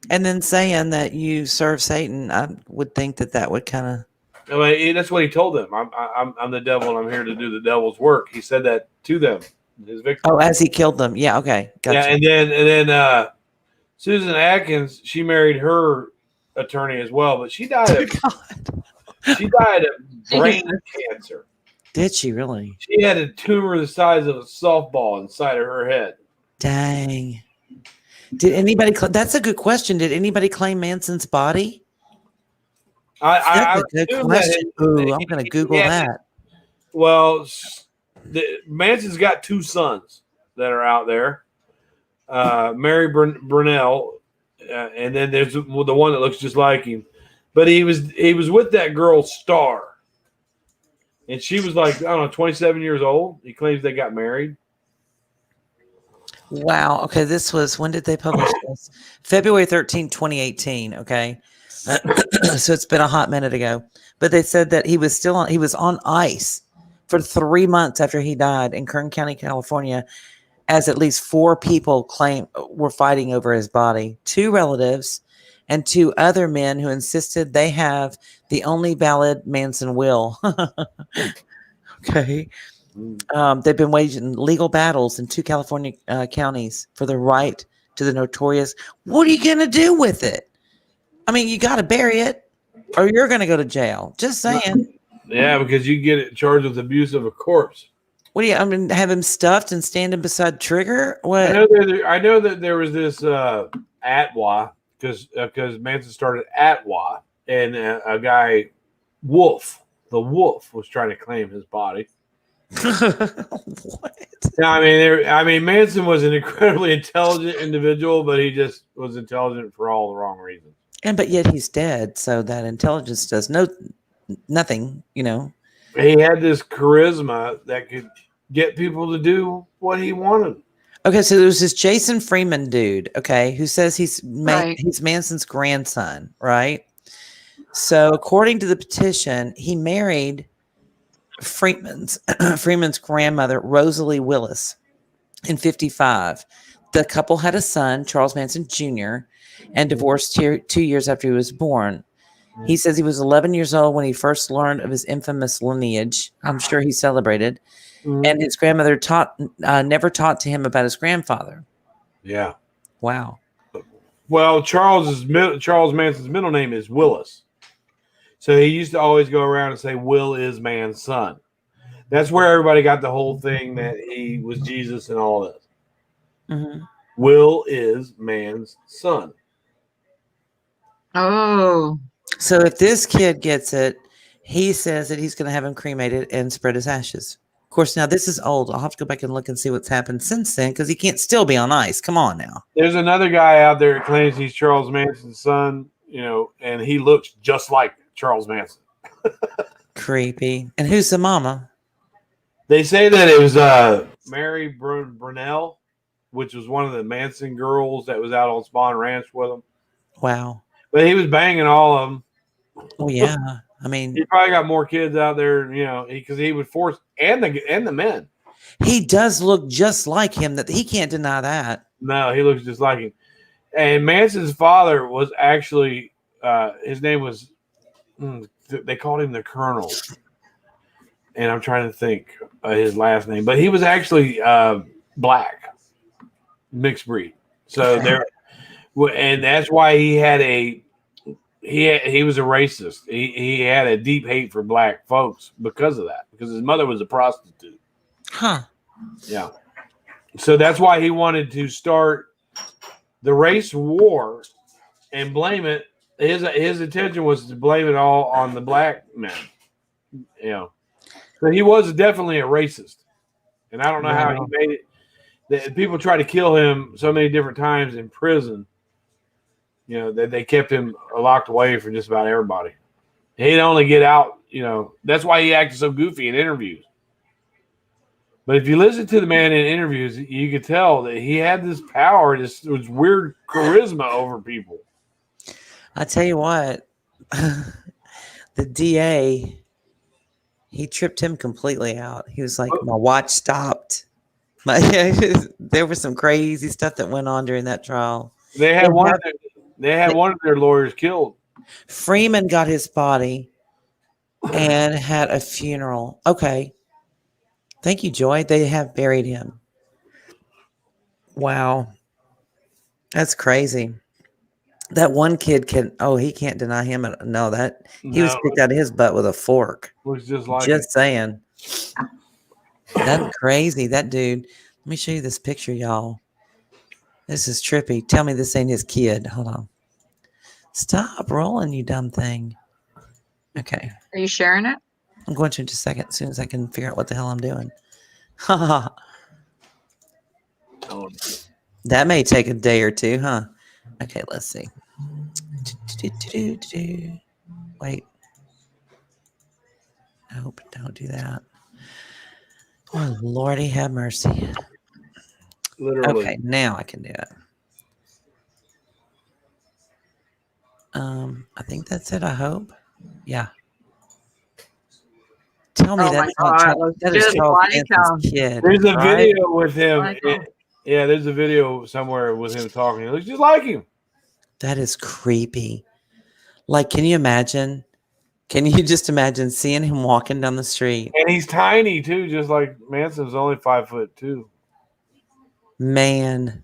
And then saying that you serve Satan, I would think that would kind of. I mean, that's what he told them. I'm the devil, and I'm here to do the devil's work. He said that to them, his victims. Oh, as he killed them. Yeah. Okay. Gotcha. Yeah, and then Susan Atkins, she married her attorney as well, but she died of brain cancer. Did she really? She had a tumor the size of a softball inside of her head. Dang. Did anybody? That's a good question. Did anybody claim Manson's body? That's a good question. Ooh, I'm going to Google that. Well, Manson's got 2 sons that are out there. Mary Brunell, and then there's the one that looks just like him. But he was with that girl Star, and she was like, I don't know, 27 years old. He claims they got married. Wow. Okay, this was, when did they publish this? February 13, 2018. Okay, so it's been a hot minute ago. But they said that he was on ice for 3 months after he died in Kern County, California, as at least 4 people were fighting over his body. 2 relatives and 2 other men who insisted they have the only valid Manson will. Okay. They've been waging legal battles in 2 California counties for the right to the notorious. What are you going to do with it? I mean, you got to bury it or you're going to go to jail. Just saying. Yeah, because you get charged with abuse of a corpse. What do you? I mean, have him stuffed and standing beside Trigger? What? I know that there was this Atwa because Manson started Atwa, and a guy Wolf, the Wolf, was trying to claim his body. What? I mean, Manson was an incredibly intelligent individual, but he just was intelligent for all the wrong reasons. But yet he's dead, so that intelligence does nothing. He had this charisma that could get people to do what he wanted. Okay, so there's this Jason Freeman dude, okay, who says he's Manson's grandson, right? So according to the petition, he married Freeman's grandmother, Rosalie Willis, in 1955. The couple had a son, Charles Manson Jr., and divorced 2 years after he was born. He says he was 11 years old when he first learned of his infamous lineage. I'm sure he celebrated. Mm-hmm. And his grandmother never taught to him about his grandfather. Yeah. Wow. Well, Charles Manson's middle name is Willis. So he used to always go around and say, Will is man's son. That's where everybody got the whole thing that he was Jesus and all this. Mhm. Will is man's son. Oh, So if this kid gets it, he says that he's going to have him cremated and spread his ashes. Of course, now this is old. I'll have to go back and look and see what's happened since then because he can't still be on ice. Come on now. There's another guy out there that claims he's Charles Manson's son, and he looks just like Charles Manson. Creepy. And who's the mama? They say that it was Mary Brunell, which was one of the Manson girls that was out on Spawn Ranch with him. Wow. But he was banging all of them. Oh yeah. I mean, He probably got more kids out there, because he would force and the men. he does look just like him. That he can't deny that. No, he looks just like him. And Manson's father was actually his name was they called him the Colonel, and I'm trying to think his last name, but he was actually black, mixed breed. So there, and that's why he had he was a racist. He had a deep hate for black folks because of that, because his mother was a prostitute. Huh. Yeah. So that's why he wanted to start the race war and blame it. His intention was to blame it all on the black men. So he was definitely a racist. And I don't know how he made it. People tried to kill him so many different times in prison. That they kept him locked away from just about everybody. He'd only get out, that's why he acted so goofy in interviews. But if you listen to the man in interviews, you could tell that he had this power, this weird charisma over people. I tell you what, the DA, he tripped him completely out. He was like, my watch stopped. There was some crazy stuff that went on during that trial. They had one of their lawyers killed. Freeman got his body and had a funeral. Okay. Thank you, Joy. They have buried him. Wow. That's crazy. That one kid he can't deny him. No, he was picked out of his butt with a fork. Looks just like Just saying. That's crazy. That dude. Let me show you this picture, y'all. This is trippy. Tell me this ain't his kid. Hold on. Stop rolling, you dumb thing. Okay. are you sharing it? I'm going to in just a second as soon as I can figure out what the hell I'm doing. Ha That may take a day or two, huh? Okay, let's see. Wait. Nope, don't do that. Oh, Lordy have mercy. literally. Okay, now I can do it. I think that's it, I hope. Yeah. Tell me Oh that's my not God, Charles, looks that is just Charles like Manson's him. kid. There's a right? video with him. Like him. Yeah, there's a video somewhere with him talking. It looks just like him. That is creepy. Like, can you imagine? Can you just imagine seeing him walking down the street? And he's tiny too, just like Manson's only 5'2". Man,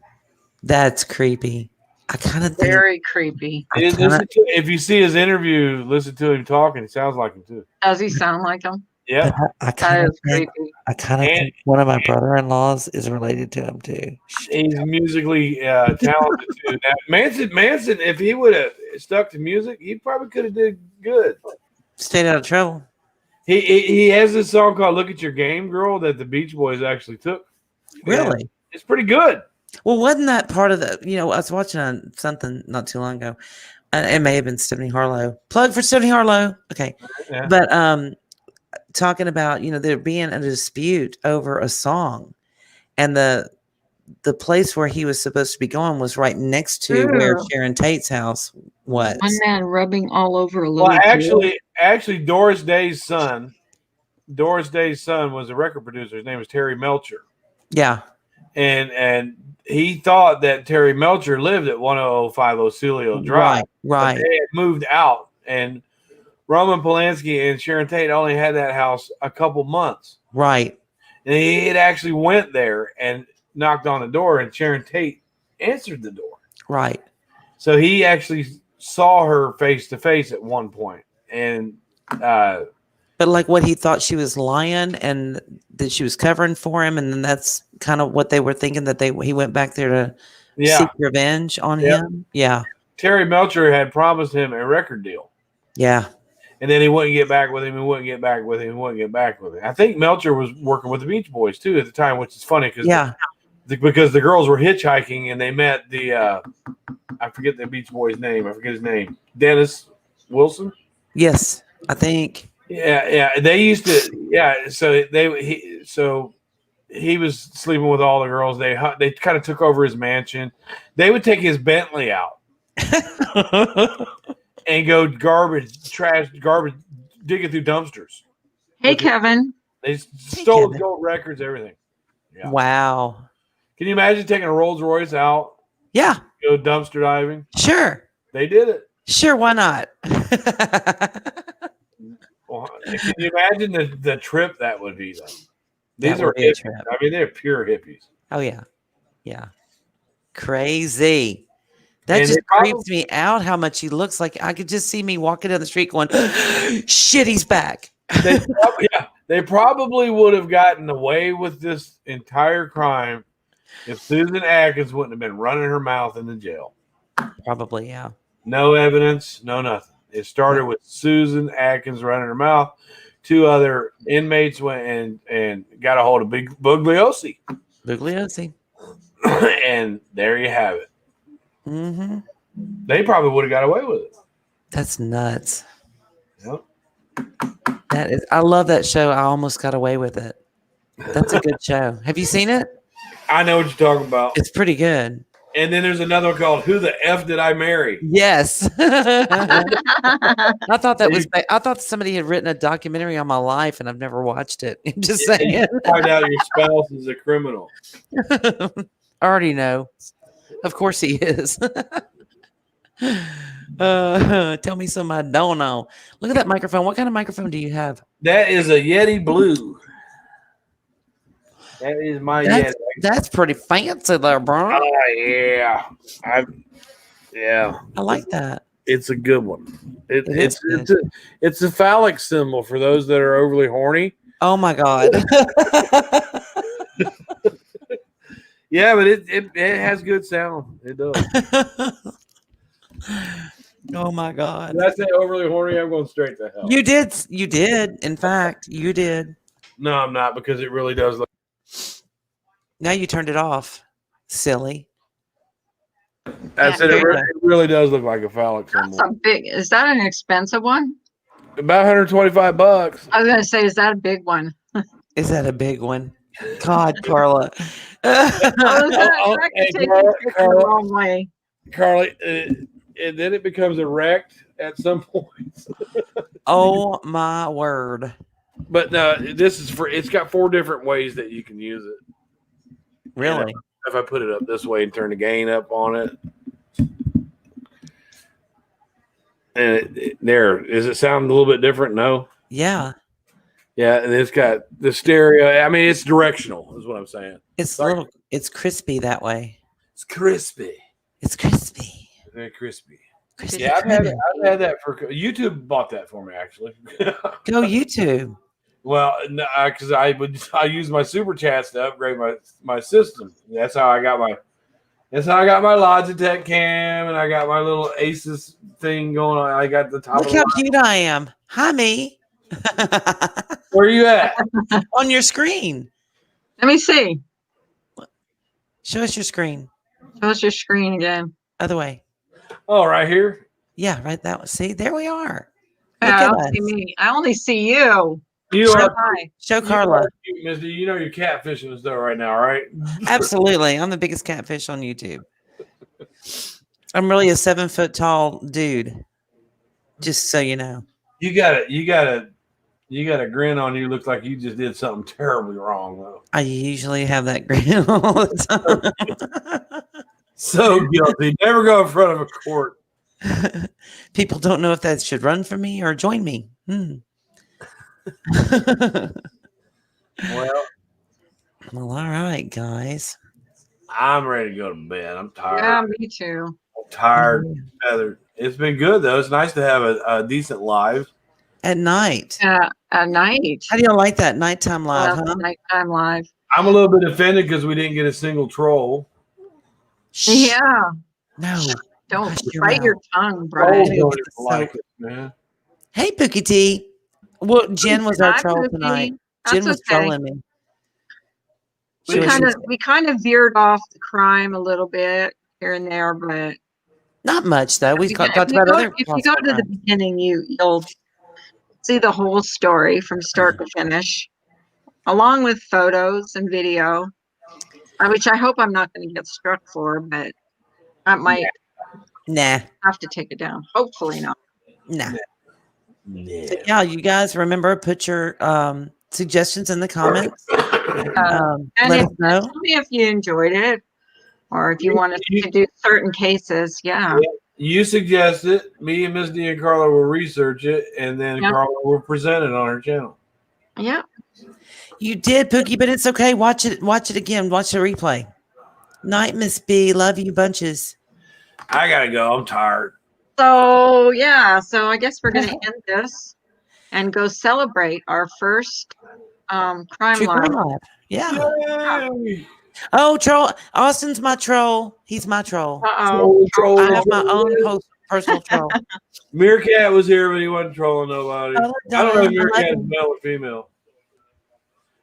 that's creepy. I kind of think Very creepy. If you see his interview, listen to him talking. He sounds like him too. Does he sound like him? Yeah. I kind That of is think, creepy. I kind of think one of my brother-in-laws is related to him too. He's musically talented too. Now, Manson, if he would have stuck to music, he probably could have did good. Stayed out of trouble. He has this song called "Look at Your Game, Girl" that the Beach Boys actually took. Really? And it's pretty good. Well, wasn't that part of the? I was watching on something not too long ago. It may have been Stephanie Harlow. Plug for Stephanie Harlow. Okay, Yeah. but talking about there being a dispute over a song, and the place where he was supposed to be going was right next to where Sharon Tate's house was. One man rubbing all over a little. Well, actually, Doris Day's son was a record producer. His name was Terry Melcher. Yeah. And he thought that Terry Melcher lived at 10050 Celio Drive. Right. But they had moved out, and Roman Polanski and Sharon Tate only had that house a couple months. Right. And he had actually went there and knocked on the door, and Sharon Tate answered the door. Right. So he actually saw her face to face at one point, and But like what he thought she was lying and that she was covering for him, and then that's kind of what they were thinking, that he went back there to seek revenge on him. Yeah. Terry Melcher had promised him a record deal. Yeah. And then he wouldn't get back with him. He wouldn't get back with him. He wouldn't get back with him. I think Melcher was working with the Beach Boys too at the time, which is funny because because the girls were hitchhiking and they met the I forget the Beach Boy's name. I forget his name. Dennis Wilson. Yes, I think. Yeah. They used to. Yeah. So he was sleeping with all the girls. They kind of took over his mansion. They would take his Bentley out. And go garbage, digging through dumpsters. Hey, Kevin. They stole gold records, everything. Yeah. Wow. Can you imagine taking a Rolls Royce out? Yeah. Go dumpster diving? Sure. They did it. Sure, why not? Well, can you imagine the trip that would be, though? These are hippies. I mean, they're pure hippies. Oh, yeah. Yeah. Crazy. That just creeps me out how much he looks like. I could just see me walking down the street going, shit, he's back. They probably would have gotten away with this entire crime if Susan Atkins wouldn't have been running her mouth in the jail. Probably, yeah. No evidence, no nothing. It started with Susan Atkins running her mouth. 2 other inmates went and got a hold of Big Bugliosi. And there you have it. Mm-hmm. They probably would have got away with it. That's nuts. Yep. That is. I love that show. I almost got away with it. That's a good show. Have you seen it? I know what you're talking about. It's pretty good. And then there's another one called "Who the F Did I Marry?" Yes. I thought that was. I thought somebody had written a documentary on my life, and I've never watched it. I'm just saying. You find out your spouse is a criminal. I already know. Of course he is. Tell me something I don't know. Look at that microphone. What kind of microphone do you have? That is a Yeti Blue. That is my Yeti. That's pretty fancy there, bro. Oh, yeah. I like that. It's a good one. It's a phallic symbol for those that are overly horny. Oh, my God. Yeah, but it has good sound. It does. Oh my God! Did I say overly horny? I'm going straight to hell. You did. In fact, you did. No, I'm not, because it really does look. Now you turned it off. Silly. I said it really does look like a phallic symbol. That's a big. Is that an expensive one? About $125. I was going to say, is that a big one? Is that a big one? God, Carla. Carly, and then it becomes erect at some point. Oh my word! But this is for. It's got 4 different ways that you can use it. Really? If I put it up this way and turn the gain up on it, and there, does it sound a little bit different? No. Yeah. Yeah, and it's got the stereo. I mean, it's directional, is what I'm saying. It's it's crispy that way. It's crispy. It's crispy. Very crispy. Crispy. Yeah, I've had that for YouTube. Bought that for me, actually. Go YouTube. Well, because I use my super chats to upgrade my system. That's how I got my Logitech cam, and I got my little Asus thing going on. I got the top. Look how cute I am. Hi, me. Where are you at? On your screen. Let me see. Show us your screen. Show us your screen again. Other way. Oh, right here? Yeah, right that one. See, there we are. I don't see me. I only see you. Show Carla. Mister, you know you're catfishing us though right now, right? Absolutely. I'm the biggest catfish on YouTube. I'm really a 7 foot tall dude. Just so you know. You got a grin on you. Looks like you just did something terribly wrong, though. I usually have that grin all the time. So guilty. Never go in front of a court. People don't know if that should run for me or join me. Well, all right, guys. I'm ready to go to bed. I'm tired. Yeah, me too. I'm tired. It's been good, though. It's nice to have a decent live. at night. At night. How do you like that nighttime live, huh? Nighttime live. I'm a little bit offended because we didn't get a single troll. Shh. Yeah. No. Don't Hush your bite your mouth. tongue, Trolls Brian. Hey, don't get even the like soap. it, man. Hey, Pookie T. Well, Jen was our Hi, troll Pookie. tonight. That's Jen was okay. trolling me. We kind of veered off the crime a little bit here and there, but Not much though. We talked about other. if you go to the beginning, you'll see the whole story from start to finish, along with photos and video, which I hope I'm not going to get struck for, but I might Nah. have to take it down. Hopefully not. Nah. Yeah. So, yeah, you guys remember, put your suggestions in the comments. And Let us know. tell me if you enjoyed it, or if you want us to do certain cases. Yeah. You suggest it. Me and Miss D and Carla will research it, and then Yep. Carla will present it on her channel. Yeah. You did, Pookie, but it's okay. Watch it again. Watch the replay. Night, Miss B. Love you bunches. I gotta go. I'm tired. So I guess we're going to end this and go celebrate our first crime True crime live. live. Yeah. Yay! Oh, troll. Austin's my troll. He's my troll. Troll. I have my own personal troll. Meerkat was here, but he wasn't trolling nobody. Oh, I don't know if I Meerkat like is him. male or female.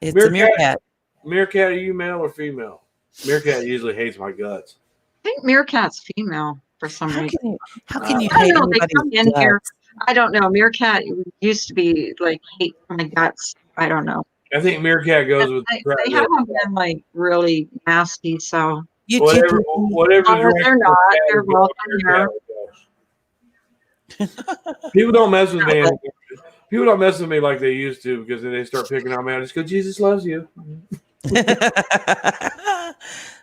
It's a meerkat. Meerkat, are you male or female? Meerkat usually hates my guts. I think Meerkat's female for some reason. How can you I hate don't know. They anybody's come in here. guts? I don't know. Meerkat used to be like hate my guts. I don't know. I think Meerkat goes with They haven't been like really nasty. So You whatever. too, Whatever. oh, they're not. They're welcome here. People don't mess with me. People don't mess with me like they used to because then they start picking on me. I just go, Jesus loves you.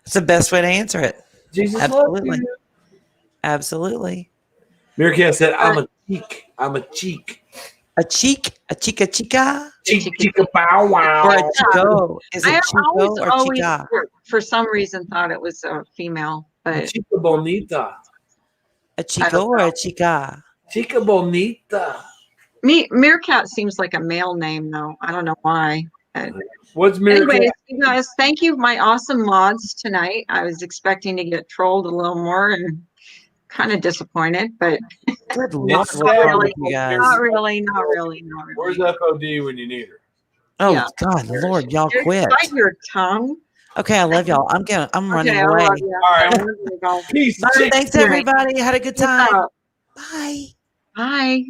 It's the best way to answer it. Jesus Absolutely. loves you. Absolutely. Meerkat said, I'm a cheek. I'm a cheek. A cheek, a chica chica, Chica bow wow. or a chico. Is it I chico or always chica? for some reason thought it was a female, but Chica bonita. A chico or a chica? Chica bonita. Meerkat seems like a male name though. I don't know why. But What's Meerkat? anyways, you guys, thank you, my awesome mods tonight. I was expecting to get trolled a little more and kind of disappointed, but Good Lord, Not what's wrong really. with you guys? not really. Where's FOD when you need her? Oh yeah. God, Lord, y'all Just quit. bite your tongue. Okay, I love y'all. I'm running Okay, I away. love you. All right. I'm gonna go. Peace. Bye, thanks everybody. Had a good time. Bye. Bye.